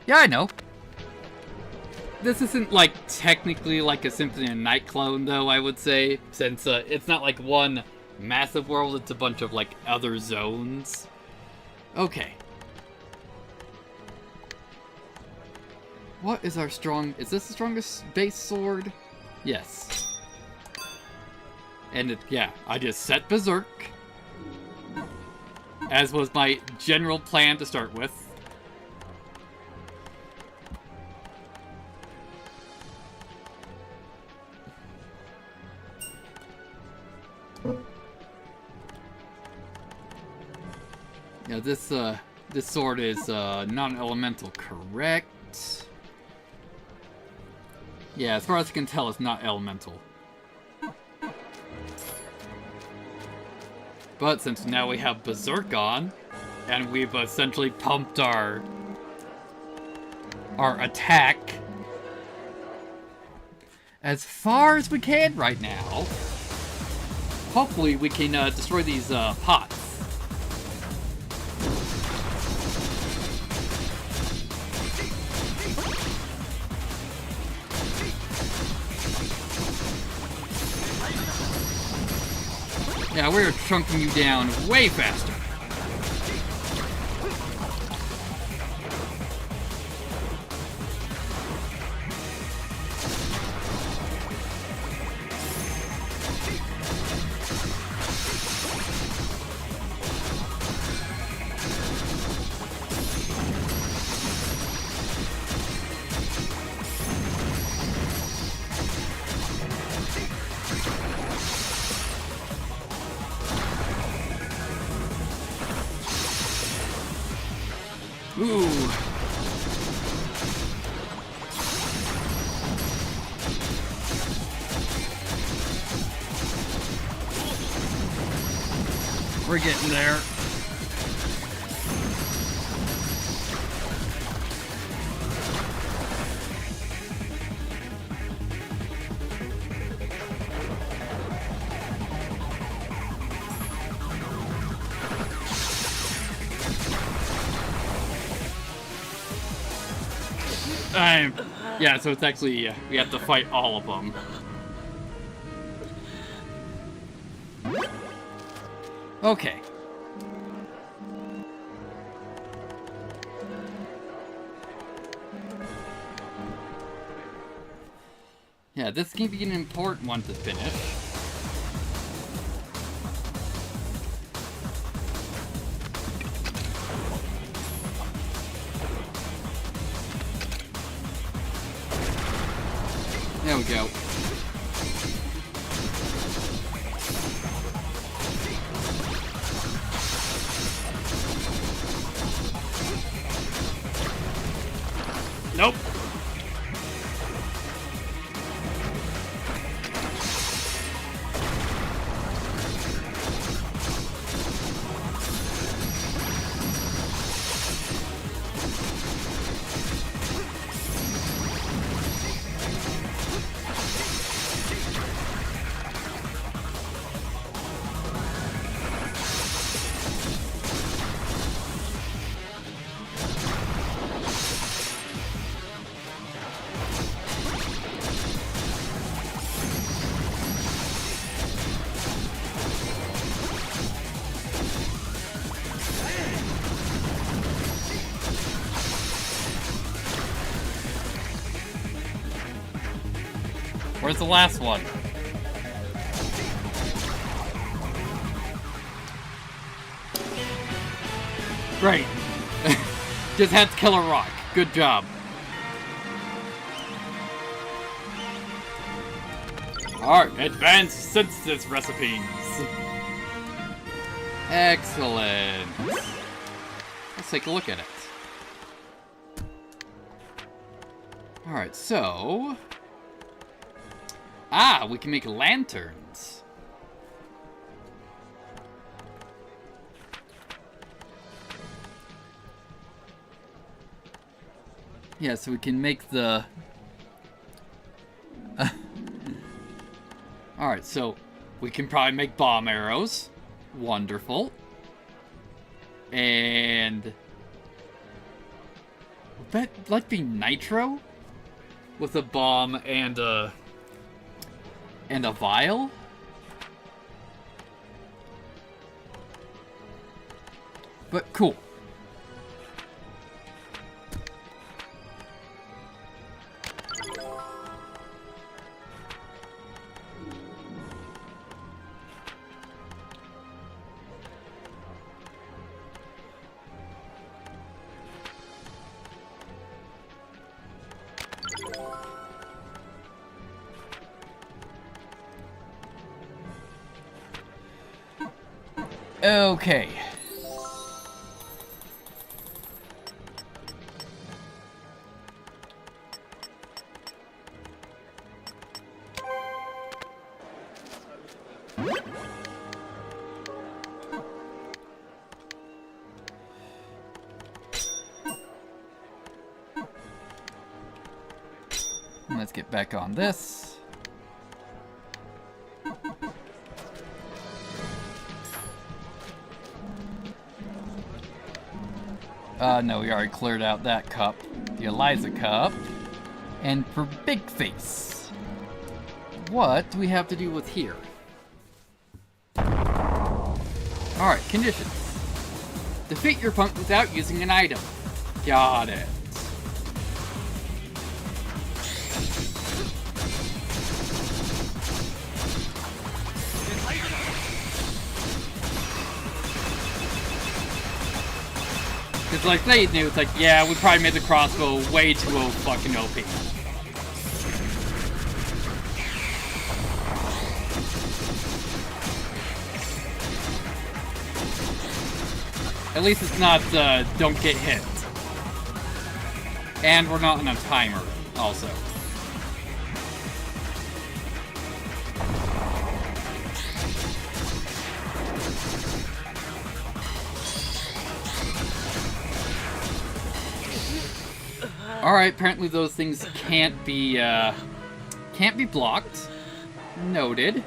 Yeah, I know. This isn't, like, technically like a Symphony of the Night clone, though, I would say. Since it's not, like, one massive world, it's a bunch of, like, other zones. Okay. What is our strong... Is this the strongest base sword? Yes. And, yeah, I just set Berserk. As was my general plan to start with. Yeah, this sword is non-elemental, correct? Yeah, as far as I can tell, it's not elemental. But since now we have Berserk on, and we've essentially pumped our attack as far as we can right now, hopefully we can destroy these pots. Yeah, we're chunking you down way faster. Ooh. We're getting there. Yeah, so it's actually, we have to fight all of them. Okay. Yeah, this can be an important one to finish. There we go. Nope. Where's the last one? Great. Just had to kill a rock. Good job. Alright, advanced synthesis recipes. Excellent. Let's take a look at it. Alright, so... Ah, we can make lanterns. Yeah, so we can make the... Alright, so we can probably make bomb arrows. Wonderful. And... would that like be nitro? With a bomb and a vial? But cool. Okay. Let's get back on this. No, we already cleared out that cup. The Eliza cup. And for Big Face, what do we have to do with here? Alright, conditions. Defeat your opponent without using an item. Got it. It's like they knew, it's like, yeah, we probably made the crossbow way too fucking OP. At least it's not, don't get hit. And we're not on a timer, also. Alright, apparently those things can't be blocked. Noted.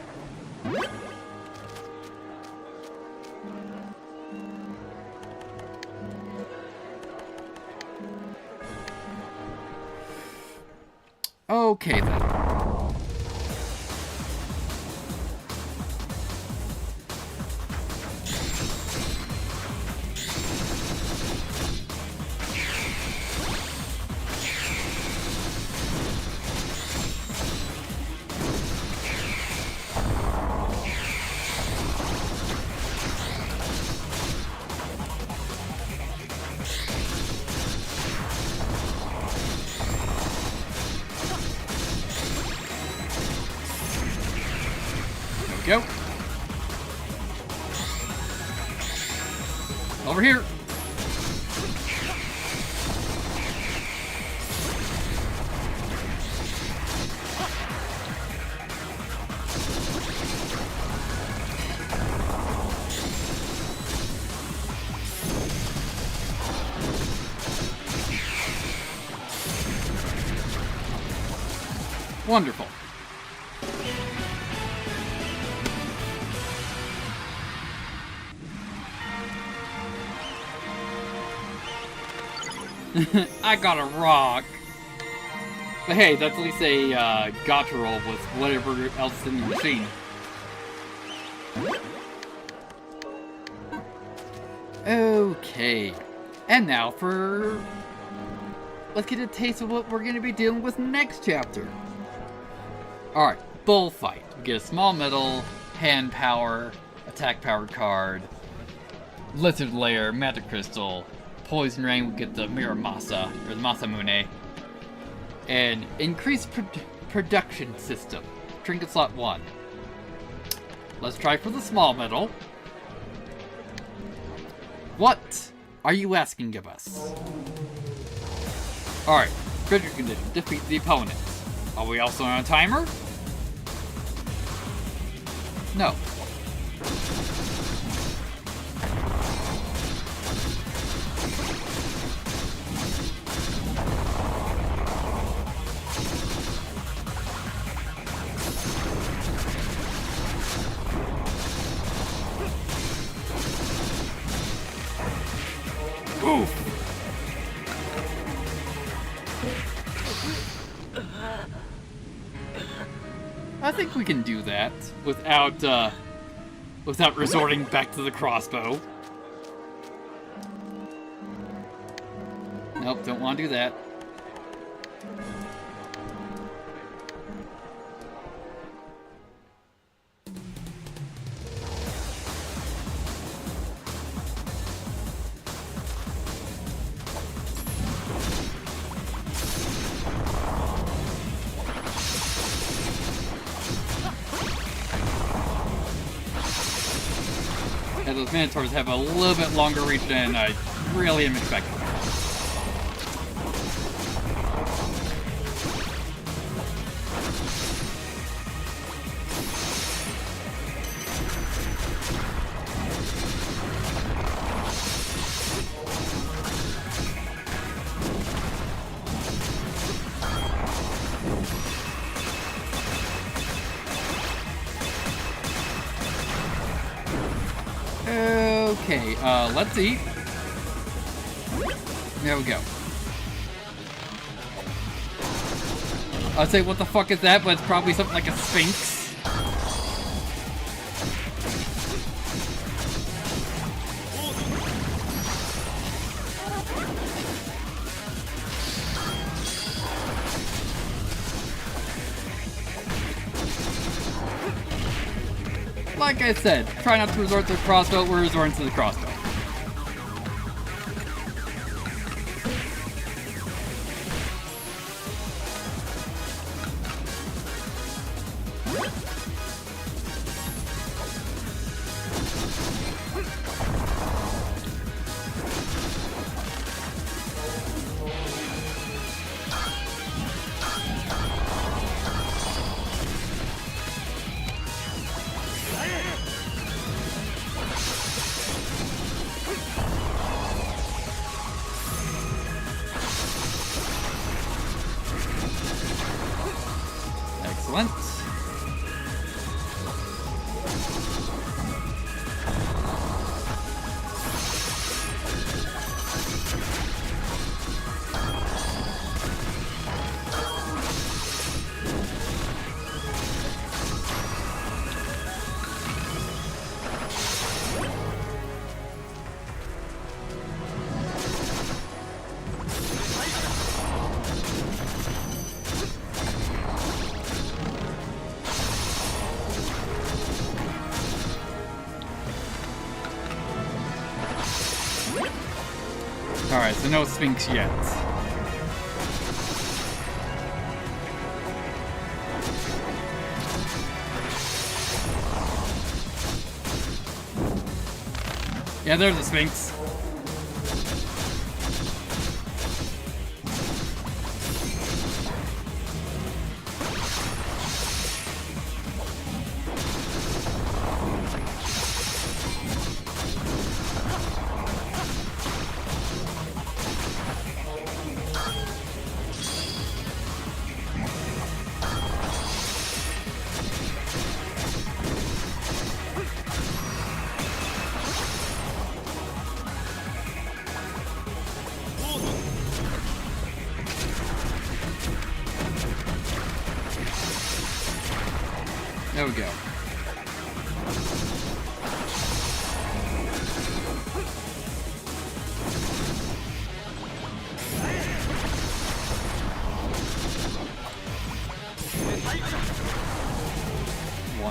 Okay then. Go. Over here. Wonderful. I got a rock. But hey, that's at least a gotcha roll with whatever else is in the machine. Okay. And now for... let's get a taste of what we're going to be dealing with next chapter. Alright, bullfight. We get a small medal, hand power, attack powered card, lizard layer, magic crystal, poison rain, we get the Miramasa, or the Masamune, and increased production system. Trinket slot 1. Let's try for the small medal. What are you asking of us? Alright, critical condition. Defeat the opponent. Are we also on a timer? No. Oof! I think we can do that without resorting back to the crossbow. Nope, don't want to do that. And those Minotaurs have a little bit longer reach than I really am expecting. Okay, let's eat. There we go. I'd say, what the fuck is that? But it's probably something like a sphinx. Like I said, try not to resort to the crossbow, we're resorting to the crossbow. Excellent. Alright, so no Sphinx yet. Yeah, there's a Sphinx. There we go.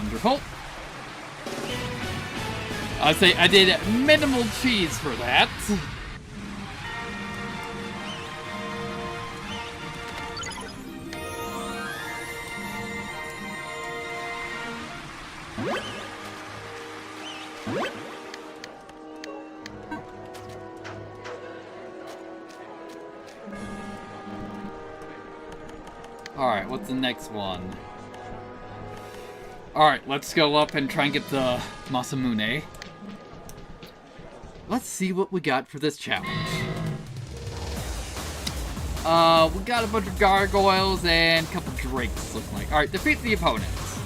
Wonderful. I'd say I did minimal cheese for that. Alright, what's the next one? Alright, let's go up and try and get the Masamune. Let's see what we got for this challenge. We got a bunch of gargoyles and a couple drakes, looking like. Alright, defeat the opponents.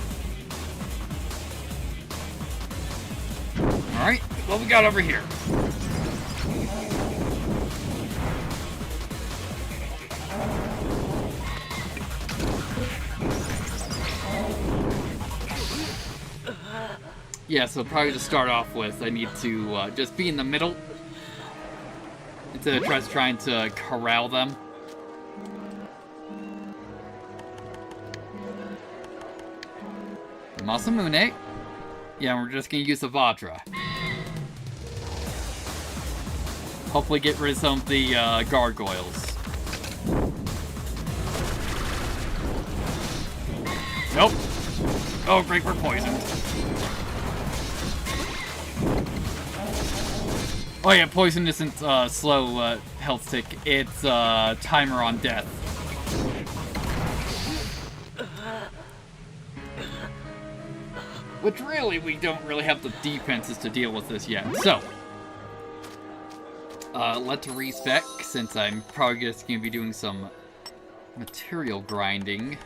Alright, what we got over here? Yeah, so probably to start off with, I need to just be in the middle instead of trying to corral them. Masamune. Yeah, we're just gonna use the Vajra. Hopefully get rid of some of the gargoyles. Nope. Oh, great, we're poisoned. Oh yeah, poison isn't slow health tick, it's timer on death. Which really, we don't really have the defenses to deal with this yet. So, let's respec, since I'm probably just going to be doing some material grinding.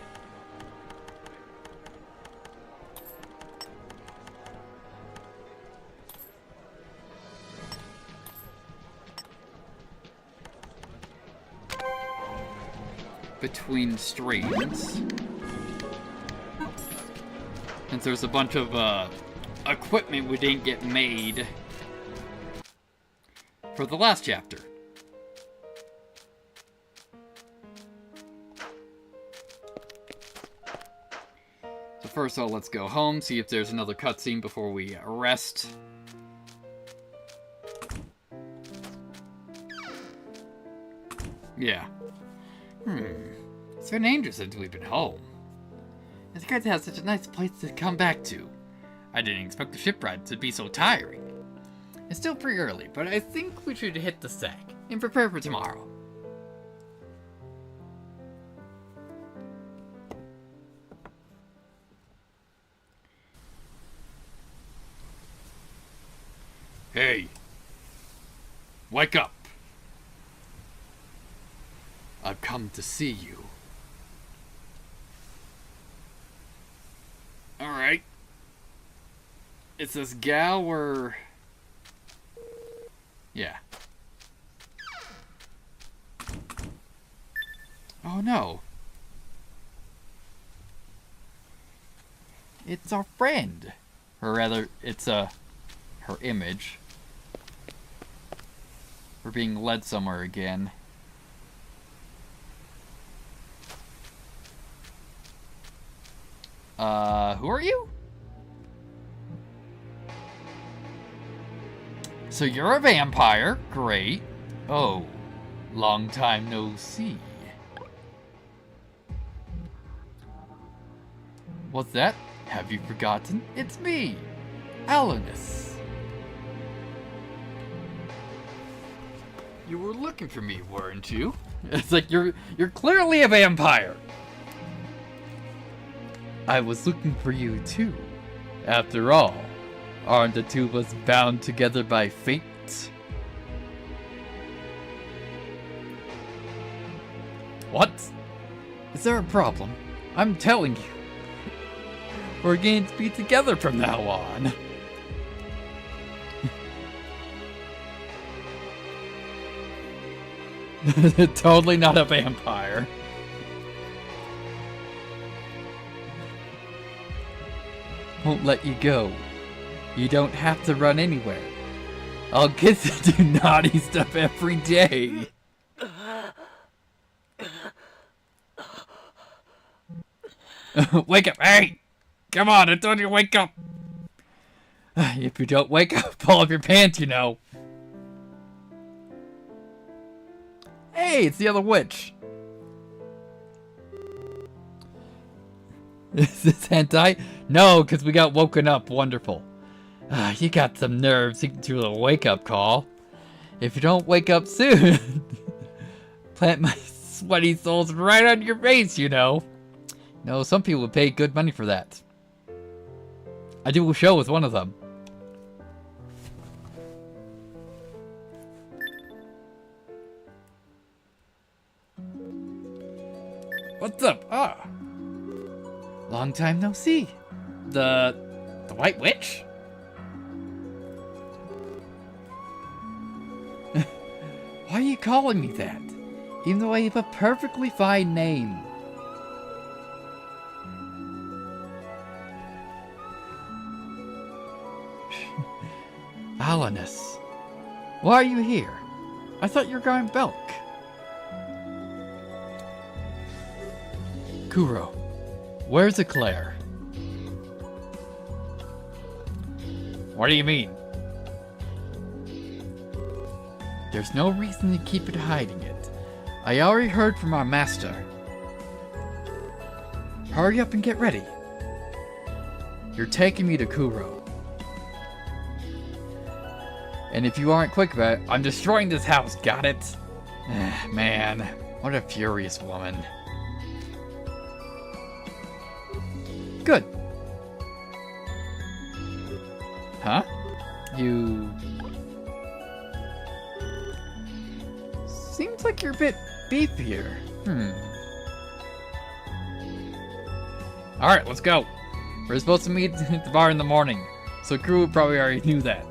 Between streams. Since there's a bunch of equipment we didn't get made for the last chapter. So first of all, let's go home, see if there's another cutscene before we rest. Yeah. It's been ages since we've been home. It's great to have such a nice place to come back to. I didn't expect the ship ride to be so tiring. It's still pretty early, but I think we should hit the sack and prepare for tomorrow. Hey. Wake up. I've come to see you. Alright. It's this gal where... Yeah. Oh no. It's our friend. Or rather, it's her image. We're being led somewhere again. Who are you? So you're a vampire. Great. Oh, long time no see. What's that? Have you forgotten? It's me, Alanis. You were looking for me, weren't you? It's like you're clearly a vampire. I was looking for you too. After all, aren't the two of us bound together by fate? What? Is there a problem? I'm telling you. We're going to be together from now on. Totally not a vampire. Won't let you go. You don't have to run anywhere. I'll get to do naughty stuff every day. Wake up, hey! Come on, I told you to wake up. If you don't wake up, pull up your pants, you know. Hey, it's the other witch. Is this hentai? No, because we got woken up. Wonderful. You got some nerves. You can do a little wake-up call. If you don't wake up soon, plant my sweaty soles right on your face, you know. No, some people would pay good money for that. I do a show with one of them. What's up? Ah. Long time no see. The White Witch? Why are you calling me that? Even though I have a perfectly fine name. Alanus, why are you here? I thought you were going Belk. Kuro, where's Eclair? What do you mean? There's no reason to keep it hiding it. I already heard from our master. Hurry up and get ready. You're taking me to Kuro. And if you aren't quick about it, I'm destroying this house, got it? Man, what a furious woman. Good. Huh? You... Seems like you're a bit beefier. Alright, let's go. We're supposed to meet at the bar in the morning, so crew probably already knew that.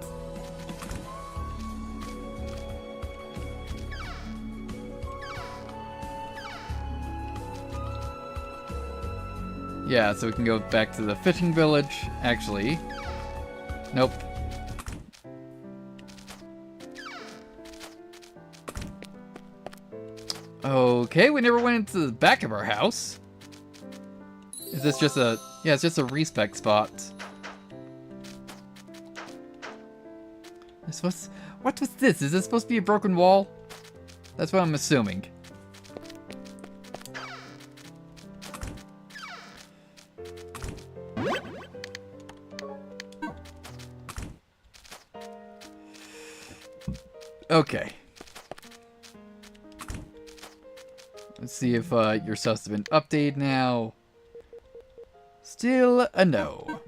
Yeah, so we can go back to the fishing village. Actually, nope. Okay, we never went into the back of our house. Is this just a... Yeah, it's just a respec spot. What was this? Is this supposed to be a broken wall? That's what I'm assuming. Okay. Let's see if your stuff's been updated now. Still a no.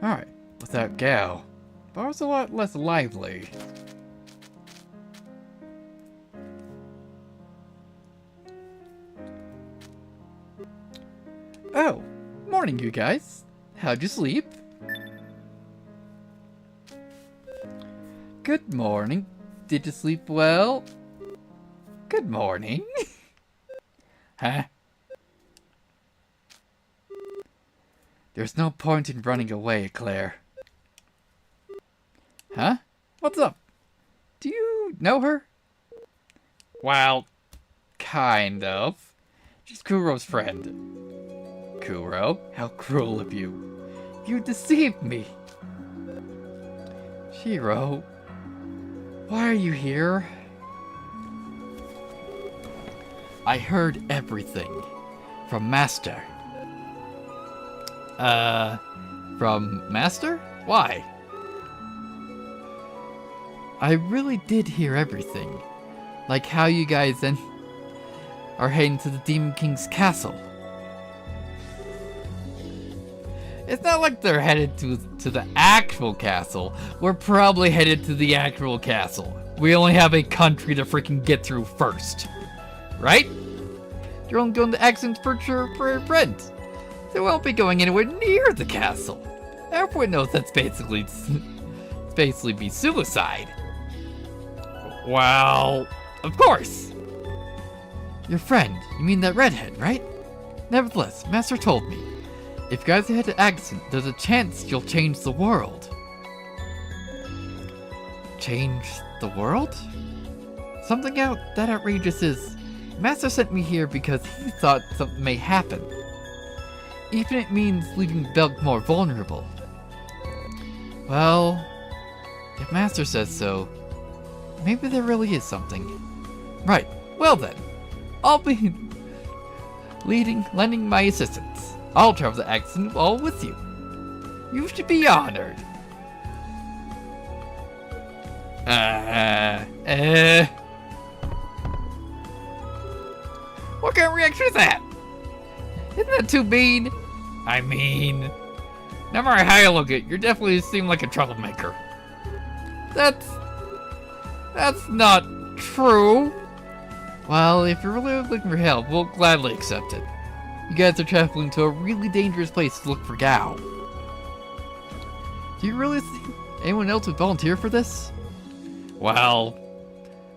Alright, without Gao, bar's a lot less lively. Oh, morning you guys. How'd you sleep? Good morning. Did you sleep well? Good morning. Huh? There's no point in running away, Claire. Huh? What's up? Do you know her? Well, kind of. She's Kuro's friend. Kuro, how cruel of you. You deceived me. Shiro, why are you here? I heard everything. From Master. From Master? Why? I really did hear everything. Like how you guys then are heading to the Demon King's castle. It's not like they're headed to the actual castle. We're probably headed to the actual castle. We only have a country to freaking get through first. Right? You're only going to accent for a friend. They won't be going anywhere near the castle. Everyone knows that's basically be suicide. Well, of course. Your friend, you mean that redhead, right? Nevertheless, Master told me, if you guys head to Accent, there's a chance you'll change the world. change the world? Something that outrageous is, Master sent me here because he thought something may happen. Even if it means leaving Belk more vulnerable. Well, if Master says so, maybe there really is something. Right, well then, I'll be lending my assistance. I'll travel the accident wall with you. You should be honored. What kind of reaction is that? Isn't that too mean? I mean, no matter how you look at it, you definitely seem like a troublemaker. That's not true. Well, if you're really looking for help, we'll gladly accept it. You guys are traveling to a really dangerous place to look for Gao. Do you really think anyone else would volunteer for this? Well,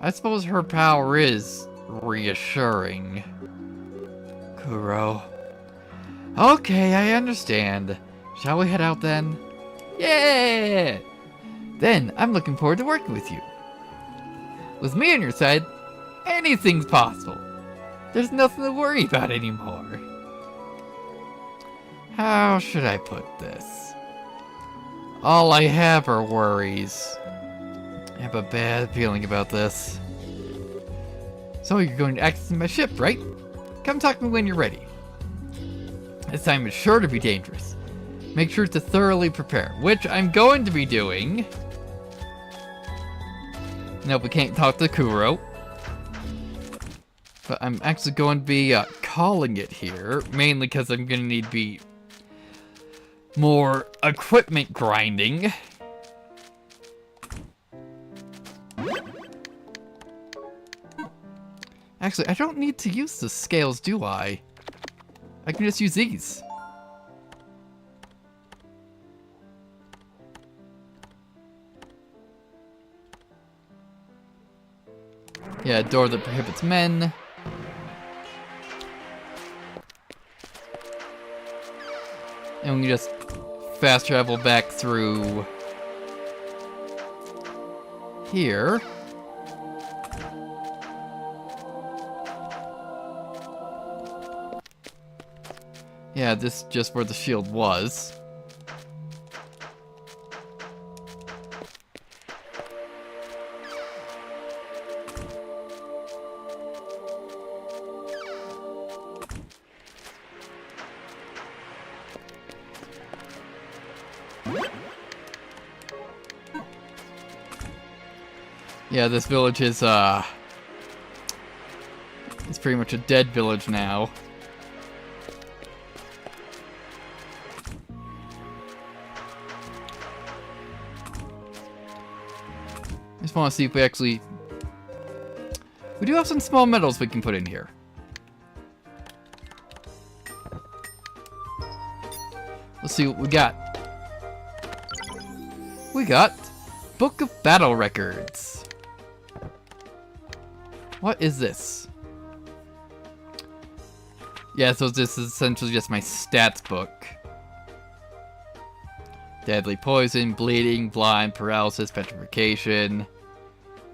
I suppose her power is reassuring. Kuro. Okay, I understand. Shall we head out then? Yeah! Then, I'm looking forward to working with you. With me on your side, anything's possible. There's nothing to worry about anymore. How should I put this? All I have are worries. I have a bad feeling about this. So you're going to access my ship, right? Come talk to me when you're ready. This time is sure to be dangerous. Make sure to thoroughly prepare, which I'm going to be doing. Nope, we can't talk to Kuro. But I'm actually going to be calling it here, mainly because I'm going to need to be more equipment grinding. Actually, I don't need to use the scales, do I? I can just use these. Yeah, door that prohibits men. And we can just fast travel back through here. Yeah, this is just where the shield was. Yeah, this village is it's pretty much a dead village now. I just want to see if we do have some small metals we can put in here. Let's see what we got. We got Book of Battle Records. What is this? Yeah, so this is essentially just my stats book. Deadly poison, bleeding, blind, paralysis, petrification,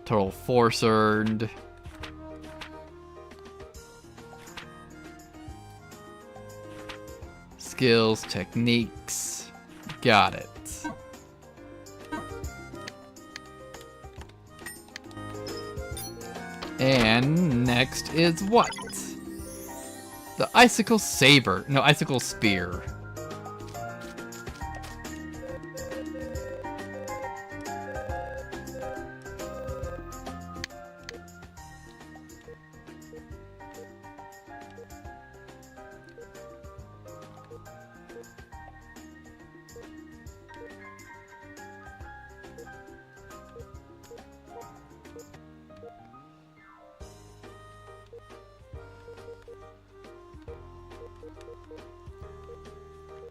total force earned. Skills, techniques. Got it. And next is what? The Icicle Saber. No, Icicle Spear.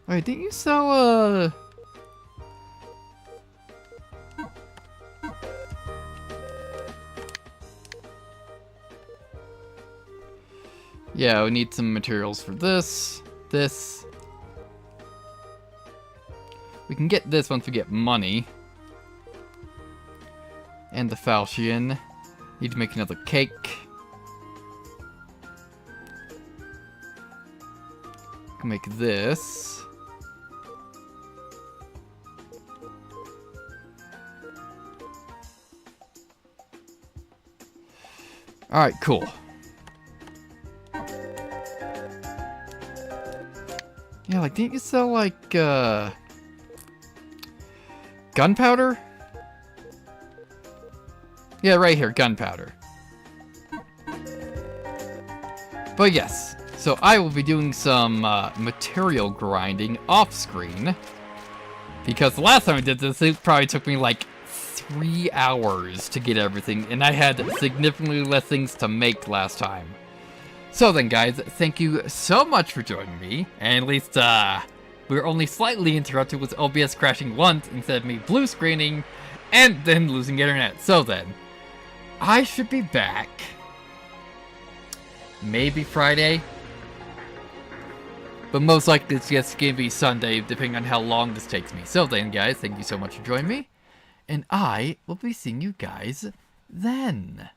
Wait, didn't you sell, Yeah, we need some materials for this. We can get this once we get money. And the falchion. Need to make another cake. Make this. Alright, cool. Yeah, like, didn't you sell, like, gunpowder? Yeah, right here, gunpowder. But yes, so I will be doing some material grinding off-screen. Because the last time I did this, it probably took me, like, 3 hours to get everything, and I had significantly less things to make last time. So then, guys, thank you so much for joining me, and at least, we were only slightly interrupted with OBS crashing once instead of me blue screening, and then losing internet. So then, I should be back, maybe Friday, but most likely it's just gonna be Sunday, depending on how long this takes me. So then, guys, thank you so much for joining me, and I will be seeing you guys then.